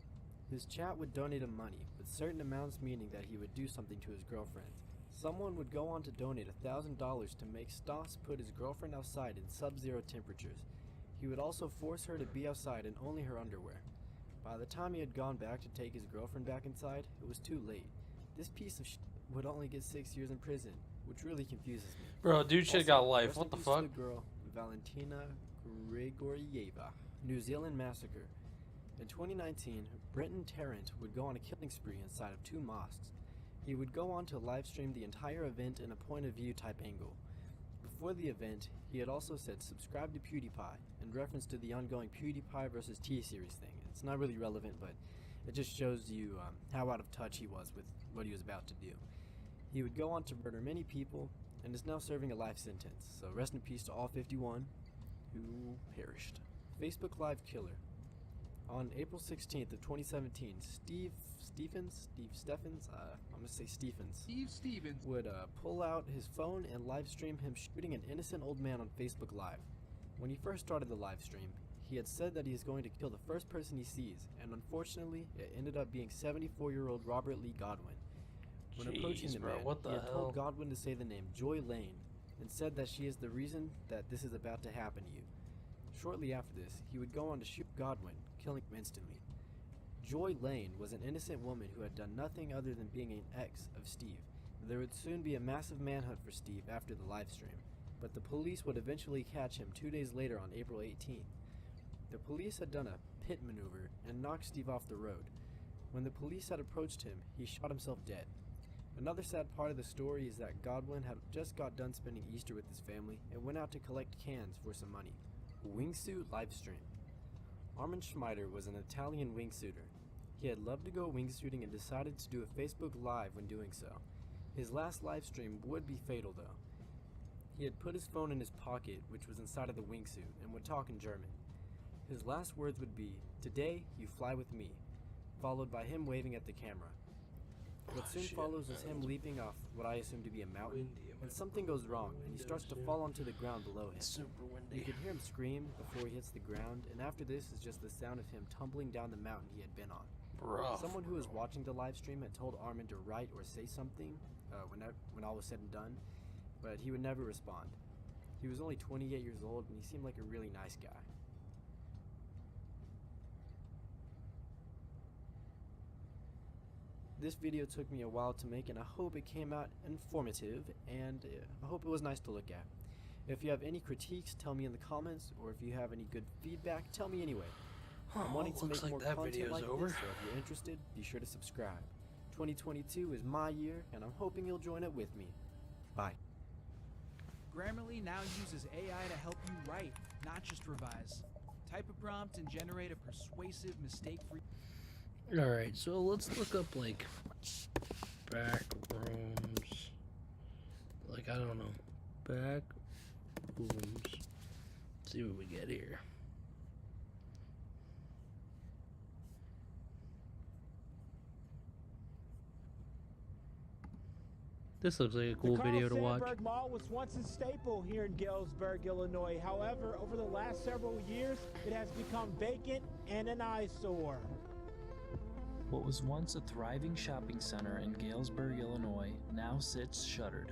His chat would donate him money, with certain amounts meaning that he would do something to his girlfriend. Someone would go on to donate $1,000 to make Stas put his girlfriend outside in sub-zero temperatures. He would also force her to be outside in only her underwear. By the time he had gone back to take his girlfriend back inside, it was too late. This piece of would only get 6 years in prison, which really confuses me. Bro, dude shit Also, got life. rest What in the peace to fuck? the girl, Valentina Gregorieva. New Zealand massacre. In 2019, Brenton Tarrant would go on a killing spree inside of 2 mosques. He would go on to live stream the entire event in a point of view type angle. Before the event, he had also said subscribe to PewDiePie in reference to the ongoing PewDiePie versus T-Series thing. It's not really relevant, but it just shows you how out of touch he was with what he was about to do. He would go on to murder many people and is now serving a life sentence, so rest in peace to all 51 who perished. Facebook Live killer. On April 16th of 2017, Steve Stephens, I'm gonna say Stephens, would pull out his phone and live stream him shooting an innocent old man on Facebook Live. When he first started the live stream, he had said that he is going to kill the first person he sees, and unfortunately, it ended up being 74-year-old Robert Lee Godwin. When approaching Jeez, the bro, man, what the he had hell? told Godwin to say the name Joy Lane, and said that she is the reason that this is about to happen to you. Shortly after this, he would go on to shoot Godwin, killing him instantly. Joy Lane was an innocent woman who had done nothing other than being an ex of Steve. There would soon be a massive manhunt for Steve after the live stream, but the police would eventually catch him 2 days later on April 18th. The police had done a pit maneuver and knocked Steve off the road. When the police had approached him, he shot himself dead. Another sad part of the story is that Godwin had just got done spending Easter with his family and went out to collect cans for some money. Wingsuit livestream. Armin Schmeider was an Italian wingsuiter. He had loved to go wingsuiting and decided to do a Facebook Live when doing so. His last live stream would be fatal though. He had put his phone in his pocket, which was inside of the wingsuit, and would talk in German. His last words would be, "Today you fly with me," followed by him waving at the camera. What soon follows is him leaping off what I assume to be a mountain, and something goes wrong, and he starts to fall onto the ground below him. You can hear him scream before he hits the ground, and after this is just the sound of him tumbling down the mountain he had been on. Someone who was watching the live stream had told Armin to write or say something when all was said and done, but he would never respond. He was only 28 years old, and he seemed like a really nice guy. This video took me a while to make, and I hope it came out informative, and I hope it was nice to look at. If you have any critiques, tell me in the comments, or if you have any good feedback, tell me anyway. I'm wanting to make more content like this, so if you're interested, be sure to subscribe. 2022 is my year, and I'm hoping you'll join it with me. Bye. Grammarly now uses AI to help you write, not just revise. Type a prompt and generate a persuasive, mistake-free... Alright, so let's look up, like, back rooms. Like, I don't know. Back rooms. See what we get here. This looks like a cool video to watch. The Carl Sandburg Mall was once a staple here in Galesburg, Illinois. However, over the last several years, it has become vacant and an eyesore. What was once a thriving shopping center in Galesburg, Illinois, now sits shuttered.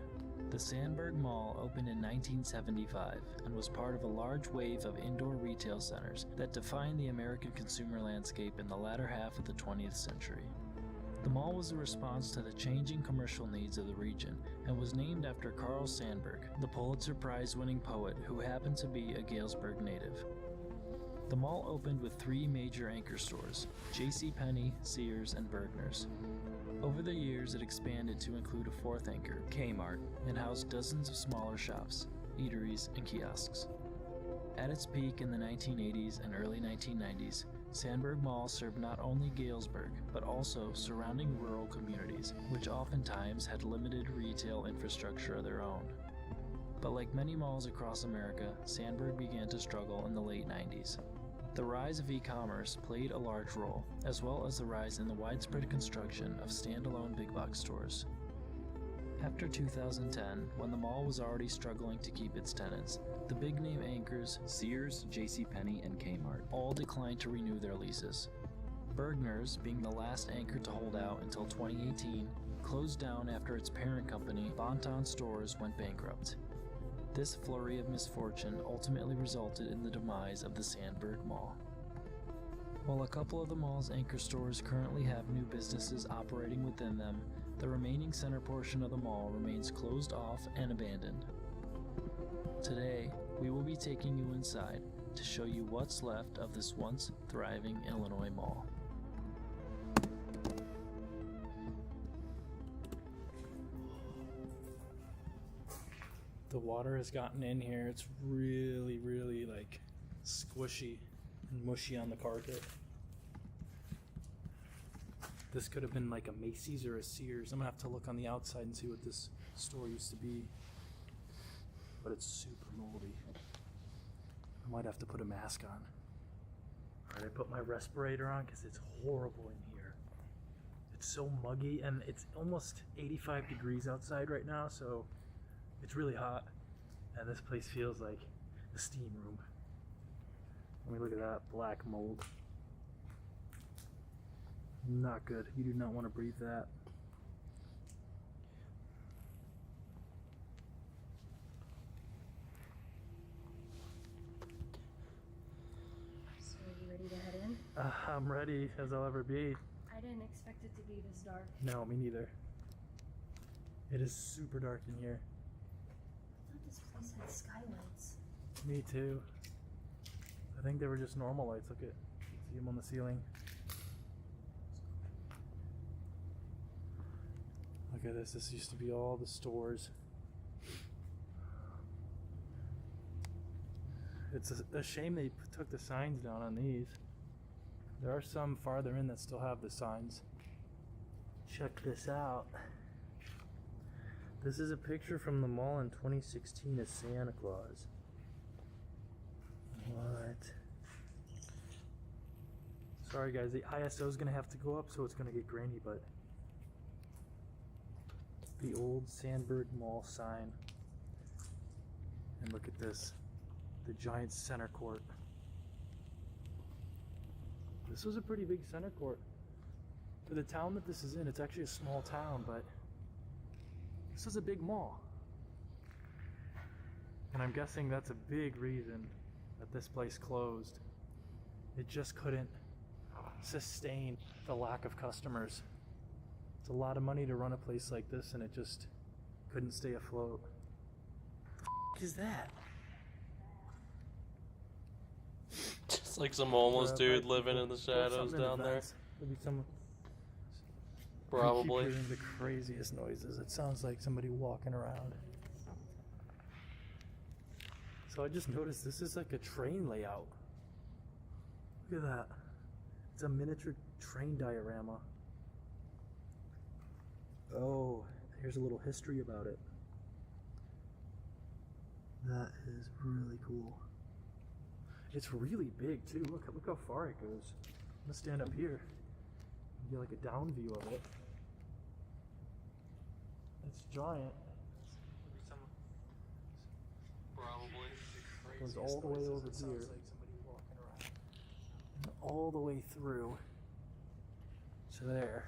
The Sandburg Mall opened in 1975 and was part of a large wave of indoor retail centers that defined the American consumer landscape in the latter half of the 20th century. The mall was a response to the changing commercial needs of the region and was named after Carl Sandburg, the Pulitzer Prize-winning poet who happened to be a Galesburg native. The mall opened with 3 major anchor stores, JCPenney, Sears, and Bergner's. Over the years, it expanded to include a 4th anchor, Kmart, and housed dozens of smaller shops, eateries, and kiosks. At its peak in the 1980s and early 1990s, Sandburg Mall served not only Galesburg, but also surrounding rural communities, which oftentimes had limited retail infrastructure of their own. But like many malls across America, Sandburg began to struggle in the late 90s. The rise of e-commerce played a large role, as well as the rise in the widespread construction of standalone big box stores. After 2010, when the mall was already struggling to keep its tenants, the big-name anchors Sears, JCPenney, and Kmart all declined to renew their leases. Bergner's, being the last anchor to hold out until 2018, closed down after its parent company, Bon-Ton Stores, went bankrupt. This flurry of misfortune ultimately resulted in the demise of the Sandburg Mall. While a couple of the mall's anchor stores currently have new businesses operating within them, the remaining center portion of the mall remains closed off and abandoned. Today, we will be taking you inside to show you what's left of this once thriving Illinois mall. The water has gotten in here. It's really, really like squishy and mushy on the carpet. This could have been like a Macy's or a Sears. I'm gonna have to look on the outside and see what this store used to be. But it's super moldy. I might have to put a mask on. Alright, I put my respirator on because it's horrible in here. It's so muggy, and it's almost 85 degrees outside right now, so it's really hot. And this place feels like a steam room. Let me look at that black mold. Not good. You do not want to breathe that. So are you ready to head in? I'm ready as I'll ever be. I didn't expect it to be this dark. No, me neither. It is super dark in here. I thought this place had skylights. Me too. I think they were just normal lights. Look at, see them on the ceiling. Look at this. This used to be all the stores. It's a shame they took the signs down on these. There are some farther in that still have the signs. Check this out. This is a picture from the mall in 2016 of Santa Claus. What? Sorry guys, the ISO is gonna have to go up, so it's gonna get grainy, but the old Sandberg Mall sign. And look at this, the giant center court. This was a pretty big center court. For the town that this is in, it's actually a small town, but this is a big mall. And I'm guessing that's a big reason that this place closed. It just couldn't sustain the lack of customers. It's a lot of money to run a place like this, and it just couldn't stay afloat. What is that? Just like some homeless dude living in the shadows down there. Maybe some. Probably. I keep hearing the craziest noises. It sounds like somebody walking around. So I just noticed this is like a train layout. Look at that. It's a miniature train diorama. Oh, here's a little history about it. That is really cool. It's really big too. Look how far it goes. I'm gonna stand up here and get like a down view of it. It's giant. Probably. Goes all the way over here. And all the way through to there.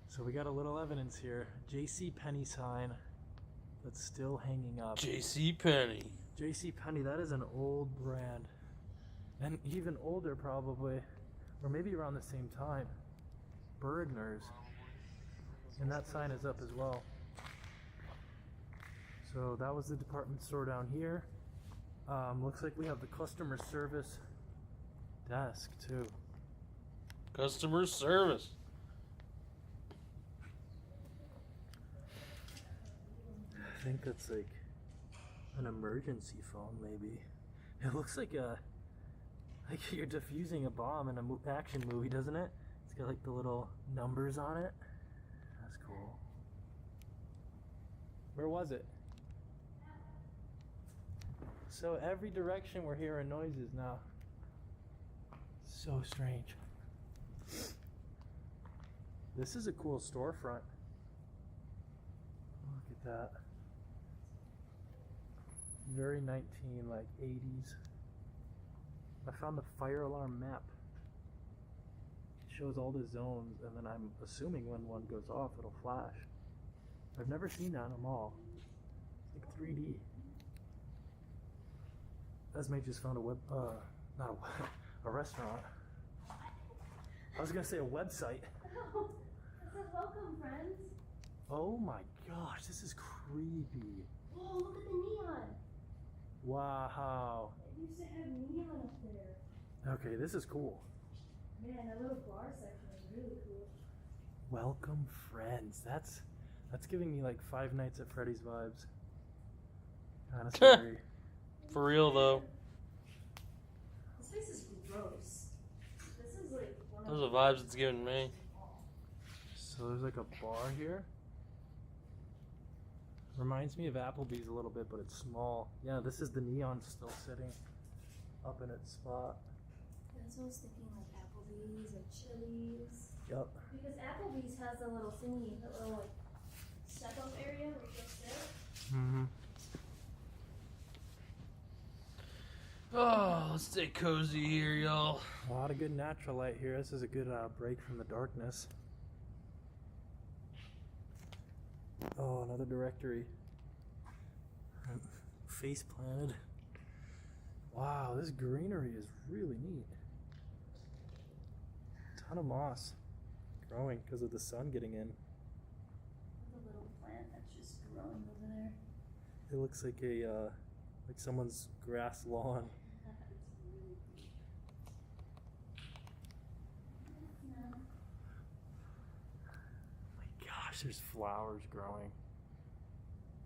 So we got a little evidence here. J.C. Penney sign that's still hanging up. J.C. Penney. J.C. Penney, that is an old brand. And even older probably. Or maybe around the same time. Bergner's. And that sign is up as well. So that was the department store down here. Looks like we have the customer service desk too. Customer service. I think that's like an emergency phone, maybe. It looks like you're defusing a bomb in an action movie, doesn't it? It's got like the little numbers on it. That's cool. Where was it? So every direction we're hearing noises now. So strange. This is a cool storefront. Look at that. Very 80s. I found the fire alarm map. It shows all the zones, and then I'm assuming when one goes off, it'll flash. I've never seen that in a mall. It's like 3D. Esme just found a a restaurant. I was gonna say a website. Oh, it says welcome, friends. Oh my gosh, this is creepy. Whoa, look at the neon. Wow. It used to have neon up there. Okay, this is cool. Man, that little bar section is really cool. Welcome, friends. That's giving me like Five Nights at Freddy's vibes. Kinda scary. For real though. This place is gross. This is like one of Those are the vibes it's giving me. So there's like a bar here. Reminds me of Applebee's a little bit, but it's small. Yeah, this is the neon still sitting up in its spot. That's what I was thinking, like Applebee's or Chili's. Yep. Because Applebee's has a little thingy, a little like step-up area where you go sit. Mm-hmm. Oh, let's stay cozy here, y'all. A lot of good natural light here. This is a good break from the darkness. Oh, another directory. Face planted. Wow, this greenery is really neat. Ton of moss growing because of the sun getting in. The little plant that's just growing over there. It looks like like someone's grass lawn. My gosh, there's flowers growing.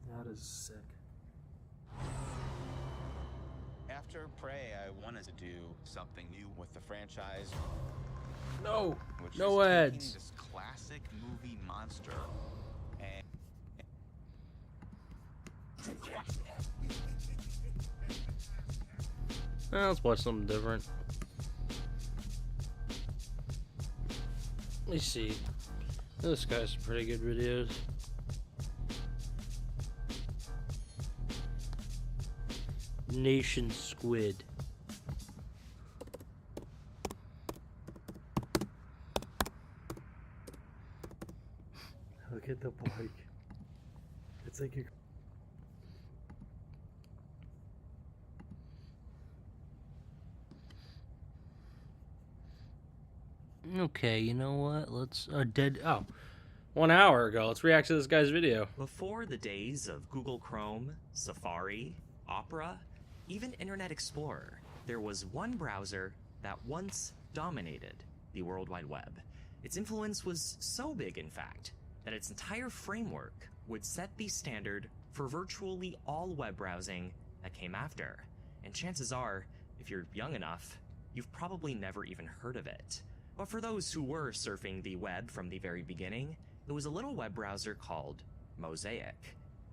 That is sick. After Prey, I wanted to do something new with the franchise. No, which no is ads. taking this classic movie monster and Let's watch something different. Let me see. This guy's some pretty good videos. Nation Squid. Look at the bike. It's like you're... Okay, you know what? Let's 1 hour ago. Let's react to this guy's video. Before the days of Google Chrome, Safari, Opera, even Internet Explorer, there was one browser that once dominated the World Wide Web. Its influence was so big, in fact, that its entire framework would set the standard for virtually all web browsing that came after. And chances are, if you're young enough, you've probably never even heard of it. But for those who were surfing the web from the very beginning, there was a little web browser called Mosaic.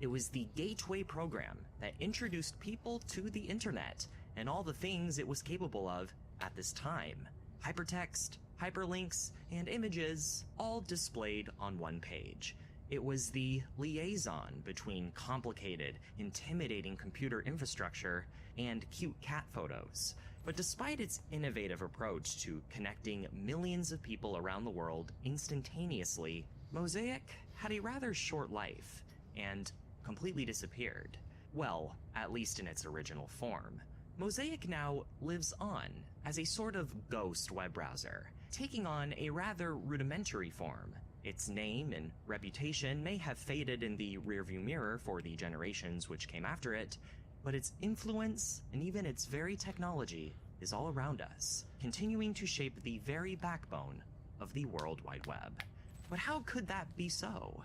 It was the gateway program that introduced people to the internet and all the things it was capable of at this time. Hypertext, hyperlinks, and images all displayed on one page. It was the liaison between complicated, intimidating computer infrastructure and cute cat photos. But despite its innovative approach to connecting millions of people around the world instantaneously, Mosaic had a rather short life and completely disappeared. Well, at least in its original form. Mosaic now lives on as a sort of ghost web browser, taking on a rather rudimentary form. Its name and reputation may have faded in the rearview mirror for the generations which came after it, but its influence and even its very technology is all around us, continuing to shape the very backbone of the World Wide Web. But how could that be so?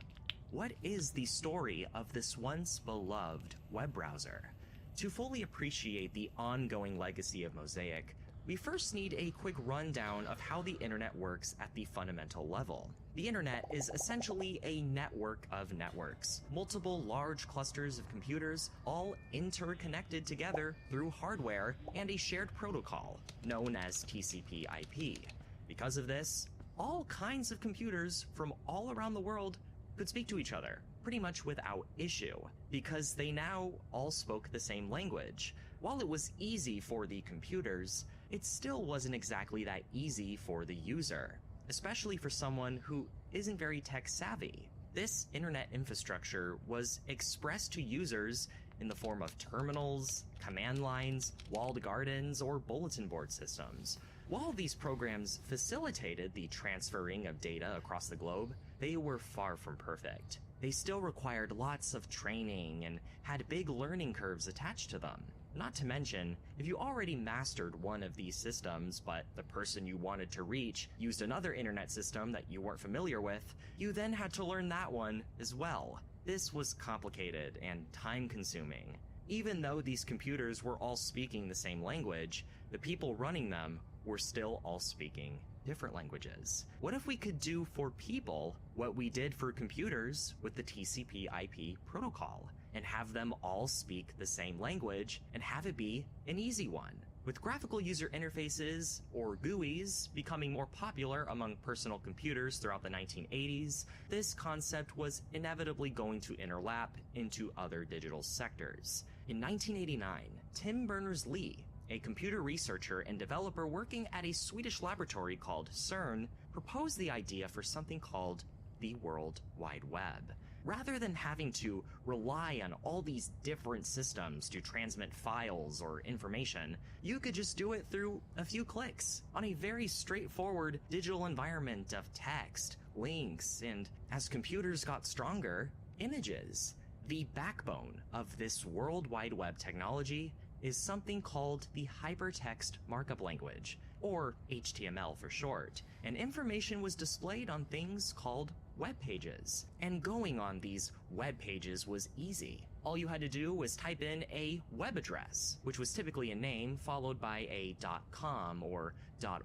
What is the story of this once beloved web browser? To fully appreciate the ongoing legacy of Mosaic, we first need a quick rundown of how the internet works at the fundamental level. The internet is essentially a network of networks, multiple large clusters of computers, all interconnected together through hardware and a shared protocol, known as TCP/IP. Because of this, all kinds of computers from all around the world could speak to each other, pretty much without issue, because they now all spoke the same language. While it was easy for the computers, it still wasn't exactly that easy for the user, especially for someone who isn't very tech savvy. This internet infrastructure was expressed to users in the form of terminals, command lines, walled gardens, or bulletin board systems. While these programs facilitated the transferring of data across the globe, they were far from perfect. They still required lots of training and had big learning curves attached to them. Not to mention, if you already mastered one of these systems, but the person you wanted to reach used another internet system that you weren't familiar with, you then had to learn that one as well. This was complicated and time-consuming. Even though these computers were all speaking the same language, the people running them were still all speaking different languages. What if we could do for people what we did for computers with the TCP/IP protocol, and have them all speak the same language and have it be an easy one? With graphical user interfaces, or GUIs, becoming more popular among personal computers throughout the 1980s, this concept was inevitably going to interlap into other digital sectors. In 1989, Tim Berners-Lee, a computer researcher and developer working at a Swedish laboratory called CERN, proposed the idea for something called the World Wide Web. Rather than having to rely on all these different systems to transmit files or information, you could just do it through a few clicks on a very straightforward digital environment of text, links, and as computers got stronger, images. The backbone of this World Wide Web technology is something called the Hypertext Markup Language, or HTML for short, and information was displayed on things called web pages. And going on these web pages was easy. All you had to do was type in a web address, which was typically a name followed by a .com or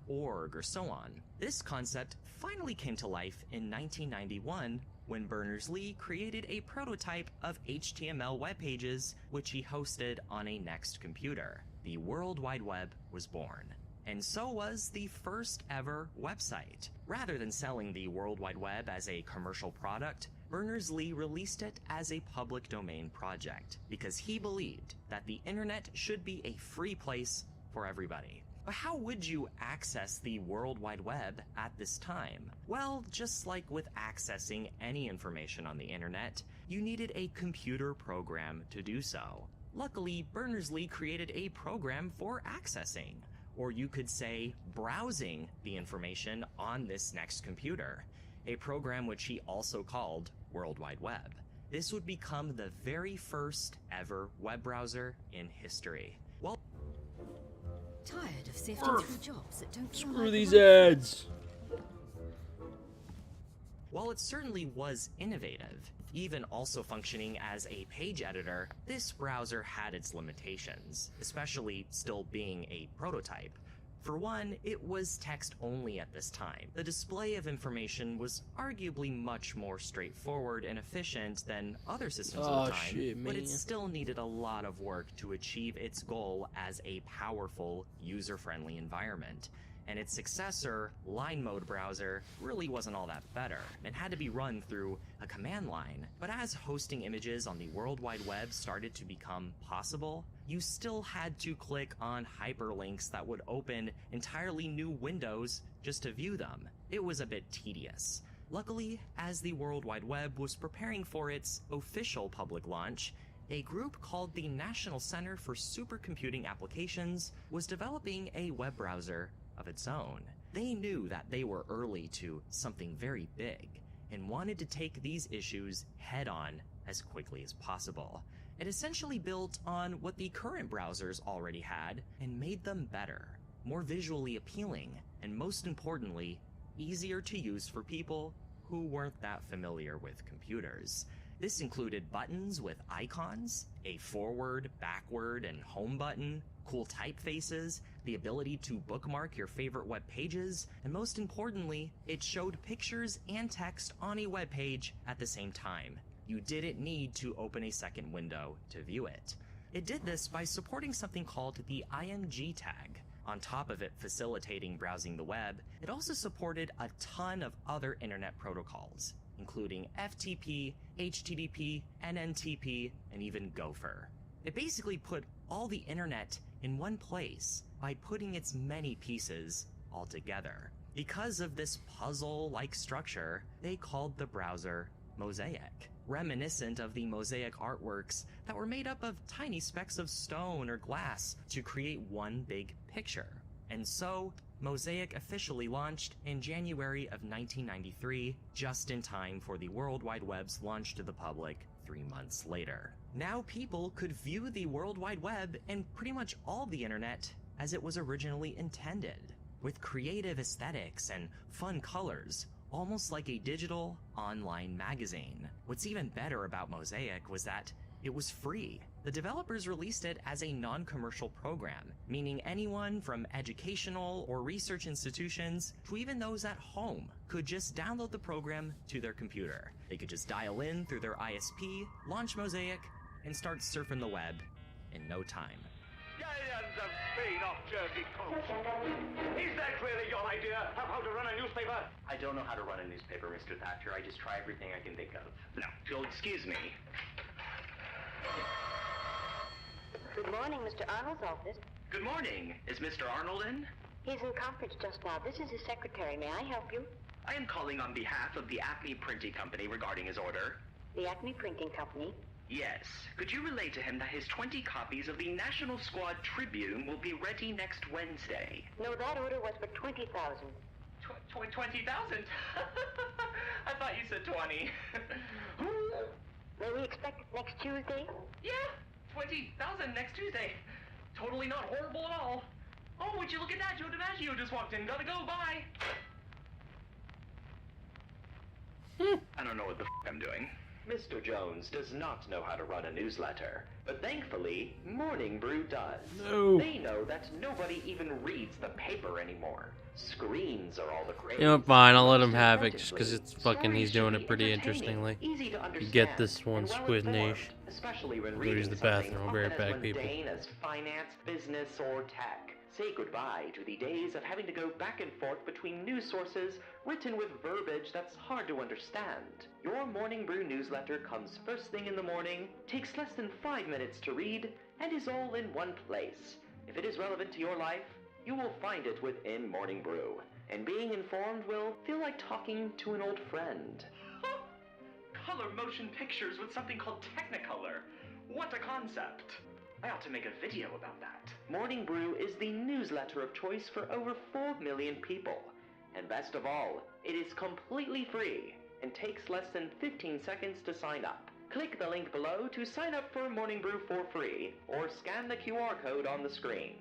.org or so on. This concept finally came to life in 1991 when Berners-Lee created a prototype of HTML web pages, which he hosted on a Next computer. The World Wide Web was born. and so was the first ever website. Rather than selling the World Wide Web as a commercial product, Berners-Lee released it as a public domain project because he believed that the internet should be a free place for everybody. But how would you access the World Wide Web at this time? Well, just like with accessing any information on the internet, you needed a computer program to do so. Luckily, Berners-Lee created a program for accessing, or you could say browsing the information on this next computer, a program which he also called World Wide Web. This would become the very first ever web browser in history. Well, tired of sifting through jobs that don't seem Screw like these the right fit. ads. While it certainly was innovative, even also functioning as a page editor, this browser had its limitations, especially still being a prototype. For one, it was text only at this time. The display of information was arguably much more straightforward and efficient than other systems of the time, but it still needed a lot of work to achieve its goal as a powerful, user-friendly environment. And its successor, Line Mode Browser, really wasn't all that better, and had to be run through a command line. But as hosting images on the World Wide Web started to become possible, you still had to click on hyperlinks that would open entirely new windows just to view them. It was a bit tedious. Luckily, as the World Wide Web was preparing for its official public launch, a group called the National Center for Supercomputing Applications was developing a web browser of its own. They knew that they were early to something very big and wanted to take these issues head on as quickly as possible. It essentially built on what the current browsers already had and made them better, more visually appealing, and most importantly, easier to use for people who weren't that familiar with computers. This included buttons with icons, a forward, backward, and home button, cool typefaces, the ability to bookmark your favorite web pages, and most importantly, it showed pictures and text on a web page at the same time. You didn't need to open a second window to view it. It did this by supporting something called the IMG tag. On top of it facilitating browsing the web, it also supported a ton of other internet protocols, including FTP, HTTP, NNTP, and even Gopher. It basically put all the internet in one place by putting its many pieces all together. Because of this puzzle-like structure, they called the browser Mosaic, reminiscent of the mosaic artworks that were made up of tiny specks of stone or glass to create one big picture. And so, Mosaic officially launched in January of 1993, just in time for the World Wide Web's launch to the public 3 months later. Now people could view the World Wide Web and pretty much all the internet as it was originally intended, with creative aesthetics and fun colors, almost like a digital online magazine. What's even better about Mosaic was that it was free. The developers released it as a non-commercial program, meaning anyone from educational or research institutions to even those at home could just download the program to their computer. They could just dial in through their ISP, launch Mosaic, and start surfing the web in no time. Giants of Spain off Jersey coast. Is that really your idea of how to run a newspaper? I don't know how to run a newspaper, Mr. Thatcher. I just try everything I can think of. Now, you'll excuse me. Good morning, Mr. Arnold's office. Good morning. Is Mr. Arnold in? He's in conference just now. This is his secretary. May I help you? I am calling on behalf of the Acme Printing Company regarding his order. The Acme Printing Company? Yes. Could you relay to him that his 20 copies of the National Squad Tribune will be ready next Wednesday? No, that order was for 20,000. 20,000? I thought you said 20. May we expect it next Tuesday? Yeah, 20,000 next Tuesday. Totally not horrible at all. Oh, would you look at that? Joe DiMaggio just walked in. Gotta go, bye. I don't know what the I'm doing. Mr. Jones does not know how to run a newsletter, but thankfully, Morning Brew does. No. They know that nobody even reads the paper anymore. Screens are all the craze. You know, fine, I'll let him have it just because it's fucking, he's doing it pretty interestingly. You get this one, Squid Niche. Especially when Go use the bathroom. I'll be right back, people. As finance, business, or tech. Say goodbye to the days of having to go back and forth between news sources written with verbiage that's hard to understand. Your Morning Brew newsletter comes first thing in the morning, takes less than 5 minutes to read, and is all in one place. If it is relevant to your life, you will find it within Morning Brew. And being informed will feel like talking to an old friend. Color motion pictures with something called Technicolor. What a concept! I ought to make a video about that. Morning Brew is the newsletter of choice for over 4 million people. And best of all, it is completely free and takes less than 15 seconds to sign up. Click the link below to sign up for Morning Brew for free, or scan the QR code on the screen.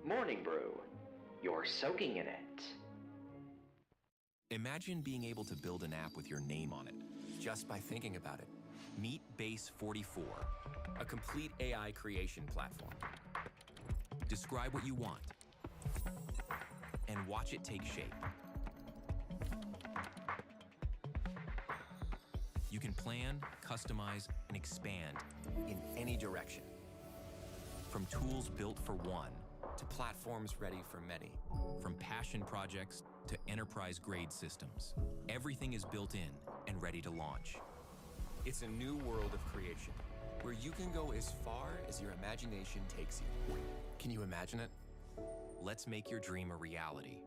Morning Brew. You're soaking in it. Imagine being able to build an app with your name on it, just by thinking about it. Meet Base 44, a complete AI creation platform. Describe what you want, and watch it take shape. You can plan, customize, and expand in any direction. From tools built for one, to platforms ready for many. From passion projects to enterprise-grade systems. Everything is built in and ready to launch. It's a new world of creation, where you can go as far as your imagination takes you. Can you imagine it? Let's make your dream a reality.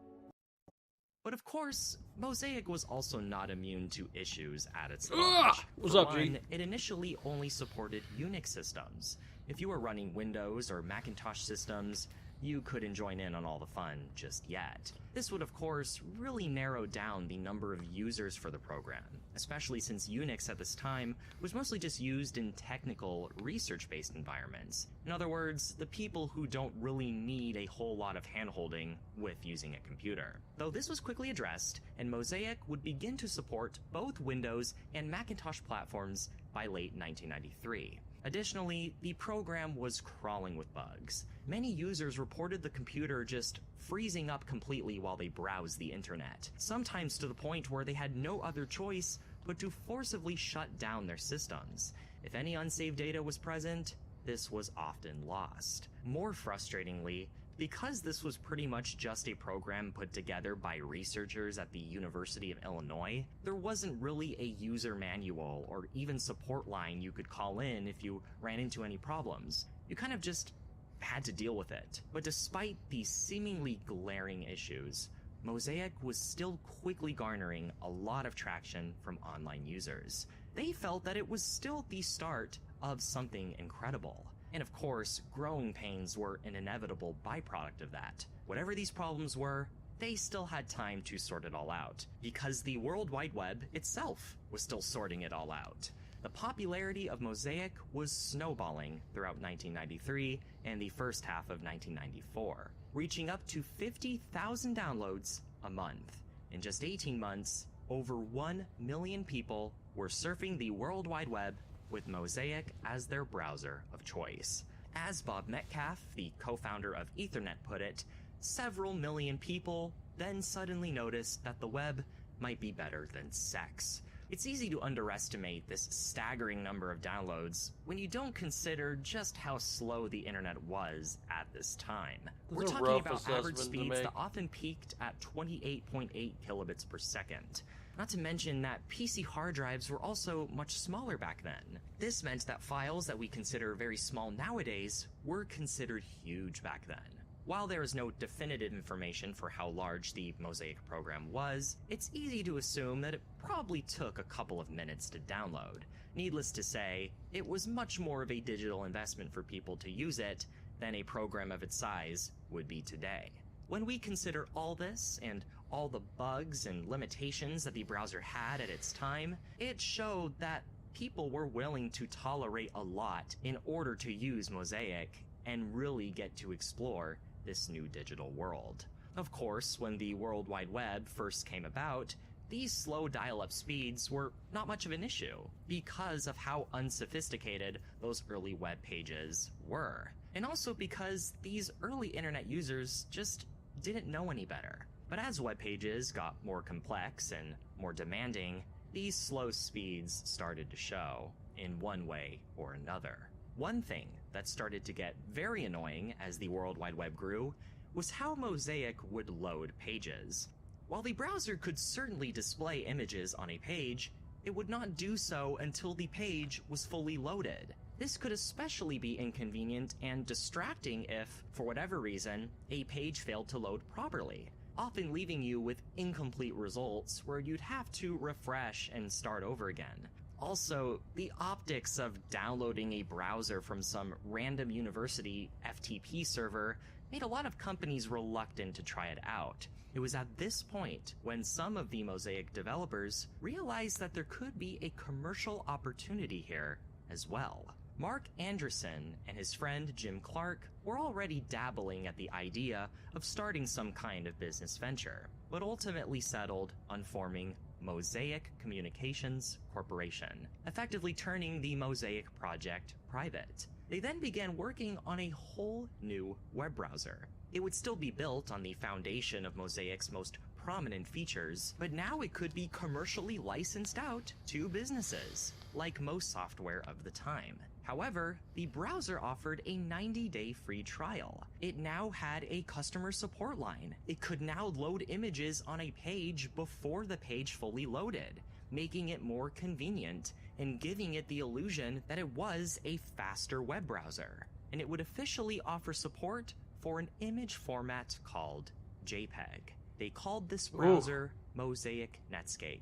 But of course, Mosaic was also not immune to issues at its launch. What's For up, G? one, it initially only supported Unix systems. If you were running Windows or Macintosh systems, you couldn't join in on all the fun just yet. This would of course really narrow down the number of users for the program, especially since Unix at this time was mostly just used in technical, research-based environments. In other words, the people who don't really need a whole lot of handholding with using a computer. Though this was quickly addressed, and Mosaic would begin to support both Windows and Macintosh platforms by late 1993. Additionally, the program was crawling with bugs. Many users reported the computer just freezing up completely while they browsed the internet, sometimes to the point where they had no other choice but to forcibly shut down their systems. If any unsaved data was present, this was often lost. More frustratingly, because this was pretty much just a program put together by researchers at the University of Illinois, there wasn't really a user manual or even support line you could call in if you ran into any problems. You kind of just had to deal with it. But despite these seemingly glaring issues, Mosaic was still quickly garnering a lot of traction from online users. They felt that it was still the start of something incredible. And of course, growing pains were an inevitable byproduct of that. Whatever these problems were, they still had time to sort it all out, because the World Wide Web itself was still sorting it all out. The popularity of Mosaic was snowballing throughout 1993 and the first half of 1994, reaching up to 50,000 downloads a month. In just 18 months, over 1 million people were surfing the World Wide Web with Mosaic as their browser of choice. As Bob Metcalfe, the co-founder of Ethernet, put it, several million people then suddenly noticed that the web might be better than sex. It's easy to underestimate this staggering number of downloads when you don't consider just how slow the internet was at this time. We're That's a talking rough about average assessment to speeds make. that often peaked at 28.8 kilobits per second. Not to mention that PC hard drives were also much smaller back then. This meant that files that we consider very small nowadays were considered huge back then. While there is no definitive information for how large the Mosaic program was, it's easy to assume that it probably took a couple of minutes to download. Needless to say, it was much more of a digital investment for people to use it than a program of its size would be today. When we consider all this and all the bugs and limitations that the browser had at its time, it showed that people were willing to tolerate a lot in order to use Mosaic and really get to explore this new digital world. Of course, when the World Wide Web first came about, these slow dial-up speeds were not much of an issue because of how unsophisticated those early web pages were. And also because these early internet users just didn't know any better. But as web pages got more complex and more demanding, these slow speeds started to show in one way or another. One thing that started to get very annoying as the World Wide Web grew was how Mosaic would load pages. While the browser could certainly display images on a page, it would not do so until the page was fully loaded. This could especially be inconvenient and distracting if, for whatever reason, a page failed to load properly, often leaving you with incomplete results where you'd have to refresh and start over again. Also, the optics of downloading a browser from some random university FTP server made a lot of companies reluctant to try it out. It was at this point when some of the Mosaic developers realized that there could be a commercial opportunity here as well. Mark Anderson and his friend Jim Clark were already dabbling at the idea of starting some kind of business venture, but ultimately settled on forming Mosaic Communications Corporation, effectively turning the Mosaic project private. They then began working on a whole new web browser. It would still be built on the foundation of Mosaic's most prominent features, but now it could be commercially licensed out to businesses, like most software of the time. However, the browser offered a 90-day free trial. It now had a customer support line. It could now load images on a page before the page fully loaded, making it more convenient and giving it the illusion that it was a faster web browser. And it would officially offer support for an image format called JPEG. They called this browser Mosaic Netscape,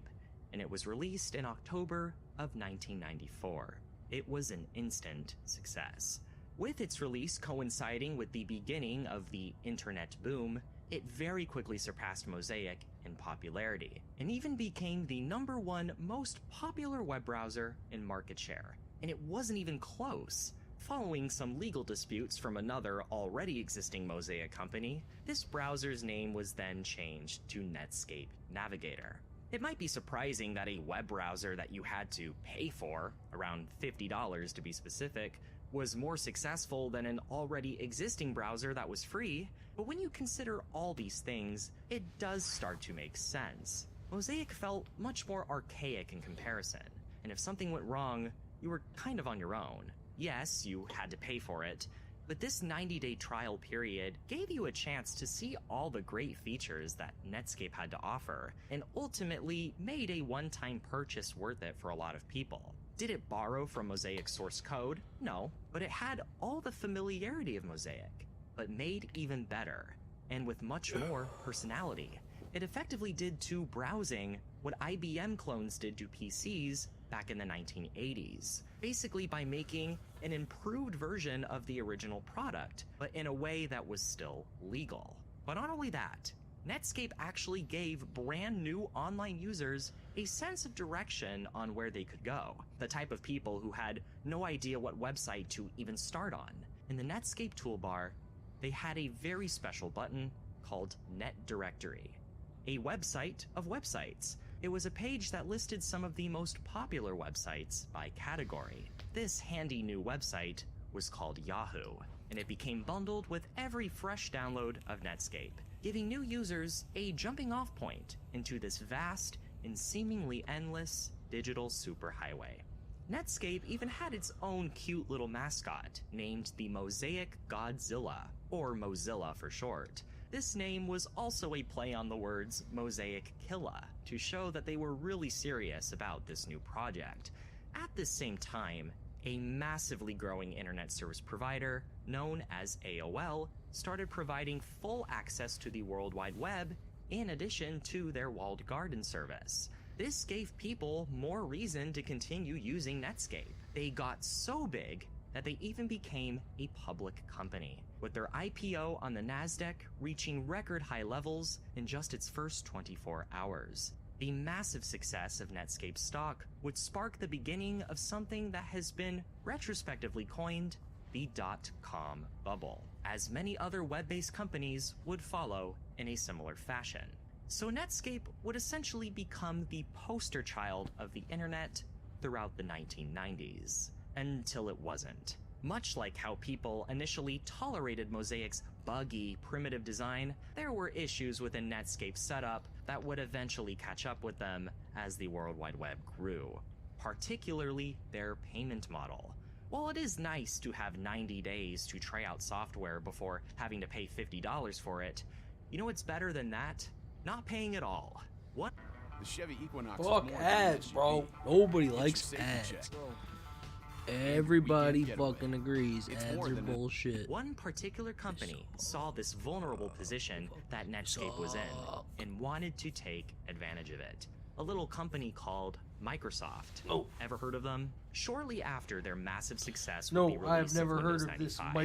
and it was released in October of 1994. It was an instant success. With its release coinciding with the beginning of the internet boom, it very quickly surpassed Mosaic in popularity, and even became the #1 most popular web browser in market share. And it wasn't even close. Following some legal disputes from another already existing Mosaic company, this browser's name was then changed to Netscape Navigator. It might be surprising that a web browser that you had to pay for, around $50 to be specific, was more successful than an already existing browser that was free, but when you consider all these things, it does start to make sense. Mosaic felt much more archaic in comparison, and if something went wrong, you were kind of on your own. Yes, you had to pay for it, but this 90-day trial period gave you a chance to see all the great features that Netscape had to offer, and ultimately made a one-time purchase worth it for a lot of people. Did it borrow from Mosaic's source code? No, but it had all the familiarity of Mosaic, but made even better, and with much more personality. It effectively did to browsing what IBM clones did to PCs back in the 1980s, basically by making an improved version of the original product, but in a way that was still legal. But not only that, Netscape actually gave brand new online users a sense of direction on where they could go, the type of people who had no idea what website to even start on. In the Netscape toolbar, they had a very special button called Net Directory, a website of websites. It was a page that listed some of the most popular websites by category. This handy new website was called Yahoo, and it became bundled with every fresh download of Netscape, giving new users a jumping-off point into this vast and seemingly endless digital superhighway. Netscape even had its own cute little mascot named the Mosaic Godzilla, or Mozilla for short. This name was also a play on the words Mosaic Killa, to show that they were really serious about this new project. At the same time, a massively growing internet service provider known as AOL started providing full access to the World Wide Web in addition to their walled garden service. This gave people more reason to continue using Netscape. They got so big that they even became a public company, with their IPO on the Nasdaq reaching record high levels in just its first 24 hours. The massive success of Netscape stock would spark the beginning of something that has been retrospectively coined the dot-com bubble, as many other web-based companies would follow in a similar fashion. So Netscape would essentially become the poster child of the internet throughout the 1990s, until it wasn't. Much like how people initially tolerated Mosaic's buggy, primitive design, there were issues within Netscape's setup that would eventually catch up with them as the World Wide Web grew, particularly their payment model. While it is nice to have 90 days to try out software before having to pay $50 for it, you know what's better than that? Not paying at all. What? The Chevy Equinox is Fuck more than an ads, SUV. bro. Nobody Get your likes safety ads. check. Everybody Weekend getaway. fucking agrees. It's Ads more are than a- bullshit. One particular company saw this vulnerable position that Netscape was in and wanted to take advantage of it. A little company called Microsoft. Oh. Ever heard of them? Shortly after their massive success No, with the I've release never of heard Windows of this 95,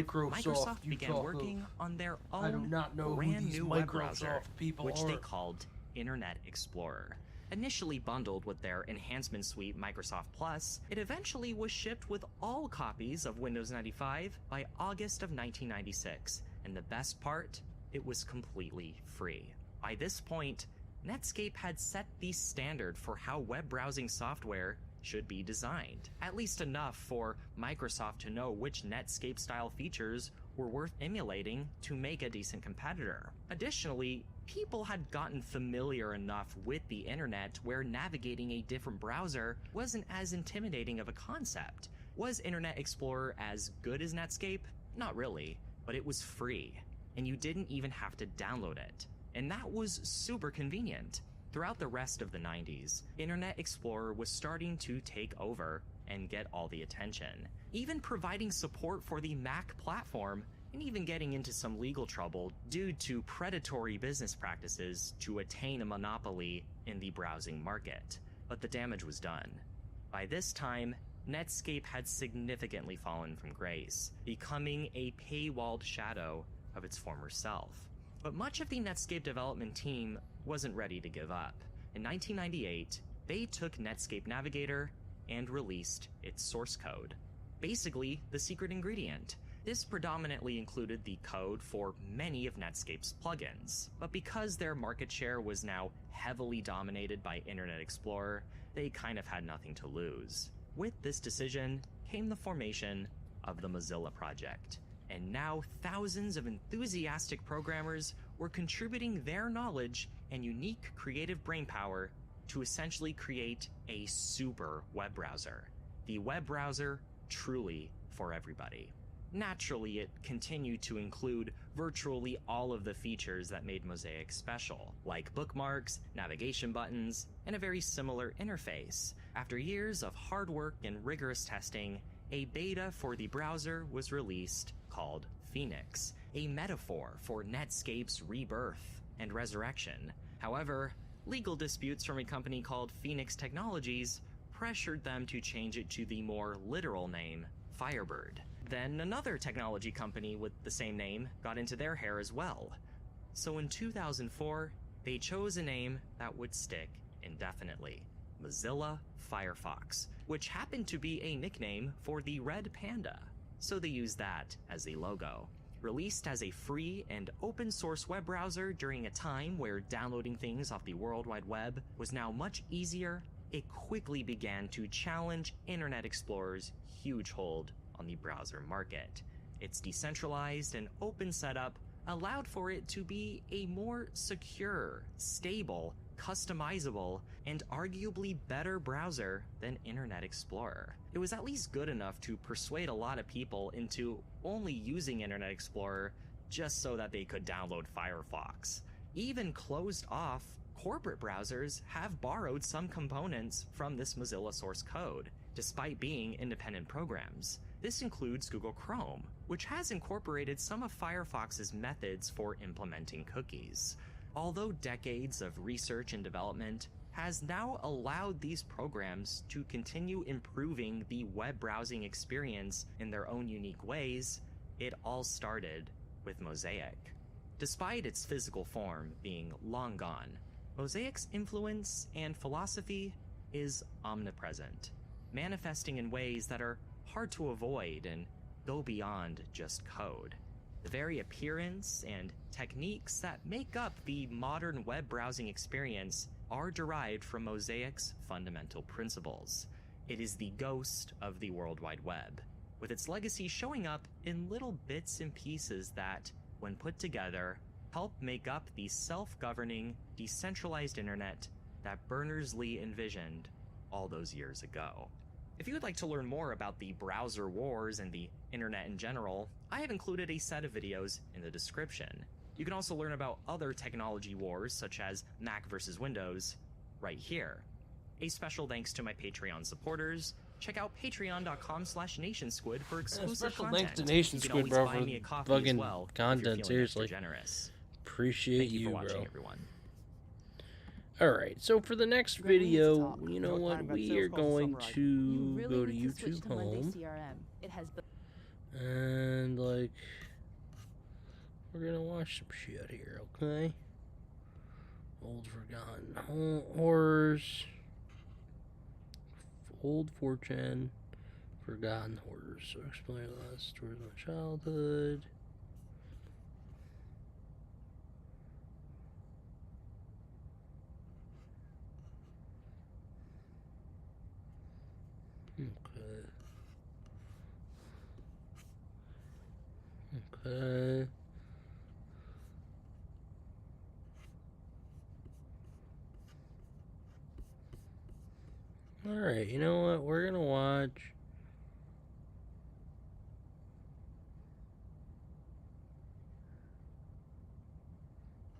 Microsoft you began talk working of. on their I do own not know who brand these new web browser, Microsoft people which they are. called Internet Explorer. Initially bundled with their enhancement suite Microsoft Plus, it eventually was shipped with all copies of Windows 95 by August of 1996, and the best part, it was completely free. By this point, Netscape had set the standard for how web browsing software should be designed, at least enough for Microsoft to know which Netscape-style features were worth emulating to make a decent competitor. Additionally, people had gotten familiar enough with the internet where navigating a different browser wasn't as intimidating of a concept. Was Internet Explorer as good as Netscape? Not really, but it was free, and you didn't even have to download it. And that was super convenient. Throughout the rest of the 90s, Internet Explorer was starting to take over and get all the attention, even providing support for the Mac platform and even getting into some legal trouble due to predatory business practices to attain a monopoly in the browsing market. But the damage was done. By this time, Netscape had significantly fallen from grace, becoming a paywalled shadow of its former self. But much of the Netscape development team wasn't ready to give up. In 1998, they took Netscape Navigator and released its source code. Basically, the secret ingredient. This predominantly included the code for many of Netscape's plugins, but because their market share was now heavily dominated by Internet Explorer, they kind of had nothing to lose. With this decision came the formation of the Mozilla Project, and now thousands of enthusiastic programmers were contributing their knowledge and unique creative brainpower to essentially create a super web browser. The web browser truly for everybody. Naturally, it continued to include virtually all of the features that made Mosaic special, like bookmarks, navigation buttons, and a very similar interface. After years of hard work and rigorous testing, a beta for the browser was released called Phoenix, a metaphor for Netscape's rebirth and resurrection. However, legal disputes from a company called Phoenix Technologies pressured them to change it to the more literal name, Firebird. Then another technology company with the same name got into their hair as well. So in 2004, they chose a name that would stick indefinitely, Mozilla Firefox, which happened to be a nickname for the red panda. So they used that as a logo. Released as a free and open source web browser during a time where downloading things off the World Wide Web was now much easier, it quickly began to challenge Internet Explorer's huge hold on the browser market. Its decentralized and open setup allowed for it to be a more secure, stable, customizable, and arguably better browser than Internet Explorer. It was at least good enough to persuade a lot of people into only using Internet Explorer just so that they could download Firefox. Even closed off, corporate browsers have borrowed some components from this Mozilla source code, despite being independent programs. This includes Google Chrome, which has incorporated some of Firefox's methods for implementing cookies. Although decades of research and development has now allowed these programs to continue improving the web browsing experience in their own unique ways, it all started with Mosaic. Despite its physical form being long gone, Mosaic's influence and philosophy is omnipresent, manifesting in ways that are hard to avoid and go beyond just code. The very appearance and techniques that make up the modern web browsing experience are derived from Mosaic's fundamental principles. It is the ghost of the World Wide Web, with its legacy showing up in little bits and pieces that, when put together, help make up the self-governing, decentralized internet that Berners-Lee envisioned all those years ago. If you would like to learn more about the browser wars and the internet in general, I have included a set of videos in the description. You can also learn about other technology wars such as Mac versus Windows right here. A special thanks to my Patreon supporters. Check out patreon.com/nationsquid for exclusive special content. thanks to Nation You can Squid, always bro, buy for me a coffee as fucking well if you're content, feeling extra seriously. generous. Appreciate Thank you for you, watching, bro. everyone. Alright, so for the next video, you know what, we are going to go to YouTube Home, and, like, we're gonna watch some shit here, okay? Old Forgotten Horrors, Old 4chan, Forgotten Horrors, so explain a lot of stories of my childhood. Okay. Alright, you know what? We're gonna watch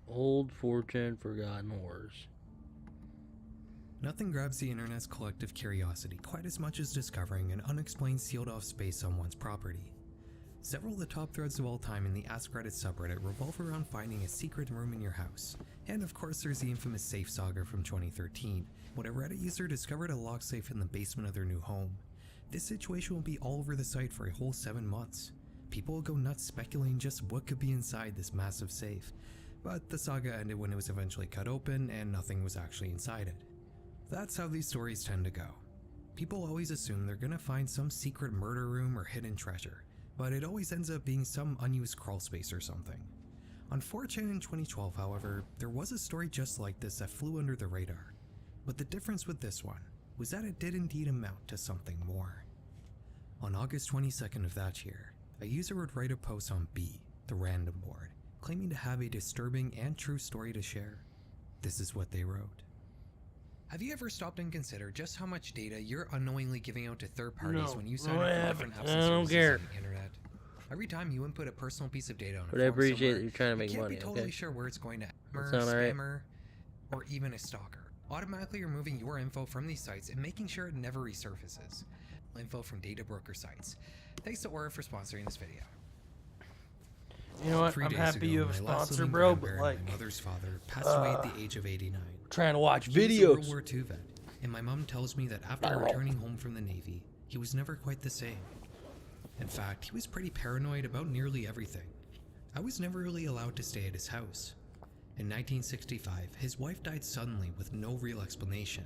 Old 4chan Forgotten Horrors. Nothing grabs the internet's collective curiosity quite as much as discovering an unexplained sealed-off space on one's property. Several of the top threads of all time in the Ask Reddit subreddit revolve around finding a secret room in your house. And of course there's the infamous safe saga from 2013, when a Reddit user discovered a locked safe in the basement of their new home. This situation will be all over the site for a whole 7 months. People will go nuts speculating just what could be inside this massive safe, but the saga ended when it was eventually cut open and nothing was actually inside it. That's how these stories tend to go. People always assume they're gonna find some secret murder room or hidden treasure, but it always ends up being some unused crawl space or something. On 4chan in 2012, however, there was a story just like this that flew under the radar. But the difference with this one was that it did indeed amount to something more. On August 22nd of that year, a user would write a post on B, the random board, claiming to have a disturbing and true story to share. This is what they wrote. Have you ever stopped and considered just how much data you're unknowingly giving out to third parties when you sign up for different apps and services on the internet? Every time you input a personal piece of data on a But I form appreciate somewhere, that you're trying to make you can't money, be totally okay? sure where it's going to That sound alright? spammer, or even a stalker, automatically removing your info from these sites and making sure it never resurfaces. Info from data broker sites. Thanks to Aura for sponsoring this video. You know what? 3 I'm days happy you ago, have a my last sponsor, living bro, but grandparent, like, my mother's father, passed away at the age of 89. trying to watch He was a videos. World War II vet, and my mom tells me that after returning home from the Navy, he was never quite the same. In fact, he was pretty paranoid about nearly everything. I was never really allowed to stay at his house. In 1965, his wife died suddenly with no real explanation.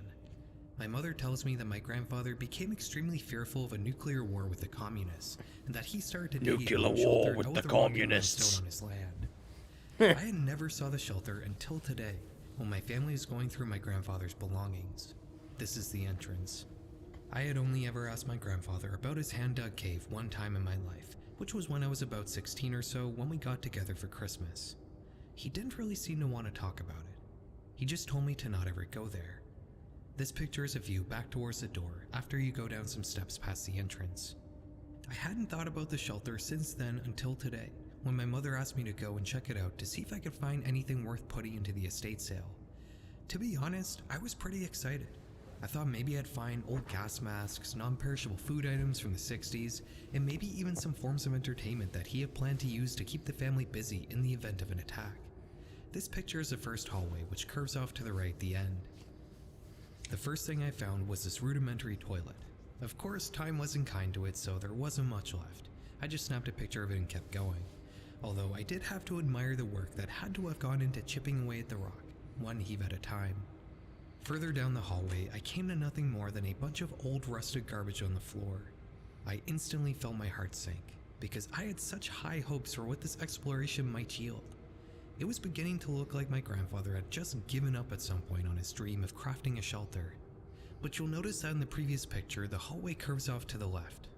My mother tells me that my grandfather became extremely fearful of a nuclear war with the communists, and that he started to dig a Nuclear bomb war shelter with out the of rocky communists. limestone on his land. I had never saw the shelter until today, when my family is going through my grandfather's belongings. This is the entrance. I had only ever asked my grandfather about his hand-dug cave one time in my life, which was when I was about 16 or so when we got together for Christmas. He didn't really seem to want to talk about it. He just told me to not ever go there. This picture is a view back towards the door after you go down some steps past the entrance. I hadn't thought about the shelter since then until today, when my mother asked me to go and check it out to see if I could find anything worth putting into the estate sale. To be honest, I was pretty excited. I thought maybe I'd find old gas masks, non-perishable food items from the 60s, and maybe even some forms of entertainment that he had planned to use to keep the family busy in the event of an attack. This picture is the first hallway, which curves off to the right at the end. The first thing I found was this rudimentary toilet. Of course, time wasn't kind to it, so there wasn't much left. I just snapped a picture of it and kept going. Although I did have to admire the work that had to have gone into chipping away at the rock, one heave at a time. Further down the hallway, I came to nothing more than a bunch of old rusted garbage on the floor. I instantly felt my heart sink, because I had such high hopes for what this exploration might yield. It was beginning to look like my grandfather had just given up at some point on his dream of crafting a shelter. But you'll notice that in the previous picture, the hallway curves off to the left.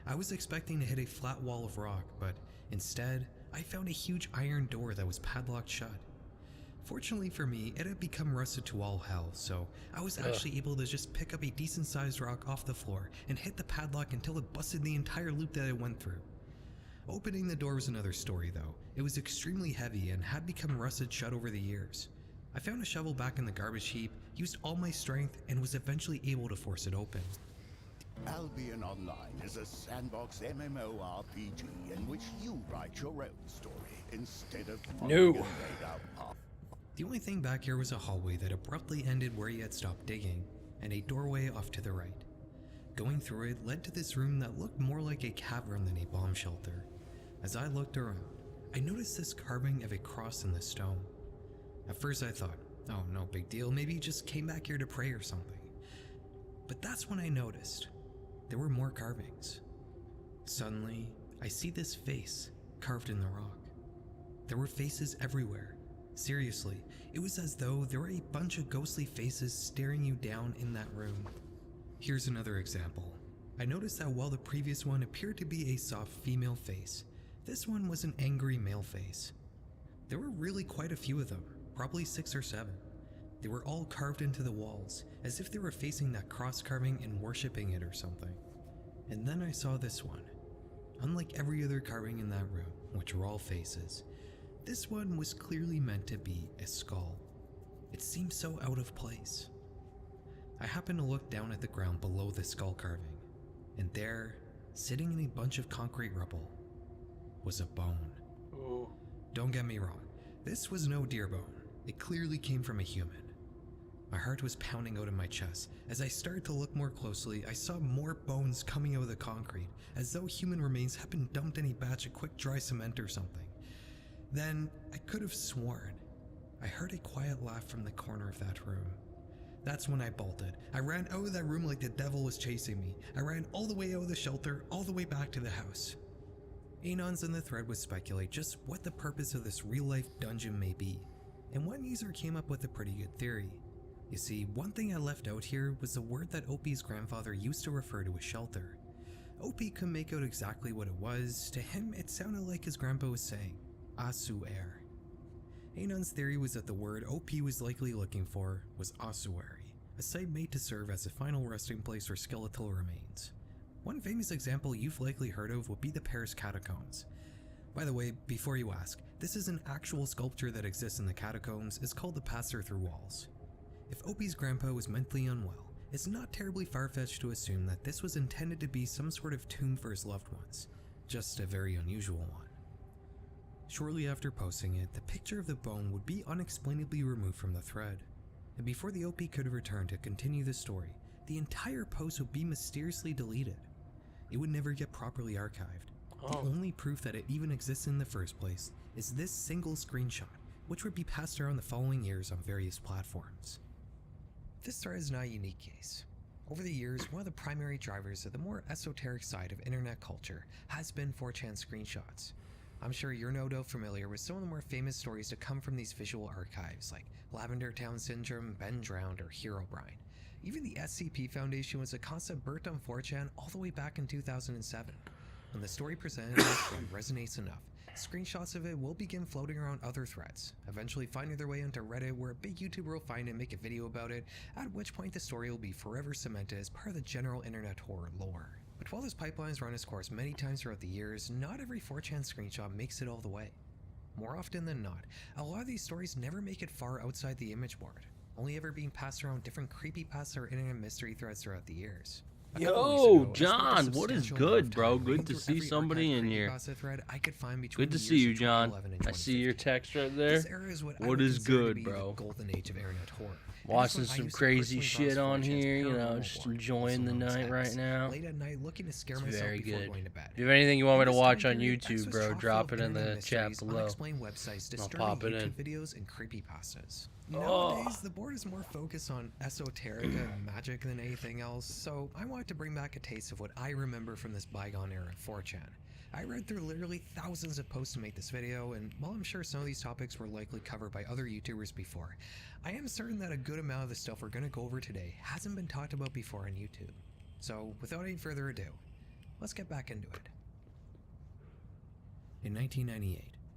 I was expecting to hit a flat wall of rock, but instead, I found a huge iron door that was padlocked shut. Fortunately for me, it had become rusted to all hell, so I was actually able to just pick up a decent sized rock off the floor and hit the padlock until it busted the entire loop that it went through. Opening the door was another story though. It was extremely heavy and had become rusted shut over the years. I found a shovel back in the garbage heap, used all my strength, and was eventually able to force it open. Albion Online is a sandbox MMORPG in which you write your own story instead of following a laid out path. The only thing back here was a hallway that abruptly ended where he had stopped digging, and a doorway off to the right. Going through it led to this room that looked more like a cavern than a bomb shelter. As I looked around, I noticed this carving of a cross in the stone. At first I thought, oh, no big deal, maybe he just came back here to pray or something. But that's when I noticed there were more carvings. Suddenly, I see this face carved in the rock. There were faces everywhere. Seriously, it was as though there were a bunch of ghostly faces staring you down in that room. Here's another example. I noticed that while the previous one appeared to be a soft female face, this one was an angry male face. There were really quite a few of them, probably 6 or 7. They were all carved into the walls, as if they were facing that cross carving and worshipping it or something. And then I saw this one. Unlike every other carving in that room, which were all faces, this one was clearly meant to be a skull. It seemed so out of place. I happened to look down at the ground below the skull carving, and there, sitting in a bunch of concrete rubble, was a bone. Oh. Don't get me wrong, this was no deer bone. It clearly came from a human. My heart was pounding out of my chest. As I started to look more closely, I saw more bones coming out of the concrete, as though human remains had been dumped in a batch of quick dry cement or something. Then, I could have sworn I heard a quiet laugh from the corner of that room. That's when I bolted. I ran out of that room like the devil was chasing me. I ran all the way out of the shelter, all the way back to the house. Anons in the thread would speculate just what the purpose of this real-life dungeon may be, and one user came up with a pretty good theory. You see, one thing I left out here was the word that Opie's grandfather used to refer to a shelter. Opie couldn't make out exactly what it was. To him, it sounded like his grandpa was saying, Asuer. Anon's theory was that the word OP was likely looking for was ossuary, a site made to serve as a final resting place for skeletal remains. One famous example you've likely heard of would be the Paris catacombs. By the way, before you ask, this is an actual sculpture that exists in the catacombs. It's called the Passer-Through Walls. If Opie's grandpa was mentally unwell, it's not terribly far-fetched to assume that this was intended to be some sort of tomb for his loved ones, just a very unusual one. Shortly after posting it, the picture of the bone would be unexplainably removed from the thread, and before the OP could return to continue the story, the entire post would be mysteriously deleted. It would never get properly archived. The only proof that it even exists in the first place is this single screenshot, which would be passed around the following years on various platforms. This thread is not a unique case. Over the years, one of the primary drivers of the more esoteric side of internet culture has been 4chan screenshots. I'm sure you're no doubt familiar with some of the more famous stories to come from these visual archives, like Lavender Town Syndrome, Ben Drowned, or Herobrine. Even the SCP Foundation was a concept birthed on 4chan all the way back in 2007. When the story presented resonates enough, screenshots of it will begin floating around other threads, eventually finding their way onto Reddit, where a big YouTuber will find it and make a video about it, at which point the story will be forever cemented as part of the general internet horror lore. But while this pipeline's run its course many times throughout the years, not every 4chan screenshot makes it all the way. More often than not, a lot of these stories never make it far outside the image board, only ever being passed around different creepypasta or internet mystery threads throughout the years. Yo, John, what is good, bro? Good to see somebody in here. Good to see you, John. I see your text right there. What is good, bro? Watching some crazy shit on here, you know, just enjoying the night right now. It's very good. If you have anything you want me to watch on YouTube, bro, drop it in the chat below. I'll pop it in. Nowadays, the board is more focused on esoterica and magic than anything else, so I wanted to bring back a taste of what I remember from this bygone era of 4chan. I read through literally thousands of posts to make this video, and while I'm sure some of these topics were likely covered by other YouTubers before, I am certain that a good amount of the stuff we're going to go over today hasn't been talked about before on YouTube. So, without any further ado, let's get back into it. In 1998,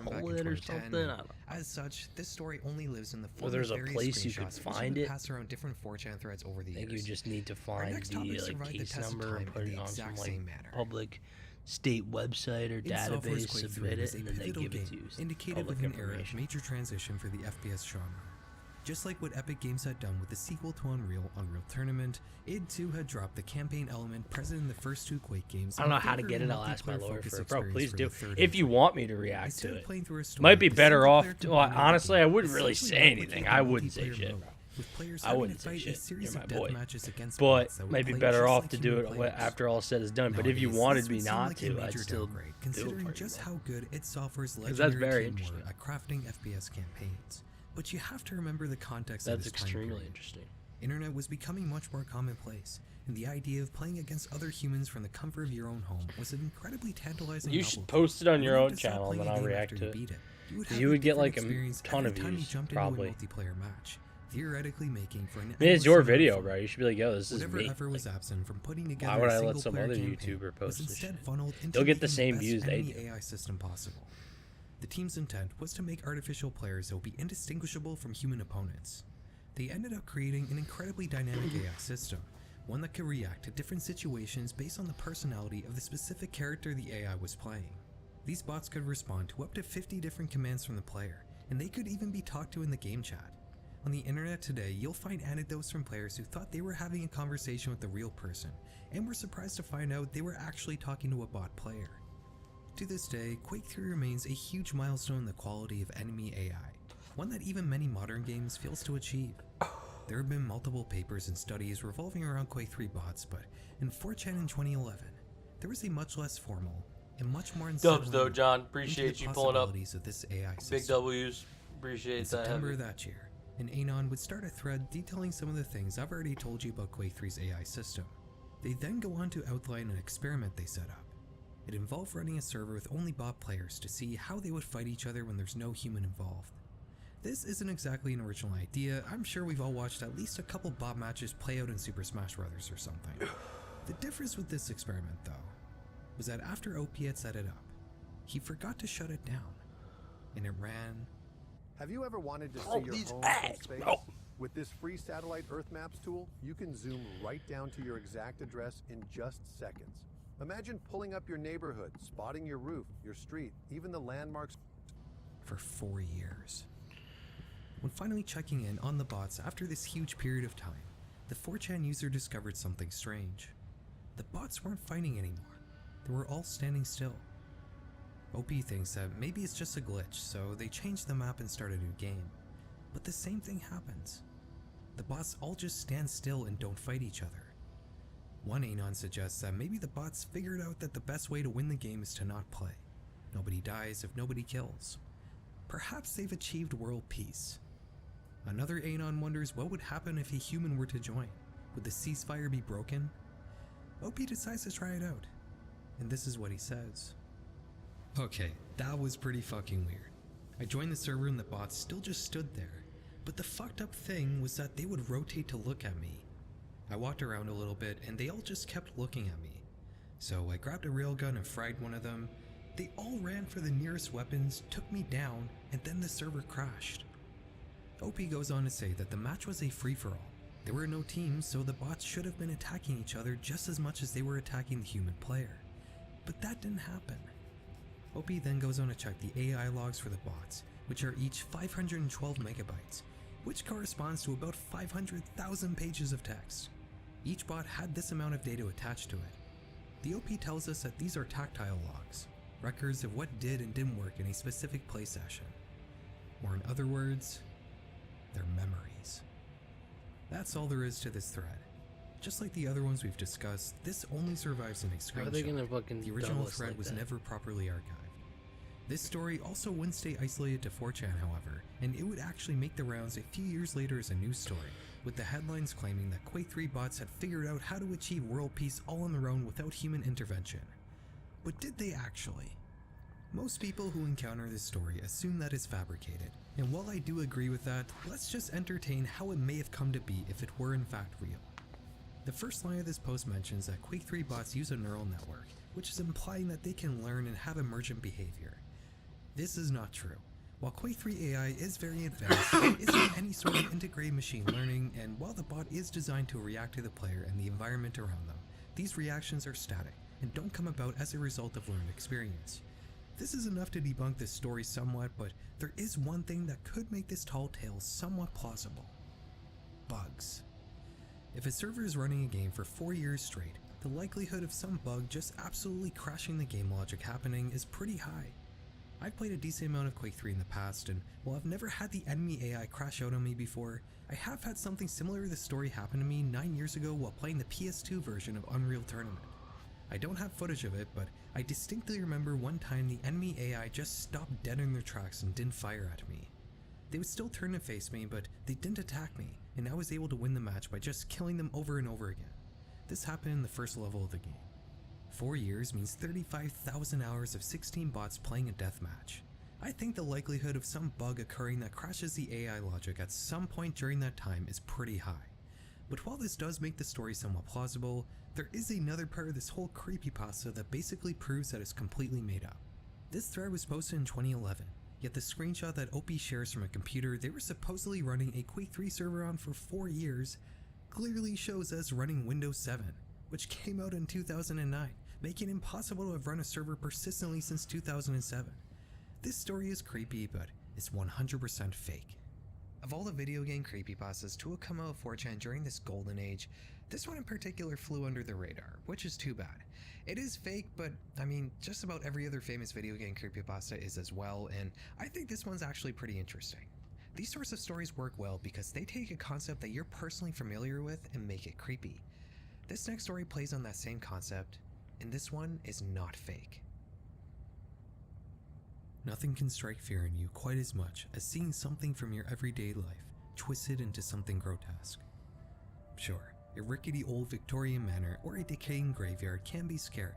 album back pull in it or 2010. something? I don't know. As such, this story only lives in the form there's of a various place you could screenshots, which have find been it. passed around different 4chan threads over the I think years. you just need to Our find next the topic like survived the case test of number and time put in it the on some exact like same manner. public state website or In Software's database, Quake 3 submit was it, a and then they pivotal give it to game, you. It's indicative public of an era of information. major transition for the FPS genre. Just like what Epic Games had done with the sequel to Unreal Tournament, id too had dropped the campaign element present in the first 2 Quake games. I don't know how to get it. I'll ask my lawyer for it. Bro, please do. If you entry. want me to react to Instead of it. playing through a story, Might be the better off. single-player Well, component of the honestly, game I wouldn't really essentially say anything. replicated I the wouldn't say multiplayer shit, mode, bro. with players I having wouldn't to say fight shit. a series You're of my death boy. matches against But bots that would might be play better just off like to do human it players. after all said is done. But if you Nowadays, wanted this me would seem not like a to, I'd major still downgrade, do it considering for you, just bro. how good id Software's Because legendary that's very team interesting. were at crafting FPS campaigns. But you have to remember the context of That's this time extremely period. interesting. Internet was becoming much more commonplace, and the idea of playing against other humans from the comfort of your own home was an incredibly tantalizing You novelty. should post it on You your wouldn't own have to stop channel, and then playing a I'll game react after to it. beat it. You would 'Cause have you a would get different like a experience ton every of time you views, jumped probably. into a multiplayer match, theoretically making for an I mean, it's endless your amount of video, fun. bro. You should be like, yo, this is Whatever me. effort was Like, absent from putting together why would a I let some single-player other campaign YouTuber was post this instead shit? funneled into They'll get the making same best views they enemy do. AI system possible. The team's intent was to make artificial players that would be indistinguishable from human opponents. They ended up creating an incredibly dynamic AI system, one that could react to different situations based on the personality of the specific character the AI was playing. These bots could respond to up to 50 different commands from the player, and they could even be talked to in the game chat. On the internet today, you'll find anecdotes from players who thought they were having a conversation with a real person, and were surprised to find out they were actually talking to a bot player. To this day, Quake 3 remains a huge milestone in the quality of enemy AI, one that even many modern games fails to achieve. There have been multiple papers and studies revolving around Quake 3 bots, but in 4chan in 2011, there was a much less formal and much more Dubs though, unsettling John. look Appreciate into the you pulling up. possibilities of this AI Big system. W's. Appreciate In that. September heavy. that year, an Anon would start a thread detailing some of the things I've already told you about Quake 3's AI system. They then go on to outline an experiment they set up. It involved running a server with only bot players to see how they would fight each other when there's no human involved. This isn't exactly an original idea. I'm sure we've all watched at least a couple bot matches play out in Super Smash Bros. Or something. The difference with this experiment, though, was that after OP had set it up, he forgot to shut it down, and it ran. Have you ever wanted to Bro, see your these home ads, from space? bro. With this free satellite Earth Maps tool, you can zoom right down to your exact address in just seconds. Imagine pulling up your neighborhood, spotting your roof, your street, even the landmarks. For 4 years. When finally checking in on the bots after this huge period of time, the 4chan user discovered something strange. The bots weren't fighting anymore. They were all standing still. OP thinks that maybe it's just a glitch, so they changed the map and start a new game. But the same thing happens. The bots all just stand still and don't fight each other. One Anon suggests that maybe the bots figured out that the best way to win the game is to not play. Nobody dies if nobody kills. Perhaps they've achieved world peace. Another Anon wonders what would happen if a human were to join. Would the ceasefire be broken? OP decides to try it out, and this is what he says. Okay, that was pretty fucking weird. I joined the server and the bots still just stood there, but the fucked up thing was that they would rotate to look at me. I walked around a little bit and they all just kept looking at me. So I grabbed a railgun and fried one of them. They all ran for the nearest weapons, took me down, and then the server crashed. OP goes on to say that the match was a free-for-all. There were no teams, so the bots should have been attacking each other just as much as they were attacking the human player. But that didn't happen. OP then goes on to check the AI logs for the bots, which are each 512 megabytes, which corresponds to about 500,000 pages of text. Each bot had this amount of data attached to it. The OP tells us that these are tactile logs, records of what did and didn't work in a specific play session. Or in other words, their memories. That's all there is to this thread. Just like the other ones we've discussed, this only survives in a How are they screenshot. gonna fucking The original double us thread like was that? never properly archived. This story also wouldn't stay isolated to 4chan, however, and it would actually make the rounds a few years later as a news story, with the headlines claiming that Quake 3 bots had figured out how to achieve world peace all on their own without human intervention. But did they actually? Most people who encounter this story assume that it's fabricated, and while I do agree with that, let's just entertain how it may have come to be if it were in fact real. The first line of this post mentions that Quake 3 bots use a neural network, which is implying that they can learn and have emergent behavior. This is not true. While Quake 3 AI is very advanced, it isn't any sort of integrated machine learning, and while the bot is designed to react to the player and the environment around them, these reactions are static and don't come about as a result of learned experience. This is enough to debunk this story somewhat, but there is one thing that could make this tall tale somewhat plausible. Bugs. If a server is running a game for 4 years straight, the likelihood of some bug just absolutely crashing the game logic happening is pretty high. I've played a decent amount of Quake 3 in the past, and while I've never had the enemy AI crash out on me before, I have had something similar to this story happen to me 9 years ago while playing the PS2 version of Unreal Tournament. I don't have footage of it, but I distinctly remember one time the enemy AI just stopped dead in their tracks and didn't fire at me. They would still turn and face me, but they didn't attack me, and I was able to win the match by just killing them over and over again. This happened in the first level of the game. 4 years means 35,000 hours of 16 bots playing a deathmatch. I think the likelihood of some bug occurring that crashes the AI logic at some point during that time is pretty high. But while this does make the story somewhat plausible, there is another part of this whole creepypasta that basically proves that it's completely made up. This thread was posted in 2011, yet the screenshot that OP shares from a computer they were supposedly running a Quake 3 server on for 4 years clearly shows us running Windows 7, which came out in 2009, making it impossible to have run a server persistently since 2007. This story is creepy, but it's 100% fake. Of all the video game creepypastas to have come out of 4chan during this golden age, this one in particular flew under the radar, which is too bad. It is fake, but I mean, just about every other famous video game creepypasta is as well, and I think this one's actually pretty interesting. These sorts of stories work well because they take a concept that you're personally familiar with and make it creepy. This next story plays on that same concept, and this one is not fake. Nothing can strike fear in you quite as much as seeing something from your everyday life twisted into something grotesque. Sure, a rickety old Victorian manor or a decaying graveyard can be scary,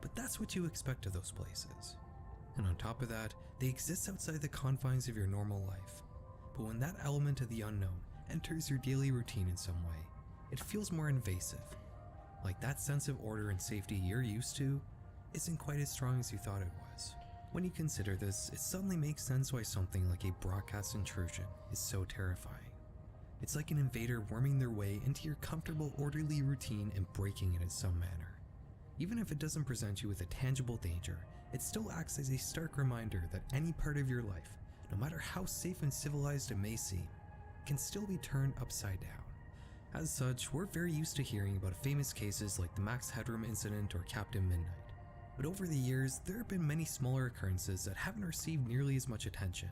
but that's what you expect of those places. And on top of that, they exist outside the confines of your normal life. But when that element of the unknown enters your daily routine in some way, it feels more invasive. Like that sense of order and safety you're used to isn't quite as strong as you thought it was. When you consider this, it suddenly makes sense why something like a broadcast intrusion is so terrifying. It's like an invader worming their way into your comfortable, orderly routine and breaking it in some manner. Even if it doesn't present you with a tangible danger, it still acts as a stark reminder that any part of your life, no matter how safe and civilized it may seem, can still be turned upside down. As such, we're very used to hearing about famous cases like the Max Headroom incident or Captain Midnight. But over the years, there have been many smaller occurrences that haven't received nearly as much attention.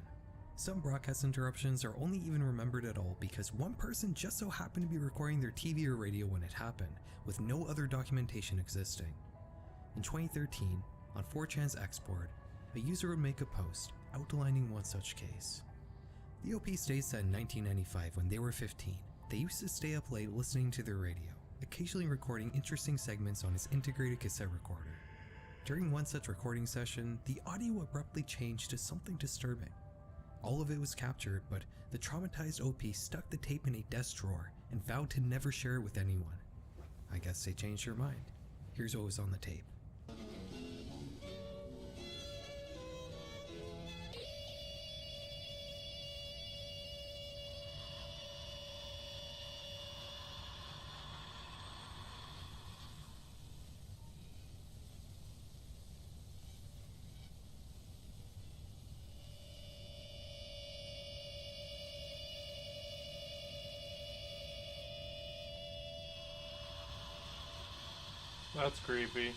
Some broadcast interruptions are only even remembered at all because one person just so happened to be recording their TV or radio when it happened, with no other documentation existing. In 2013, on 4chan's Xboard, a user would make a post outlining one such case. The OP states that in 1995, when they were 15, they used to stay up late listening to their radio, occasionally recording interesting segments on his integrated cassette recorder. During one such recording session, the audio abruptly changed to something disturbing. All of it was captured, but the traumatized OP stuck the tape in a desk drawer and vowed to never share it with anyone. I guess they changed their mind. Here's what was on the tape. That's creepy.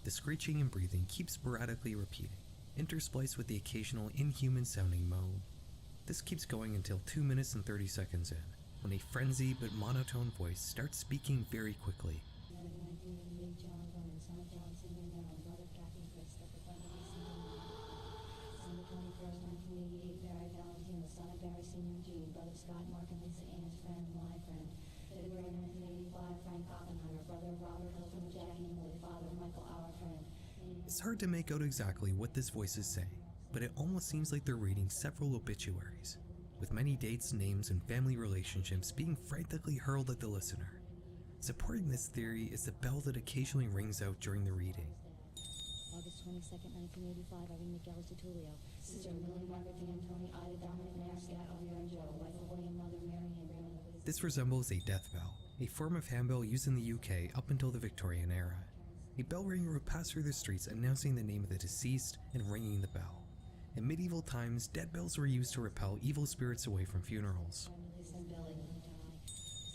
The screeching and breathing keeps sporadically repeating, interspliced with the occasional inhuman-sounding moan. This keeps going until 2 minutes and 30 seconds in, when a frenzied but monotone voice starts speaking very quickly. It's hard to make out exactly what this voice is saying, but it almost seems like they're reading several obituaries, with many dates, names, and family relationships being frantically hurled at the listener. Supporting this theory is the bell that occasionally rings out during the reading. August 22nd, 1985, Irene Miguel Tutulio, sister Millie Margaret D'Antoni, Ida Dominic Nair, Scat Elvira and Joe, wife of William, mother Mary and grandmother. This resembles a death bell, a form of handbell used in the UK up until the Victorian era. A bell ringer would pass through the streets announcing the name of the deceased and ringing the bell. In medieval times, dead bells were used to repel evil spirits away from funerals. December 21st,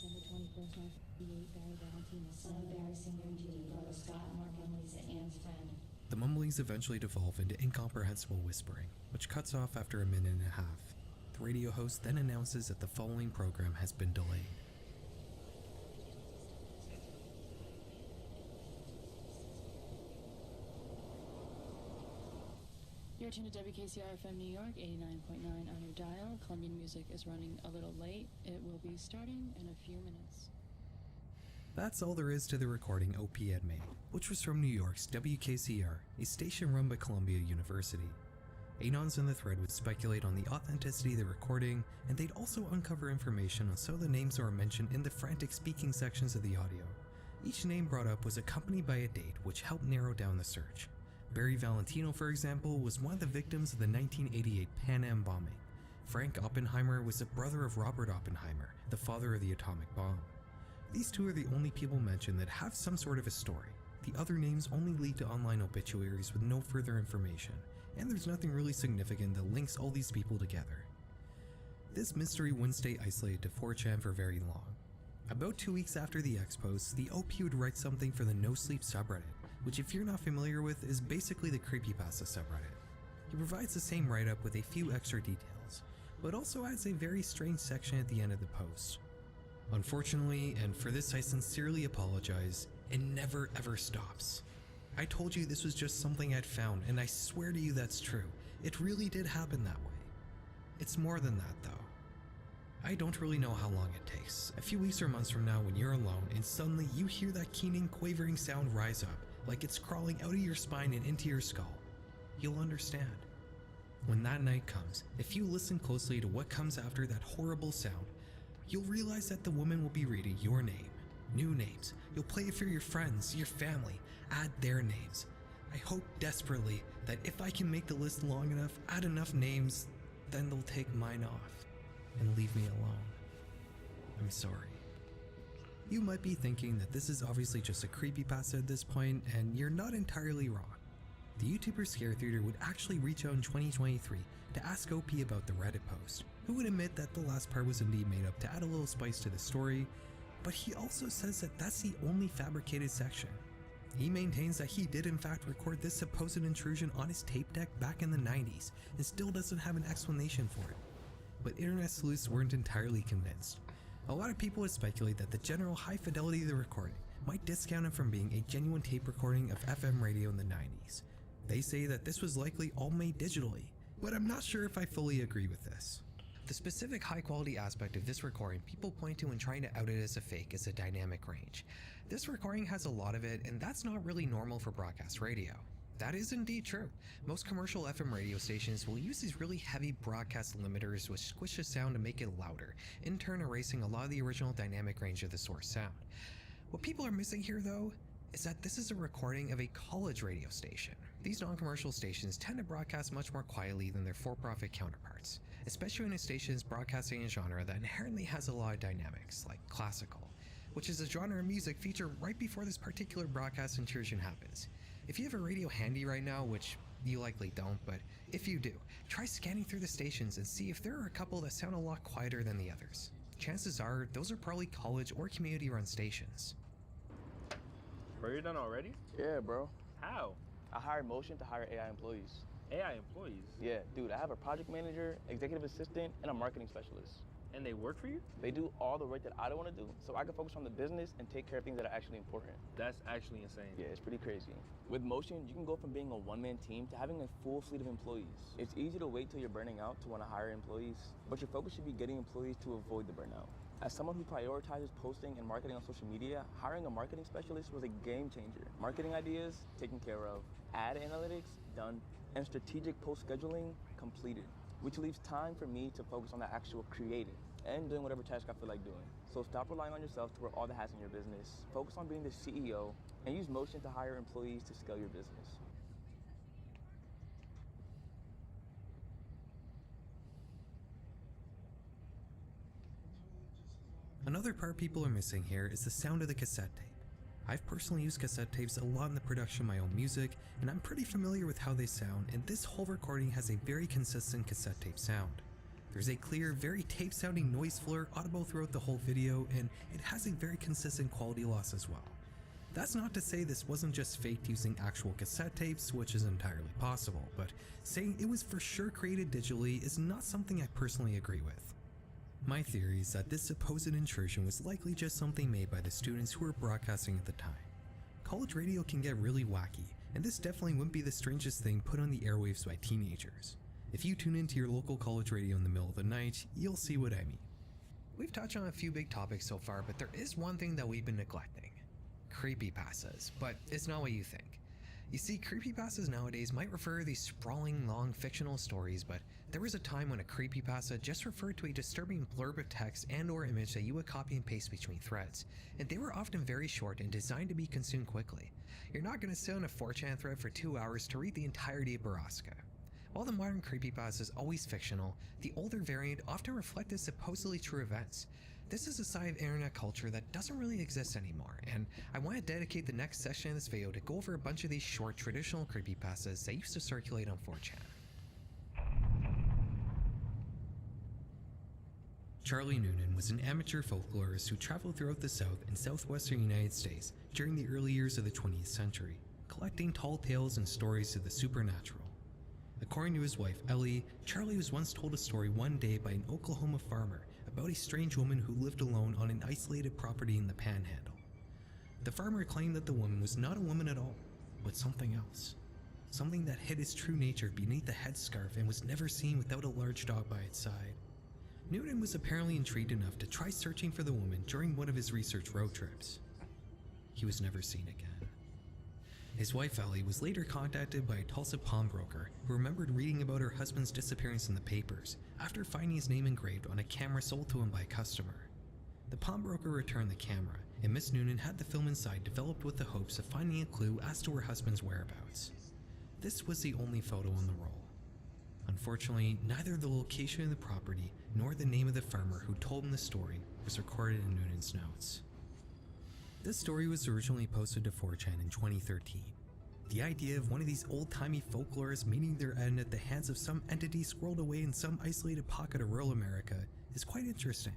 1958, Barry Valentino, son of Barry Singer and Judy, brother Scott, Mark and Lisa, Ann's friend. The mumblings eventually devolve into incomprehensible whispering, which cuts off after a minute and a half. The radio host then announces that the following program has been delayed. You're tuned to WKCR FM New York, 89.9 on your dial. Colombian music is running a little late. It will be starting in a few minutes. That's all there is to the recording OP had made, which was from New York's WKCR, a station run by Columbia University. Anons in the thread would speculate on the authenticity of the recording, and they'd also uncover information on some of the names that were mentioned in the frantic speaking sections of the audio. Each name brought up was accompanied by a date, which helped narrow down the search. Barry Valentino, for example, was one of the victims of the 1988 Pan Am bombing. Frank Oppenheimer was the brother of Robert Oppenheimer, the father of the atomic bomb. These two are the only people mentioned that have some sort of a story. The other names only lead to online obituaries with no further information, and there's nothing really significant that links all these people together. This mystery wouldn't stay isolated to 4chan for very long. About 2 weeks after the expos, the OP would write something for the No Sleep subreddit, which if you're not familiar with is basically the creepypasta subreddit. He provides the same write-up with a few extra details, but also adds a very strange section at the end of the post. Unfortunately, and for this I sincerely apologize, it never ever stops. I told you this was just something I'd found, and I swear to you that's true. It really did happen that way. It's more than that though. I don't really know how long it takes. A few weeks or months from now when you're alone and suddenly you hear that keening, quavering sound rise up, like it's crawling out of your spine and into your skull. You'll understand. When that night comes, if you listen closely to what comes after that horrible sound, you'll realize that the woman will be reading your name, new names. You'll play it for your friends, your family, add their names. I hope desperately that if I can make the list long enough, add enough names, then they'll take mine off and leave me alone. I'm sorry. You might be thinking that this is obviously just a creepypasta at this point, and you're not entirely wrong. The YouTuber Scare Theater would actually reach out in 2023 to ask OP about the Reddit post, who would admit that the last part was indeed made up to add a little spice to the story, but he also says that that's the only fabricated section. He maintains that he did in fact record this supposed intrusion on his tape deck back in the 90s and still doesn't have an explanation for it. But internet sleuths weren't entirely convinced. A lot of people would speculate that the general high fidelity of the recording might discount it from being a genuine tape recording of FM radio in the 90s. They say that this was likely all made digitally, but I'm not sure if I fully agree with this. The specific high quality aspect of this recording people point to when trying to out it as a fake is the dynamic range. This recording has a lot of it, and that's not really normal for broadcast radio. That is indeed true. Most commercial FM radio stations will use these really heavy broadcast limiters which squish the sound to make it louder, in turn erasing a lot of the original dynamic range of the source sound. What people are missing here though, is that this is a recording of a college radio station. These non-commercial stations tend to broadcast much more quietly than their for-profit counterparts, especially when a station is broadcasting a genre that inherently has a lot of dynamics, like classical, which is a genre of music featured right before this particular broadcast intrusion happens. If you have a radio handy right now, which you likely don't, but if you do, try scanning through the stations and see if there are a couple that sound a lot quieter than the others. Chances are, those are probably college or community-run stations. Bro, you're done already? Yeah, bro. How? I hired Motion to hire AI employees. AI employees? Yeah, dude, I have a project manager, executive assistant, and a marketing specialist. And they work for you? They do all the work that I don't want to do, so I can focus on the business and take care of things that are actually important. That's actually insane. Yeah, it's pretty crazy. With Motion, you can go from being a one-man team to having a full fleet of employees. It's easy to wait till you're burning out to want to hire employees, but your focus should be getting employees to avoid the burnout. As someone who prioritizes posting and marketing on social media, hiring a marketing specialist was a game changer. Marketing ideas, taken care of. Ad analytics, done. And strategic post scheduling, completed. Which leaves time for me to focus on the actual creating and doing whatever task I feel like doing. So stop relying on yourself to wear all the hats in your business. Focus on being the CEO and use Motion to hire employees to scale your business. Another part people are missing here is the sound of the cassette tape. I've personally used cassette tapes a lot in the production of my own music, and I'm pretty familiar with how they sound, and this whole recording has a very consistent cassette tape sound. There's a clear, very tape-sounding noise floor audible throughout the whole video, and it has a very consistent quality loss as well. That's not to say this wasn't just faked using actual cassette tapes, which is entirely possible, but saying it was for sure created digitally is not something I personally agree with. My theory is that this supposed intrusion was likely just something made by the students who were broadcasting at the time. College radio can get really wacky, and this definitely wouldn't be the strangest thing put on the airwaves by teenagers. If you tune into your local college radio in the middle of the night, you'll see what I mean. We've touched on a few big topics so far, but there is one thing that we've been neglecting. Creepypastas, but it's not what you think. You see, creepypastas nowadays might refer to these sprawling, long fictional stories, but there was a time when a creepypasta just referred to a disturbing blurb of text and or image that you would copy and paste between threads, and they were often very short and designed to be consumed quickly. You're not going to sit on a 4chan thread for 2 hours to read the entirety of Baraska. While the modern creepypasta is always fictional, the older variant often reflected supposedly true events. This is a side of internet culture that doesn't really exist anymore, and I want to dedicate the next section of this video to go over a bunch of these short traditional creepypastas that used to circulate on 4chan. Charlie Noonan was an amateur folklorist who traveled throughout the South and Southwestern United States during the early years of the 20th century, collecting tall tales and stories of the supernatural. According to his wife Ellie, Charlie was once told a story one day by an Oklahoma farmer about a strange woman who lived alone on an isolated property in the Panhandle. The farmer claimed that the woman was not a woman at all, but something else. Something that hid its true nature beneath the headscarf and was never seen without a large dog by its side. Noonan was apparently intrigued enough to try searching for the woman during one of his research road trips. He was never seen again. His wife Ellie was later contacted by a Tulsa pawnbroker who remembered reading about her husband's disappearance in the papers after finding his name engraved on a camera sold to him by a customer. The pawnbroker returned the camera, and Miss Noonan had the film inside developed with the hopes of finding a clue as to her husband's whereabouts. This was the only photo on the roll. Unfortunately, neither the location of the property nor the name of the farmer who told him the story was recorded in Noonan's notes. This story was originally posted to 4chan in 2013. The idea of one of these old-timey folklorists meeting their end at the hands of some entity squirreled away in some isolated pocket of rural America is quite interesting,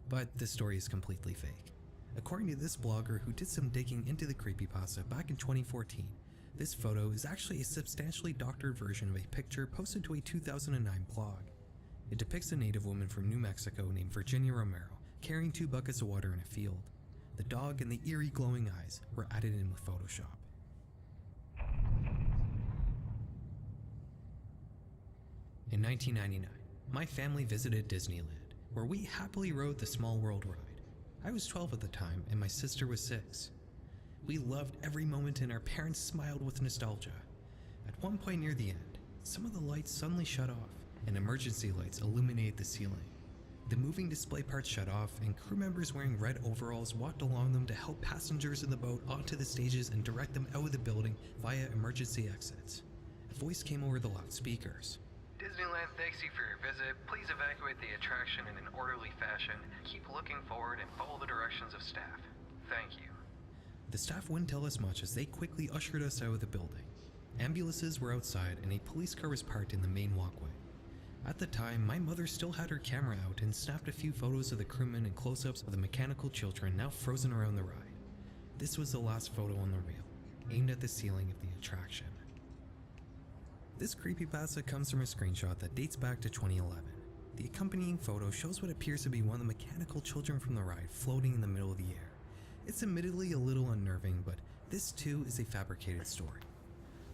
but this story is completely fake. According to this blogger who did some digging into the creepypasta back in 2014, this photo is actually a substantially doctored version of a picture posted to a 2009 blog. It depicts a native woman from New Mexico named Virginia Romero carrying 2 buckets of water in a field. The dog and the eerie glowing eyes were added in with Photoshop. In 1999, my family visited Disneyland, where we happily rode the Small World ride. I was 12 at the time and my sister was 6. We loved every moment and our parents smiled with nostalgia. At one point near the end, some of the lights suddenly shut off and emergency lights illuminated the ceiling. The moving display parts shut off and crew members wearing red overalls walked along them to help passengers in the boat onto the stages and direct them out of the building via emergency exits. A voice came over the loudspeakers. Disneyland thanks you for your visit. Please evacuate the attraction in an orderly fashion. Keep looking forward and follow the directions of staff. Thank you. The staff wouldn't tell us much as they quickly ushered us out of the building. Ambulances were outside and a police car was parked in the main walkway. At the time, my mother still had her camera out and snapped a few photos of the crewmen and close-ups of the mechanical children now frozen around the ride. This was the last photo on the reel, aimed at the ceiling of the attraction. This creepypasta comes from a screenshot that dates back to 2011. The accompanying photo shows what appears to be one of the mechanical children from the ride floating in the middle of the air. It's admittedly a little unnerving, but this too is a fabricated story.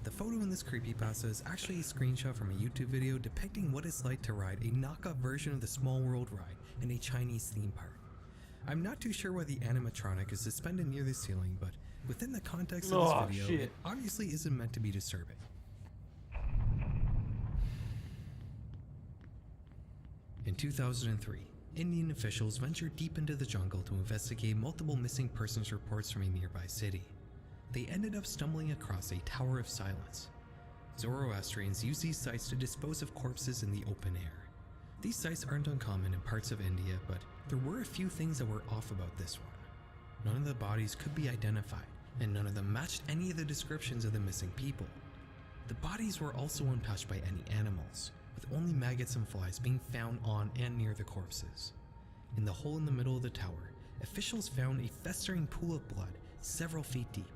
The photo in this creepypasta is actually a screenshot from a YouTube video depicting what it's like to ride a knockoff version of the Small World ride in a Chinese theme park. I'm not too sure why the animatronic is suspended near the ceiling, but within the context of this video, it obviously isn't meant to be disturbing. In 2003, Indian officials ventured deep into the jungle to investigate multiple missing persons reports from a nearby city. They ended up stumbling across a Tower of Silence. Zoroastrians use these sites to dispose of corpses in the open air. These sites aren't uncommon in parts of India, but there were a few things that were off about this one. none of the bodies could be identified, and none of them matched any of the descriptions of the missing people. The bodies were also untouched by any animals, with only maggots and flies being found on and near the corpses. In the hole in the middle of the tower, officials found a festering pool of blood several feet deep.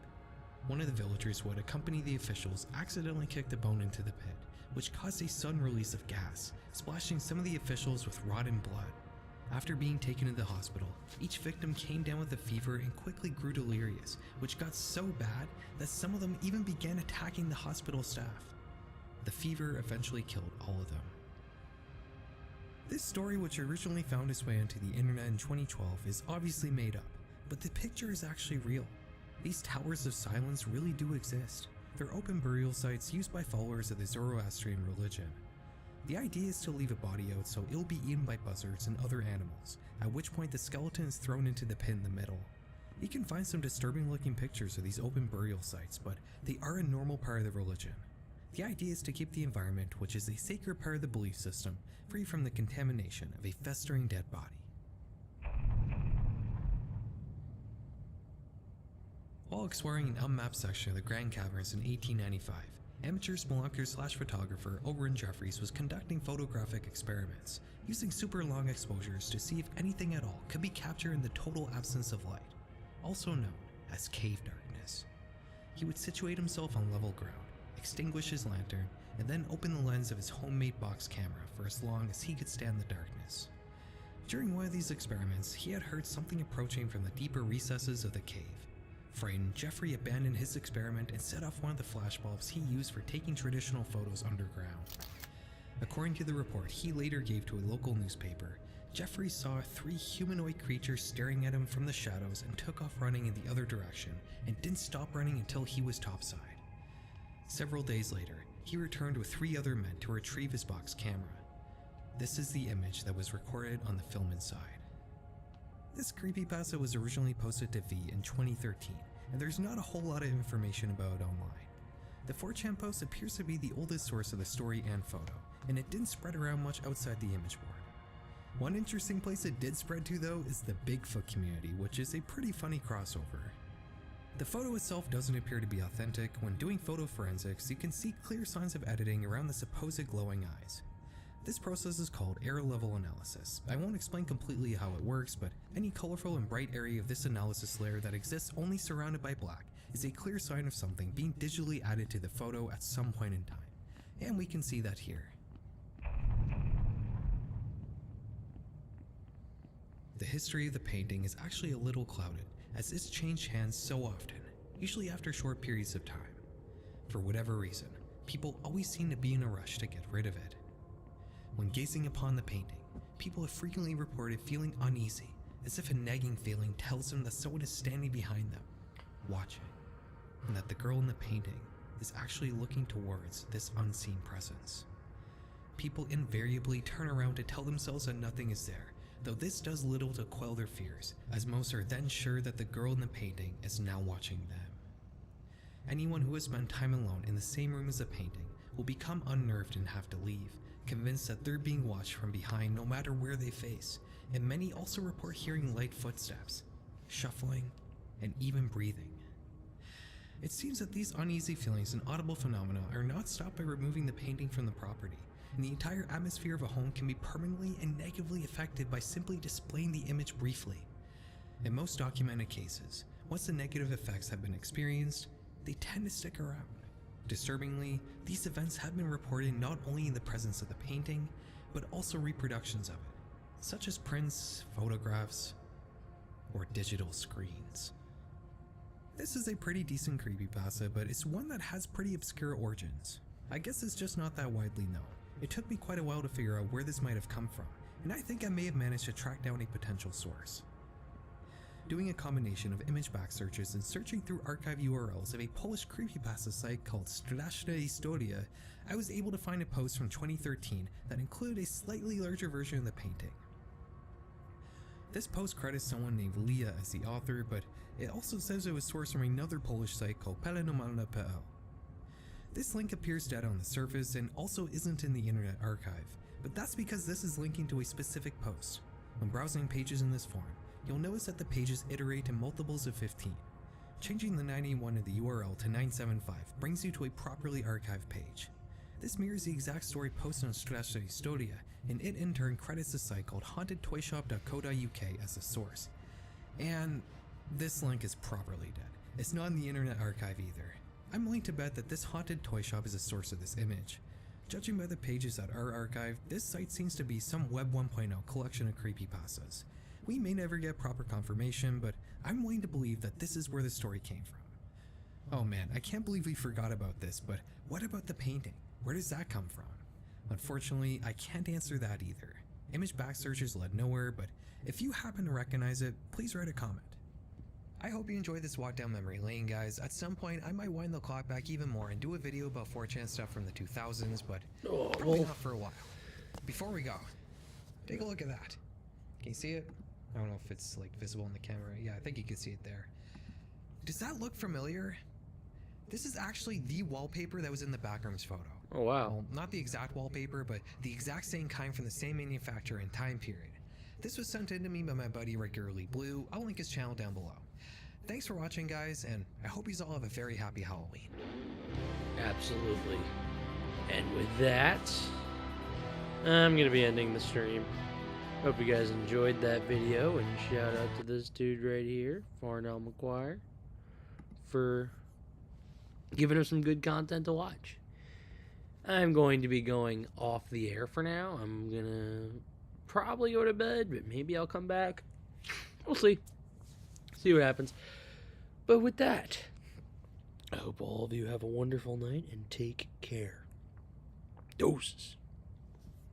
One of the villagers who had accompanied the officials accidentally kicked a bone into the pit, which caused a sudden release of gas, splashing some of the officials with rotten blood. After being taken to the hospital, each victim came down with a fever and quickly grew delirious, which got so bad that some of them even began attacking the hospital staff. The fever eventually killed all of them. This story, which originally found its way onto the internet in 2012, is obviously made up, but the picture is actually real. These towers of silence really do exist. They're open burial sites used by followers of the Zoroastrian religion. The idea is to leave a body out so it'll be eaten by buzzards and other animals, at which point the skeleton is thrown into the pit in the middle. You can find some disturbing looking pictures of these open burial sites, but they are a normal part of the religion. The idea is to keep the environment, which is a sacred part of the belief system, free from the contamination of a festering dead body. While exploring an unmapped section of the Grand Caverns in 1895, amateur spelunker/photographer Owen Jeffries was conducting photographic experiments, using super long exposures to see if anything at all could be captured in the total absence of light, also known as cave darkness. He would situate himself on level ground, extinguish his lantern, and then open the lens of his homemade box camera for as long as he could stand the darkness. During one of these experiments, he had heard something approaching from the deeper recesses of the cave. Frightened, Jeffrey abandoned his experiment and set off one of the flashbulbs he used for taking traditional photos underground. According to the report he later gave to a local newspaper, Jeffrey saw 3 humanoid creatures staring at him from the shadows and took off running in the other direction and didn't stop running until he was topside. Several days later, he returned with 3 other men to retrieve his box camera. This is the image that was recorded on the film inside. This creepypasta was originally posted to V in 2013, and there's not a whole lot of information about it online. The 4chan post appears to be the oldest source of the story and photo, and it didn't spread around much outside the image board. One interesting place it did spread to though is the Bigfoot community, which is a pretty funny crossover. The photo itself doesn't appear to be authentic. When doing photo forensics, you can see clear signs of editing around the supposed glowing eyes. This process is called error level analysis. I won't explain completely how it works, but any colorful and bright area of this analysis layer that exists only surrounded by black is a clear sign of something being digitally added to the photo at some point in time. And we can see that here. The history of the painting is actually a little clouded, as it's changed hands so often, usually after short periods of time. For whatever reason, people always seem to be in a rush to get rid of it. When gazing upon the painting, people have frequently reported feeling uneasy, as if a nagging feeling tells them that someone is standing behind them, watching, and that the girl in the painting is actually looking towards this unseen presence. People invariably turn around to tell themselves that nothing is there, though this does little to quell their fears, as most are then sure that the girl in the painting is now watching them. Anyone who has spent time alone in the same room as the painting will become unnerved and have to leave, convinced that they're being watched from behind no matter where they face, and many also report hearing light footsteps, shuffling, and even breathing. It seems that these uneasy feelings and audible phenomena are not stopped by removing the painting from the property, and the entire atmosphere of a home can be permanently and negatively affected by simply displaying the image briefly. In most documented cases, once the negative effects have been experienced, they tend to stick around. Disturbingly, these events have been reported not only in the presence of the painting, but also reproductions of it, such as prints, photographs, or digital screens. This is a pretty decent creepypasta, but it's one that has pretty obscure origins. I guess it's just not that widely known. It took me quite a while to figure out where this might have come from, and I think I may have managed to track down a potential source. Doing a combination of image back searches and searching through archive URLs of a Polish creepypasta site called Straszne Historia, I was able to find a post from 2013 that included a slightly larger version of the painting. This post credits someone named Leah as the author, but it also says it was sourced from another Polish site called Paranormalne.pl. This link appears dead on the surface and also isn't in the Internet Archive, but that's because this is linking to a specific post. When browsing pages in this form, you'll notice that the pages iterate in multiples of 15. Changing the 91 of the URL to 975 brings you to a properly archived page. This mirrors the exact story posted on Straszna Historia, and it in turn credits a site called hauntedtoyshop.co.uk as the source. And this link is properly dead. It's not in the Internet Archive either. I'm willing to bet that this haunted toy shop is the source of this image. Judging by the pages that are archived, this site seems to be some Web 1.0 collection of creepypastas. We may never get proper confirmation, but I'm willing to believe that this is where the story came from. Oh man, I can't believe we forgot about this, but what about the painting? Where does that come from? Unfortunately, I can't answer that either. Image back searches led nowhere, but if you happen to recognize it, please write a comment. I hope you enjoyed this walk down memory lane, guys. At some point, I might wind the clock back even more and do a video about 4chan stuff from the 2000s, but probably not for a while. Before we go, take a look at that. Can you see it? I don't know if it's like visible in the camera. Yeah, I think you can see it there. Does that look familiar? This is actually the wallpaper that was in the Backrooms photo. Oh wow. Well, not the exact wallpaper, but the exact same kind from the same manufacturer and time period. This was sent in to me by my buddy Regularly Blue. I'll link his channel down below. Thanks for watching, guys, and I hope you all have a very happy Halloween. Absolutely. And with that, I'm going to be ending the stream. Hope you guys enjoyed that video, and shout out to this dude right here, Farnell McGuire, for giving us some good content to watch. I'm going to be going off the air for now. I'm going to probably go to bed, but maybe I'll come back. We'll see. See what happens. But with that, I hope all of you have a wonderful night and take care. Doses.